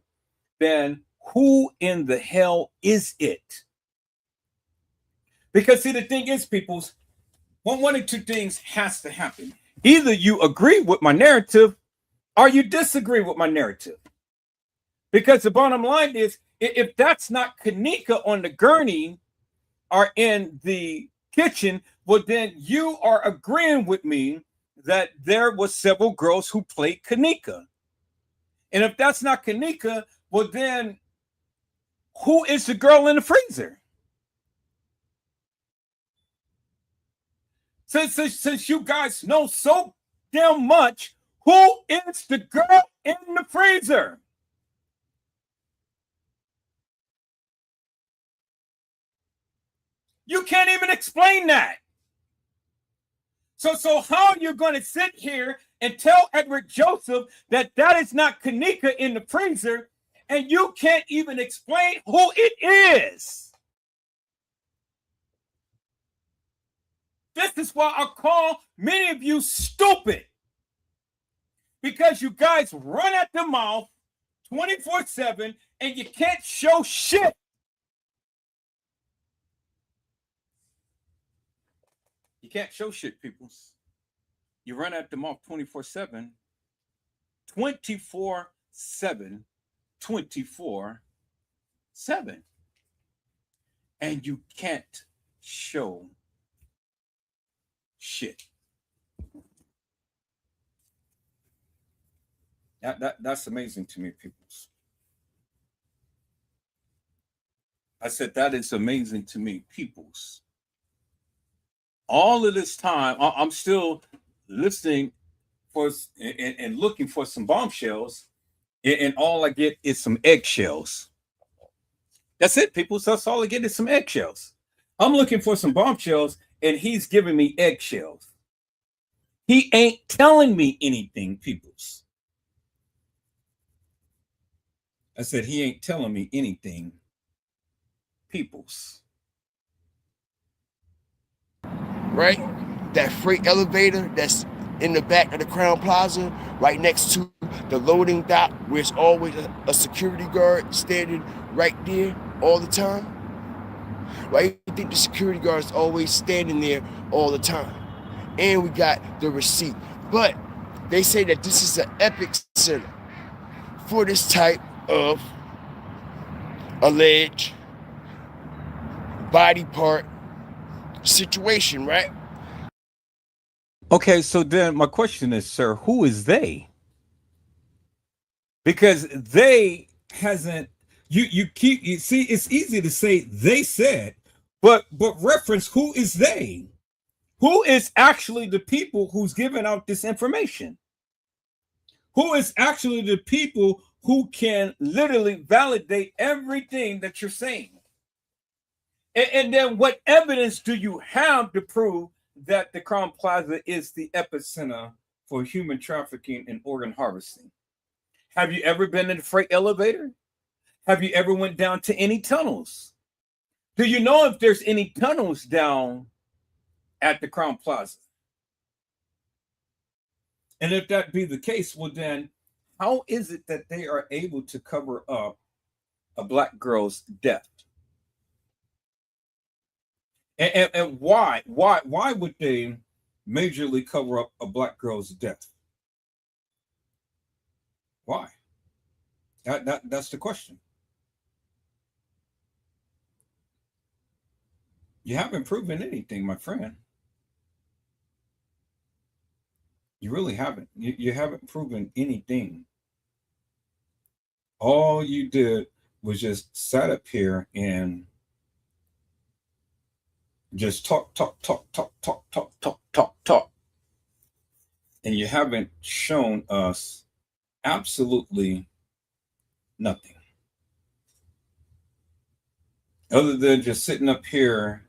then who in the hell is it? Because see, the thing is, peoples, one of two things has to happen. Either you agree with my narrative or you disagree with my narrative. Because the bottom line is, if that's not Kenneka on the gurney, are in the kitchen, well, then you are agreeing with me that there was several girls who played Kenneka. And if that's not Kenneka, well, then who is the girl in the freezer? Since you guys know so damn much, who is the girl in the freezer? You can't even explain that. So how are you going to sit here and tell Edward Joseph that that is not Kenneka in the freezer, and you can't even explain who it is? This is why I call many of you stupid. Because you guys run at the mouth 24/7 and you can't show shit. You can't show shit, people. You run at the mouth 24/7, 24/7, 24/7. And you can't show shit. That's amazing to me, people. I said that is amazing to me, peoples. All of this time, I'm still listening for and looking for some bombshells, and all I get is some eggshells. That's it, people. So that's all I get is some eggshells. I'm looking for some bombshells, and he's giving me eggshells. He ain't telling me anything, peoples. I said he ain't telling me anything, peoples. Right? That freight elevator that's in the back of the Crown Plaza, right next to the loading dock, where it's always a security guard standing right there all the time. Why you think the security guard is always standing there all the time? And we got the receipt. But they say that this is an epic center for this type of alleged body part situation, right? Okay, so then my question is, sir, who is they? Because they hasn't you see, it's easy to say they said, but reference who is they? Who is actually the people who's giving out this information? Who is actually the people who can literally validate everything that you're saying? And then what evidence do you have to prove that the Crown Plaza is the epicenter for human trafficking and organ harvesting? Have you ever been in a freight elevator? Have you ever went down to any tunnels? Do you know if there's any tunnels down at the Crown Plaza? And if that be the case, well then, how is it that they are able to cover up a black girl's death? And why would they majorly cover up a black girl's death? Why? That's the question. You haven't proven anything, my friend. You really haven't. You haven't proven anything. All you did was just sat up here and just talk. And you haven't shown us absolutely nothing. Other than just sitting up here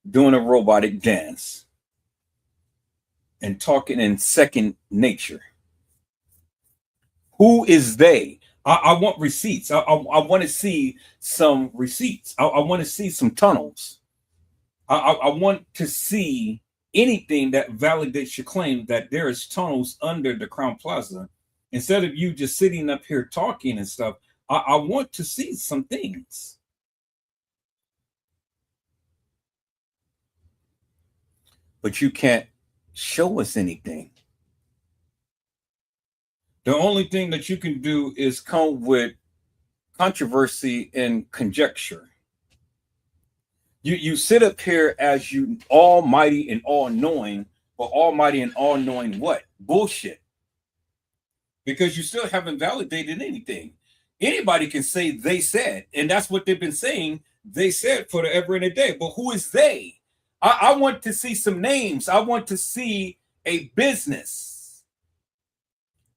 doing a robotic dance and talking in second nature. Who is they? I want receipts. I want to see some receipts. I want to see some tunnels. I want to see anything that validates your claim that there is tunnels under the Crown Plaza. Instead of you just sitting up here talking and stuff, I want to see some things. But you can't show us anything. The only thing that you can do is come with controversy and conjecture. You sit up here as you almighty and all knowing, but almighty and all knowing what? Bullshit. Because you still haven't validated anything. Anybody can say they said, and that's what they've been saying. They said forever and a day. But who is they? I want to see some names. I want to see a business.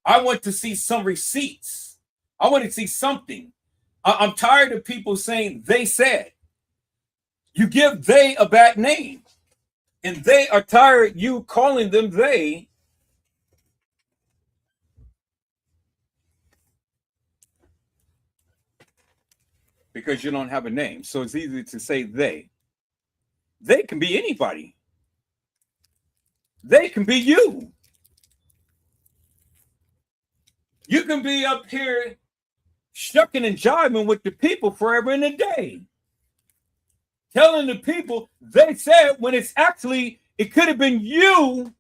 I want to see some receipts. I want to see something. I'm tired of people saying they said. You give they a bad name. And they are tired you calling them they. Because you don't have a name. So it's easy to say they. They can be anybody. They can be you. You can be up here shucking and jiving with the people forever and a day. Telling the people they said when it's actually, it could have been you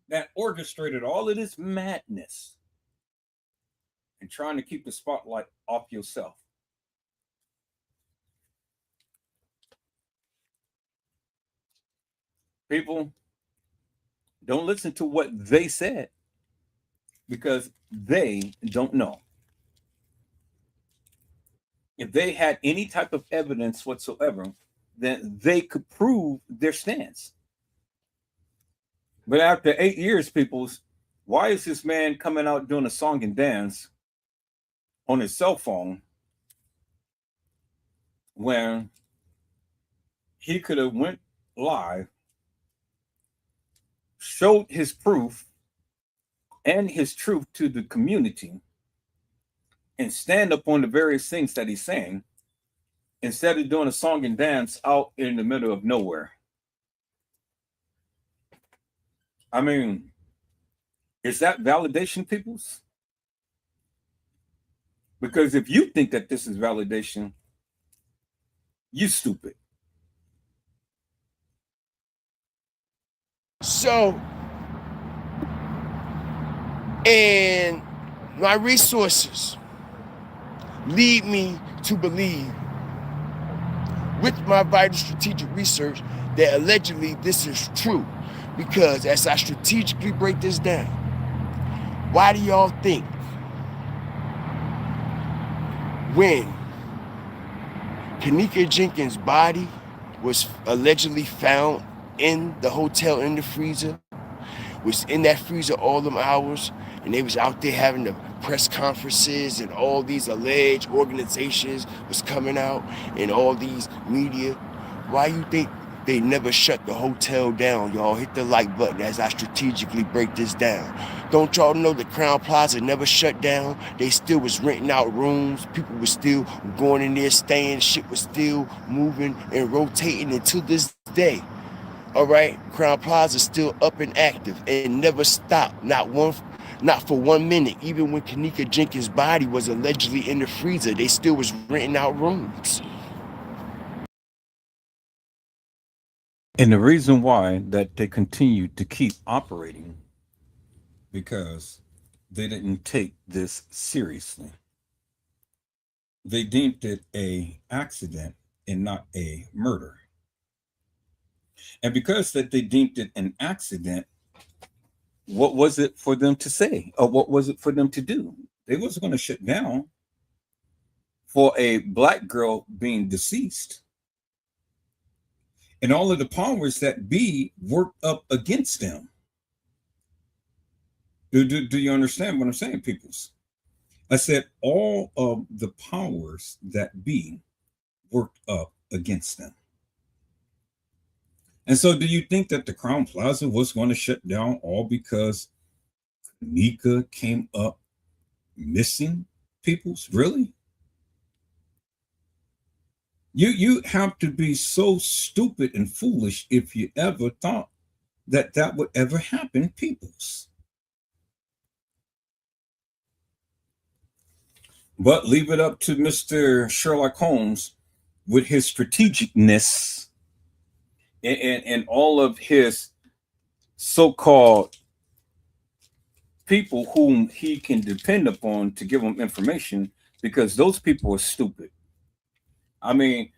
that orchestrated all of this madness and trying to keep the spotlight off yourself. People, don't listen to what they said because they don't know. If they had any type of evidence whatsoever, then they could prove their stance. But after 8 years, peoples, why is this man coming out doing a song and dance on his cell phone when he could have went live, showed his proof and his truth to the community, and stand up on the various things that he's saying instead of doing a song and dance out in the middle of nowhere? I mean, is that validation, peoples? Because if you think that this is validation, you stupid. So, and my resources lead me to believe, with my vital strategic research, that allegedly this is true. Because as I strategically break this down, why do y'all think when Kenneka Jenkins' body was allegedly found in the hotel in the freezer, was in that freezer all them hours, and they was out there having the press conferences, and all these alleged organizations was coming out, and all these media, why you think they never shut the hotel down? Y'all hit the like button as I strategically break this down. Don't y'all know the Crown Plaza never shut down? They still was renting out rooms. People was still going in there, staying. Shit was still moving and rotating until this day. All right, Crown Plaza still up and active and never stopped. Not for 1 minute. Even when Kenneka Jenkins' body was allegedly in the freezer, they still was renting out rooms. And the reason why that they continue to keep operating, because they didn't take this seriously. They deemed it an accident and not a murder. And because that they deemed it an accident, what was it for them to say? Or what was it for them to do? They wasn't going to shut down for a black girl being deceased. And all of the powers that be worked up against them. Do you understand what I'm saying, peoples? I said all of the powers that be worked up against them. And so do you think that the Crown Plaza was going to shut down all because Kenneka came up missing, peoples? Really? You have to be so stupid and foolish if you ever thought that that would ever happen, peoples. But leave it up to Mr. Sherlock Holmes with his strategicness and all of his so-called people whom he can depend upon to give him information, because those people are stupid. I mean,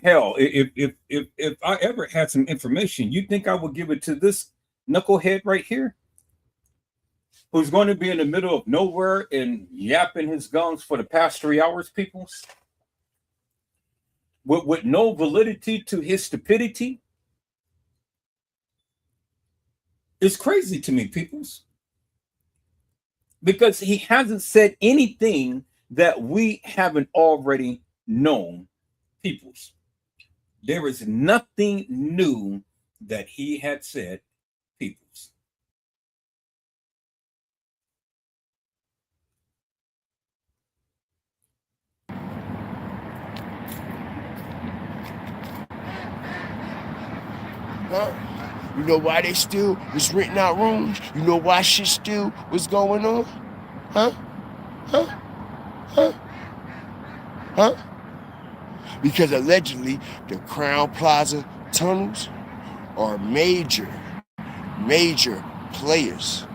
Hell, if I ever had some information, you think I would give it to this knucklehead right here, who's going to be in the middle of nowhere and yapping his gums for the past 3 hours, peoples, with no validity to his stupidity? It's crazy to me, peoples, because he hasn't said anything that we haven't already known, peoples. There is nothing new that he had said, peoples. Huh? You know why they still was renting out rooms? You know why shit still was going on? Huh? Huh? Huh? Huh? Because allegedly the Crown Plaza tunnels are major players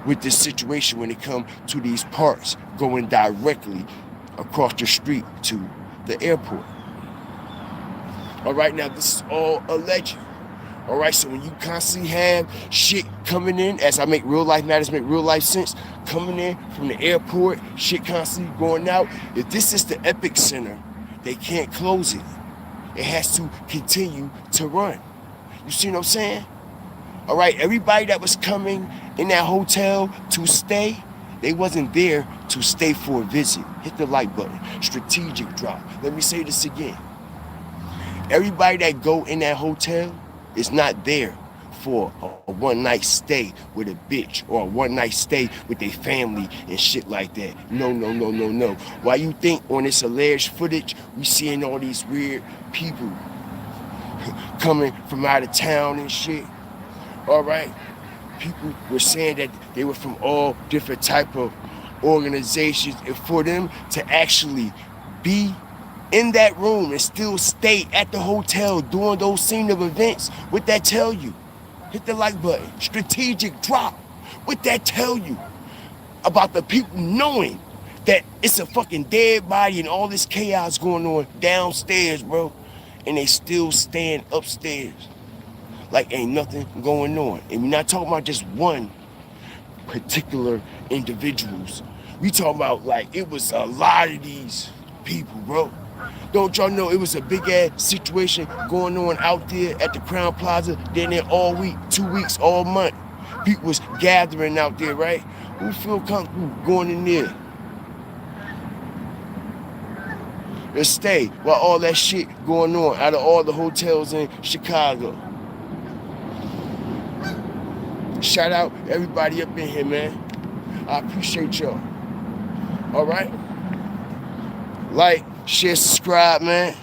with this situation when it comes to these parts going directly across the street to the airport. All right, now this is all alleged. All right, so when you constantly have shit coming in, as I make real life matters make real life sense, coming in from the airport, shit constantly going out, if this is the epic center, they can't close it. It has to continue to run. You see what I'm saying? All right, everybody that was coming in that hotel to stay, they wasn't there to stay for a visit. Hit the like button. Strategic drop. Let me say this again. Everybody that go in that hotel is not there for a one-night stay with a bitch or a one-night stay with their family and shit like that. No. Why you think on this alleged footage we seeing all these weird people coming from out of town and shit? All right, people were saying that they were from all different type of organizations, and for them to actually be in that room and still stay at the hotel doing those scene of events, what that tell you? Hit the like button. Strategic drop. What that tell you about the people knowing that it's a fucking dead body and all this chaos going on downstairs, bro, and they still staying upstairs like ain't nothing going on? And we're not talking about just one particular individuals. We talking about like it was a lot of these people, bro. Don't y'all know it was a big ass situation going on out there at the Crown Plaza? Then there all week, 2 weeks, all month. People was gathering out there, right? Who feel comfortable going in there? Let's stay while all that shit going on out of all the hotels in Chicago. Shout out everybody up in here, man. I appreciate y'all. All right? Like, share, subscribe, man.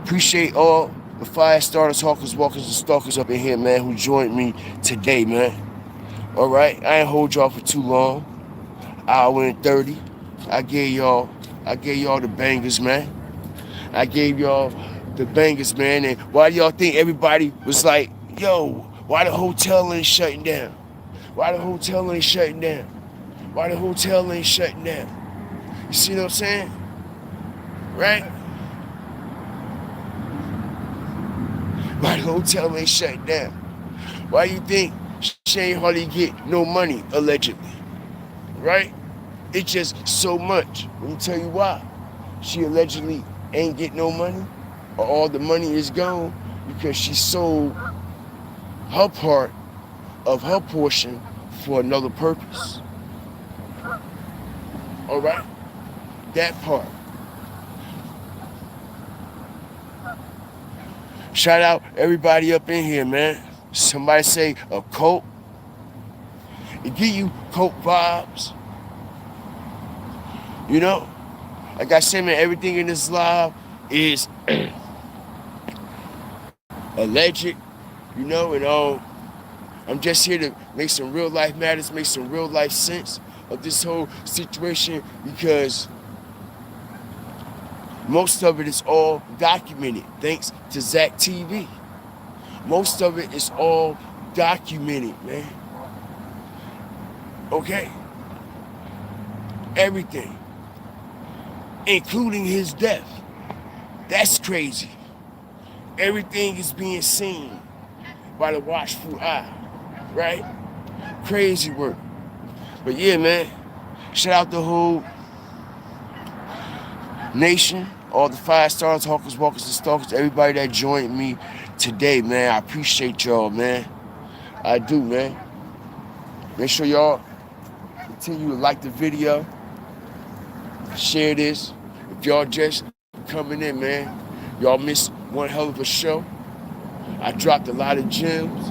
Appreciate all the fire starters, hawkers, walkers, and stalkers up in here, man, who joined me today, man. All right? I ain't hold y'all for too long. Hour and 30. I gave y'all the bangers, man. I gave y'all the bangers, man. And why do y'all think everybody was like, yo, why the hotel ain't shutting down? Why the hotel ain't shutting down? Why the hotel ain't shutting down? You see what I'm saying? Right? Why the hotel ain't shutting down? Why you think she ain't hardly get no money, allegedly? Right? It's just so much. Let me tell you why. She allegedly ain't get no money, or all the money is gone because she sold her part of her portion for another purpose. All right? That part. Shout out everybody up in here, man. Somebody say a cult. It give you cult vibes. You know? Like I said, man, everything in this live is alleged, you know, and I'm just here to make some real life matters, make some real life sense of this whole situation, because most of it is all documented thanks to Zach TV. Most of it is all documented, man. Okay? Everything. including his death. That's crazy. Everything is being seen by the watchful eye, right? Crazy work. But yeah, man, shout out the whole nation, all the 5 stars, hawkers, walkers, and stalkers, everybody that joined me today, man. I appreciate y'all, man. I do, man. Make sure y'all continue to like the video, share this. If y'all just coming in, man, y'all missed one hell of a show. I dropped a lot of gems,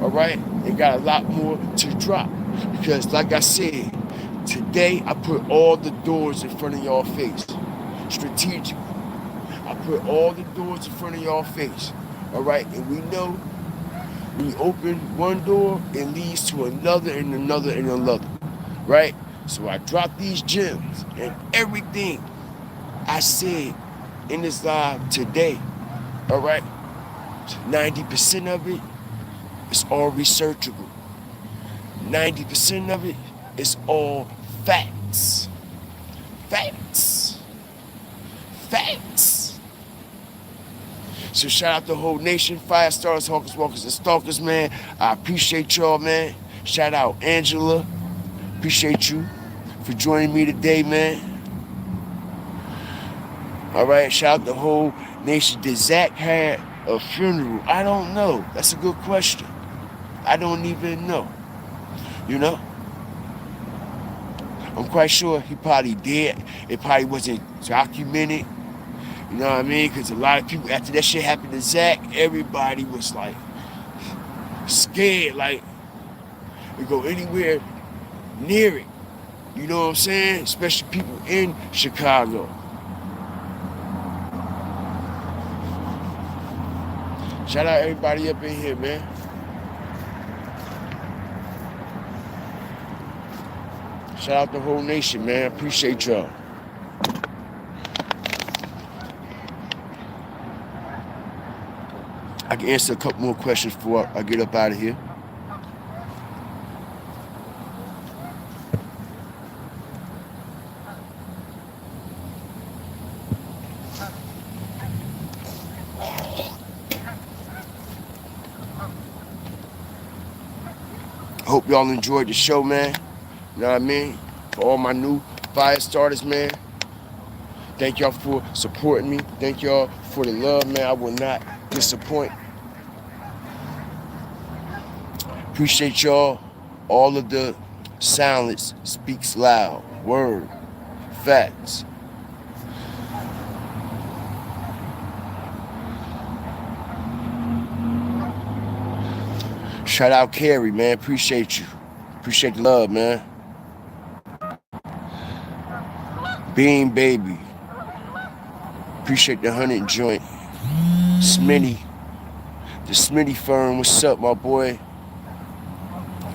all right? And got a lot more to drop. Because like I said, today I put all the doors in front of y'all face. Strategic. I put all the doors in front of y'all face. All right? And we know when you open one door, it leads to another and another and another. Right? So I dropped these gems and everything I said in this live today. All right? 90% of it is all researchable. 90% of it is all facts. Facts. Facts. So shout out the whole nation, 5 stars, hawkers, walkers, and stalkers, man. I appreciate y'all, man. Shout out Angela. Appreciate you for joining me today, man. All right, shout out the whole nation. Did Zach have a funeral? I don't know. That's a good question. I don't even know. You know? I'm quite sure he probably did. It probably wasn't documented. You know what I mean? Because a lot of people, after that shit happened to Zach, everybody was like scared, like to go anywhere near it. You know what I'm saying? Especially people in Chicago. Shout out everybody up in here, man. Shout out the whole nation, man. Appreciate y'all. I can answer a couple more questions before I get up out of here. Hope y'all enjoyed the show, man. You know what I mean? For all my new fire starters, man. Thank y'all for supporting me. Thank y'all for the love, man. I will not disappoint. Appreciate y'all. All of the silence speaks loud. Word. Facts. Shout out Carrie, man. Appreciate you. Appreciate the love, man. Bean Baby. Appreciate the 100 joint. Smitty. The Smitty firm. What's up, my boy?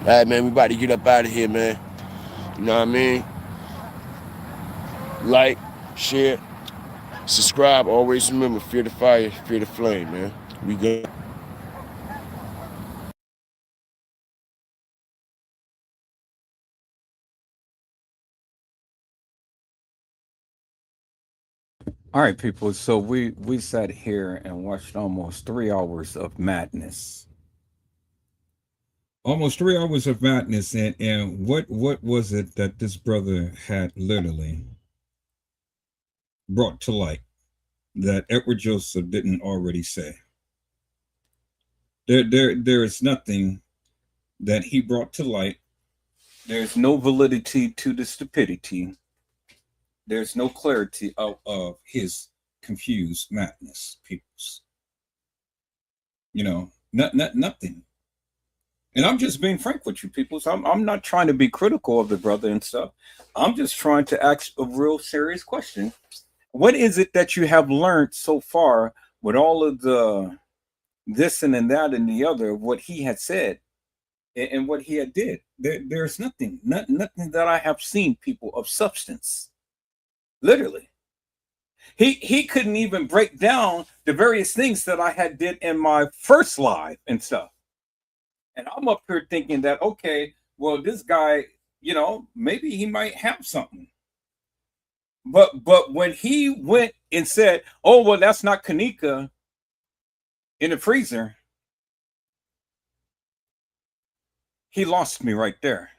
All right, man. We about to get up out of here, man. You know what I mean? Like, share, subscribe. Always remember, fear the fire, fear the flame, man. We good. All right, people. So we sat here and watched almost 3 hours of madness. Almost 3 hours of madness, and what was it that this brother had literally brought to light that Edward Joseph didn't already say? There is nothing that he brought to light. There's no validity to the stupidity. There's no clarity of his confused madness, peoples. You know, nothing. And I'm just being frank with you, peoples. I'm not trying to be critical of the brother and stuff. I'm just trying to ask a real serious question. What is it that you have learned so far with all of the this and that and the other of what he had said and what he had did? There's nothing that I have seen, people, of substance. Literally. He couldn't even break down the various things that I had did in my first live and stuff. And I'm up here thinking that, okay, well, this guy, you know, maybe he might have something. But when he went and said, "Oh well, that's not Kenneka in the freezer," he lost me right there.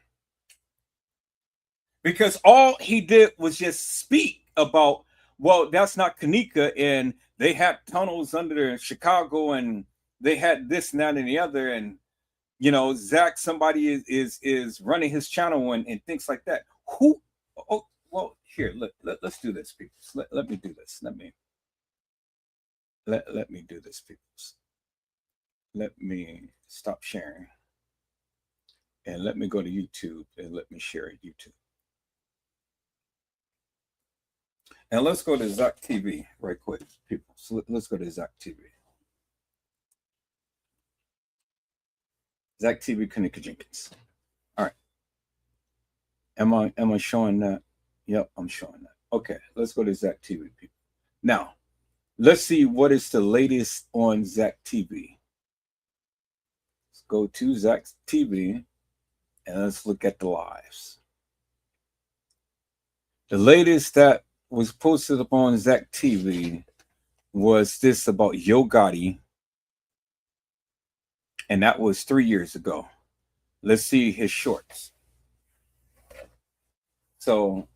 Because all he did was just speak about, well, that's not Kenneka, and they had tunnels under Chicago, and they had this and that and the other, and Zach, somebody is running his channel and things like that. Who? Oh, well, here, let's do this, people. Let me do this. Let me do this, people. Let me stop sharing, and let me go to YouTube and let me share YouTube. And let's go to Zach TV right quick, people. So let's go to Zach TV. Zach TV, Kenneka Jenkins. All right. Am I showing that? Yep, I'm showing that. Okay, let's go to Zach TV, people. Now, let's see what is the latest on Zach TV. Let's go to Zach TV and let's look at the lives. The latest that was posted up on Zach TV was this about Yo Gotti, and that was 3 years ago. Let's see his shorts. So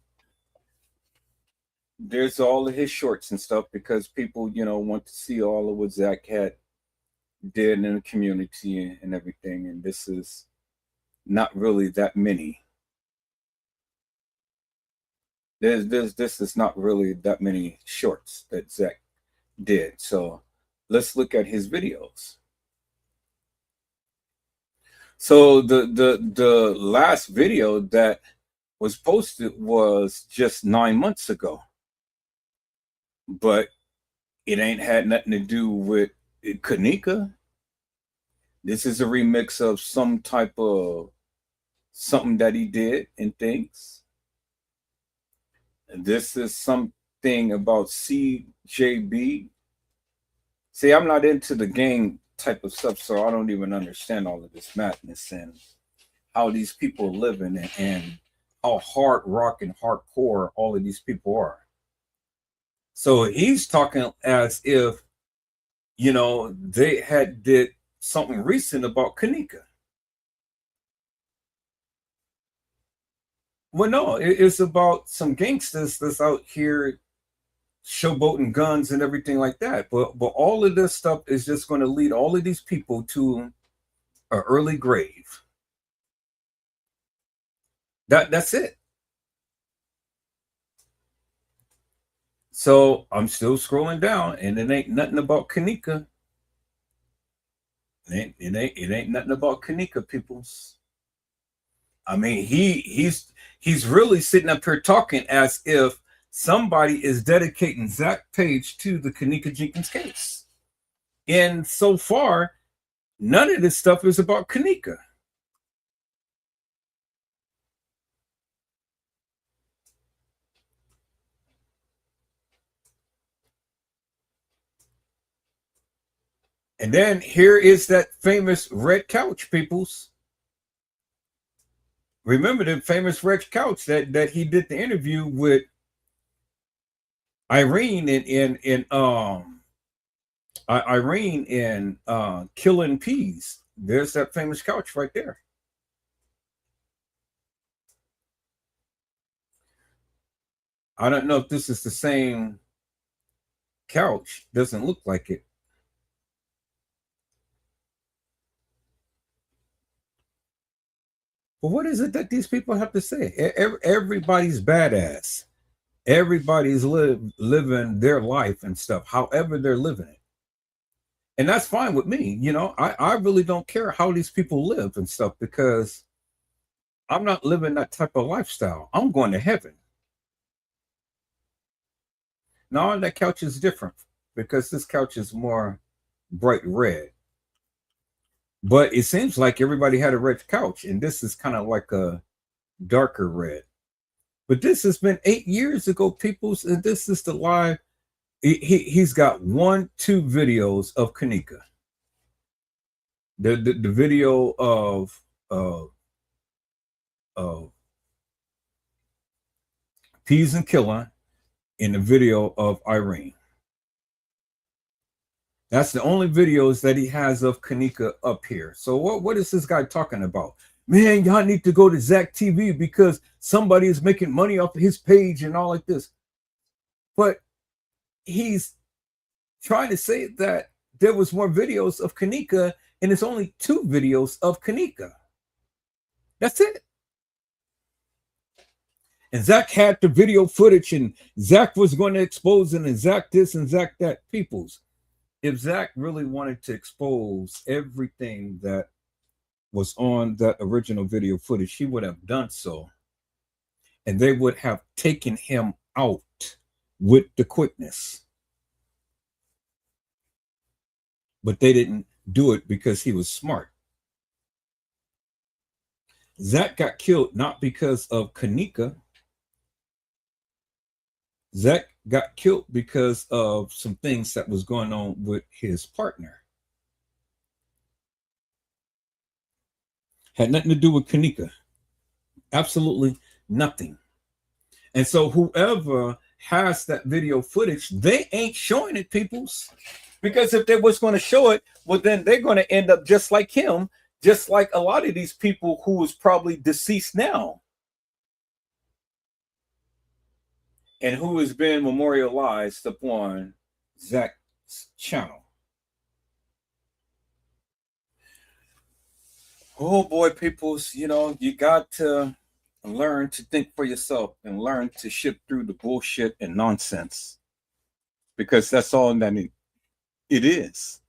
there's all of his shorts and stuff because people, want to see all of what Zach had did in the community and everything, and this is not really that many. This is not really that many shorts that Zach did. So let's look at his videos. So the last video that was posted was just 9 months ago, but it ain't had nothing to do with Kenneka. This is a remix of some type of something that he did and things. This is something about CJB. See, I'm not into the gang type of stuff, so I don't even understand all of this madness and how these people are living and how hard rock and hardcore all of these people are. So he's talking as if, they had did something recent about Kenneka. Well, no, it's about some gangsters that's out here showboating guns and everything like that. But all of this stuff is just going to lead all of these people to an early grave. That's it. So I'm still scrolling down, and it ain't nothing about Kenneka. It ain't nothing about Kenneka, peoples. I mean, he's really sitting up here talking as if somebody is dedicating Zach Page to the Kenneka Jenkins case. And so far, none of this stuff is about Kenneka. And then here is that famous red couch, peoples. Remember the famous red couch that he did the interview with Irene in Killing Peas. There's that famous couch right there. I don't know if this is the same couch. Doesn't look like it. But what is it that these people have to say? Everybody's badass. Everybody's living their life and stuff, however they're living it. And that's fine with me. I really don't care how these people live and stuff because I'm not living that type of lifestyle. I'm going to heaven. Now, that couch is different because this couch is more bright red. But it seems like everybody had a red couch, and this is kind of like a darker red. But this has been 8 years ago, peoples, and this is the live. He's got 2 videos of Kenneka. The video of Peas and Killing, in the video of Irene. That's the only videos that he has of Kenneka up here. So what is this guy talking about? Man, y'all need to go to Zach TV because somebody is making money off of his page and all like this. But he's trying to say that there was more videos of Kenneka, and it's only 2 videos of Kenneka. That's it. And Zach had the video footage, and Zach was going to expose it, and Zach this and Zach that. Peoples, if Zach really wanted to expose everything that was on that original video footage, he would have done so. And they would have taken him out with the quickness. But they didn't do it because he was smart. Zach got killed not because of Kenneka. Zach got killed because of some things that was going on with his partner. Had nothing to do with Kenneka. Absolutely nothing. And so whoever has that video footage, they ain't showing it, peoples. Because if they was going to show it, well, then they're going to end up just like him, just like a lot of these people who is probably deceased now. And who has been memorialized upon Zach's channel. Oh boy, peoples, you know, you got to learn to think for yourself and learn to shift through the bullshit and nonsense. Because that's all that it is.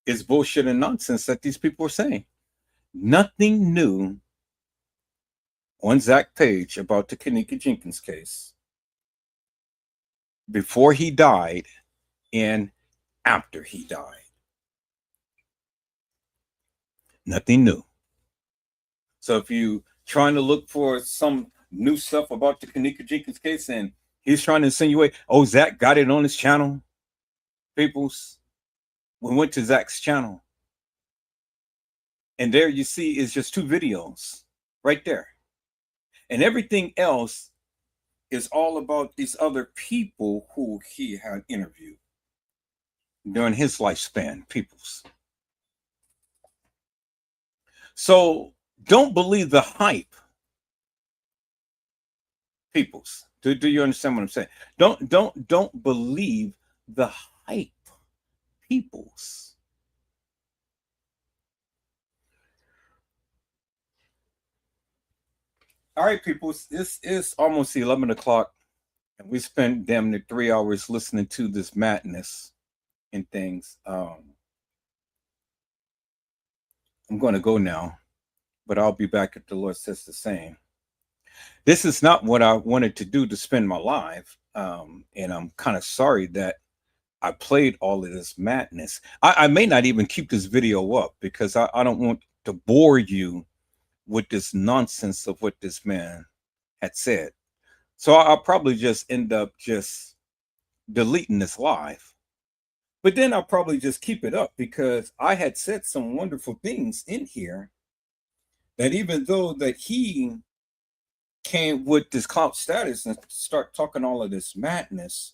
It's bullshit and nonsense that these people are saying. Nothing new on Zach's page about the Kenneka Jenkins case. Before he died and after he died. Nothing new. So if you trying to look for some new stuff about the Kenneka Jenkins case and he's trying to insinuate, oh, Zach got it on his channel. Peoples, we went to Zach's channel. And there you see is just 2 videos right there. And everything else is all about these other people who he had interviewed during his lifespan, peoples. So don't believe the hype, peoples. Do you understand what I'm saying? Don't believe the hype, peoples. All right, peoples. This is almost 11 o'clock, and we spent damn near 3 hours listening to this madness and things. I'm going to go now, but I'll be back if the Lord says the same. This is not what I wanted to do to spend my life, and I'm kind of sorry that I played all of this madness. I may not even keep this video up because I don't want to bore you with this nonsense of what this man had said. So I'll probably just end up just deleting this live. But then I'll probably just keep it up because I had said some wonderful things in here that even though that he came with this clout status and start talking all of this madness,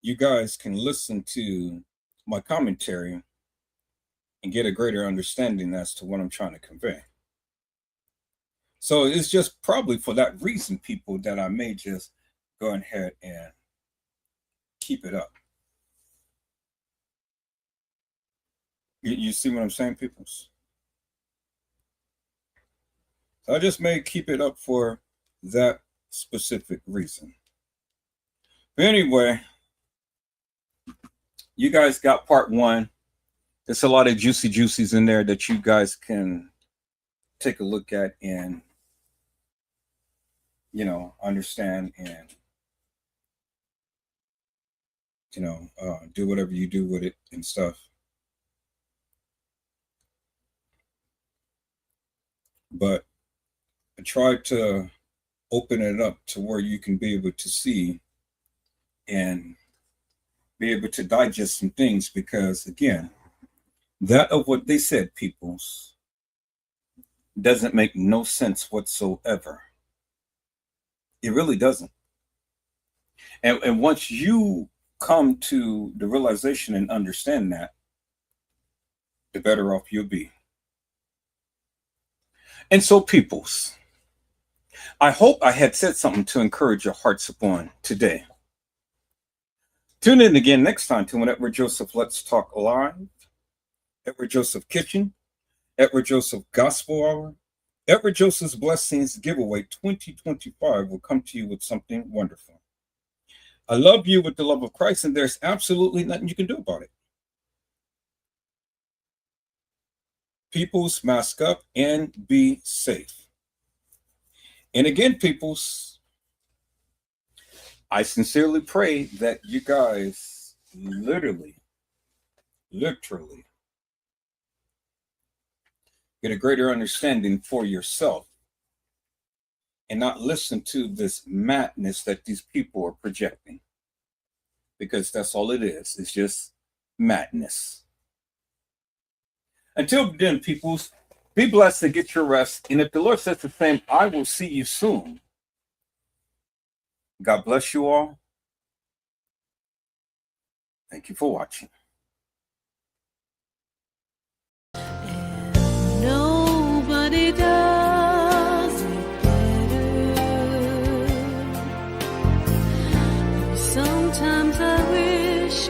you guys can listen to my commentary and get a greater understanding as to what I'm trying to convey. So it's just probably for that reason, people, that I may just go ahead and keep it up. You see what I'm saying, people? So I just may keep it up for that specific reason. But anyway, you guys got part 1. There's a lot of juicies in there that you guys can take a look at and, you know, understand and, you know, do whatever you do with it and stuff. But I tried to open it up to where you can be able to see and be able to digest some things, because again, that of what they said, peoples, doesn't make no sense whatsoever. It really doesn't. And once you come to the realization and understand that, the better off you'll be. And so, peoples, I hope I had said something to encourage your hearts upon today. Tune in again next time to Edward Joseph Let's Talk Live, Edward Joseph Kitchen, Edward Joseph Gospel Hour, Edward Joseph's Blessings Giveaway 2025 will come to you with something wonderful. I love you with the love of Christ, and there's absolutely nothing you can do about it. Peoples, mask up and be safe. And again, peoples, I sincerely pray that you guys literally get a greater understanding for yourself and not listen to this madness that these people are projecting, because that's all it is. It's just madness. Until then, peoples, be blessed and get your rest. And if the Lord says the same, I will see you soon. God bless you all. Thank you for watching. Nobody does it better. Sometimes I wish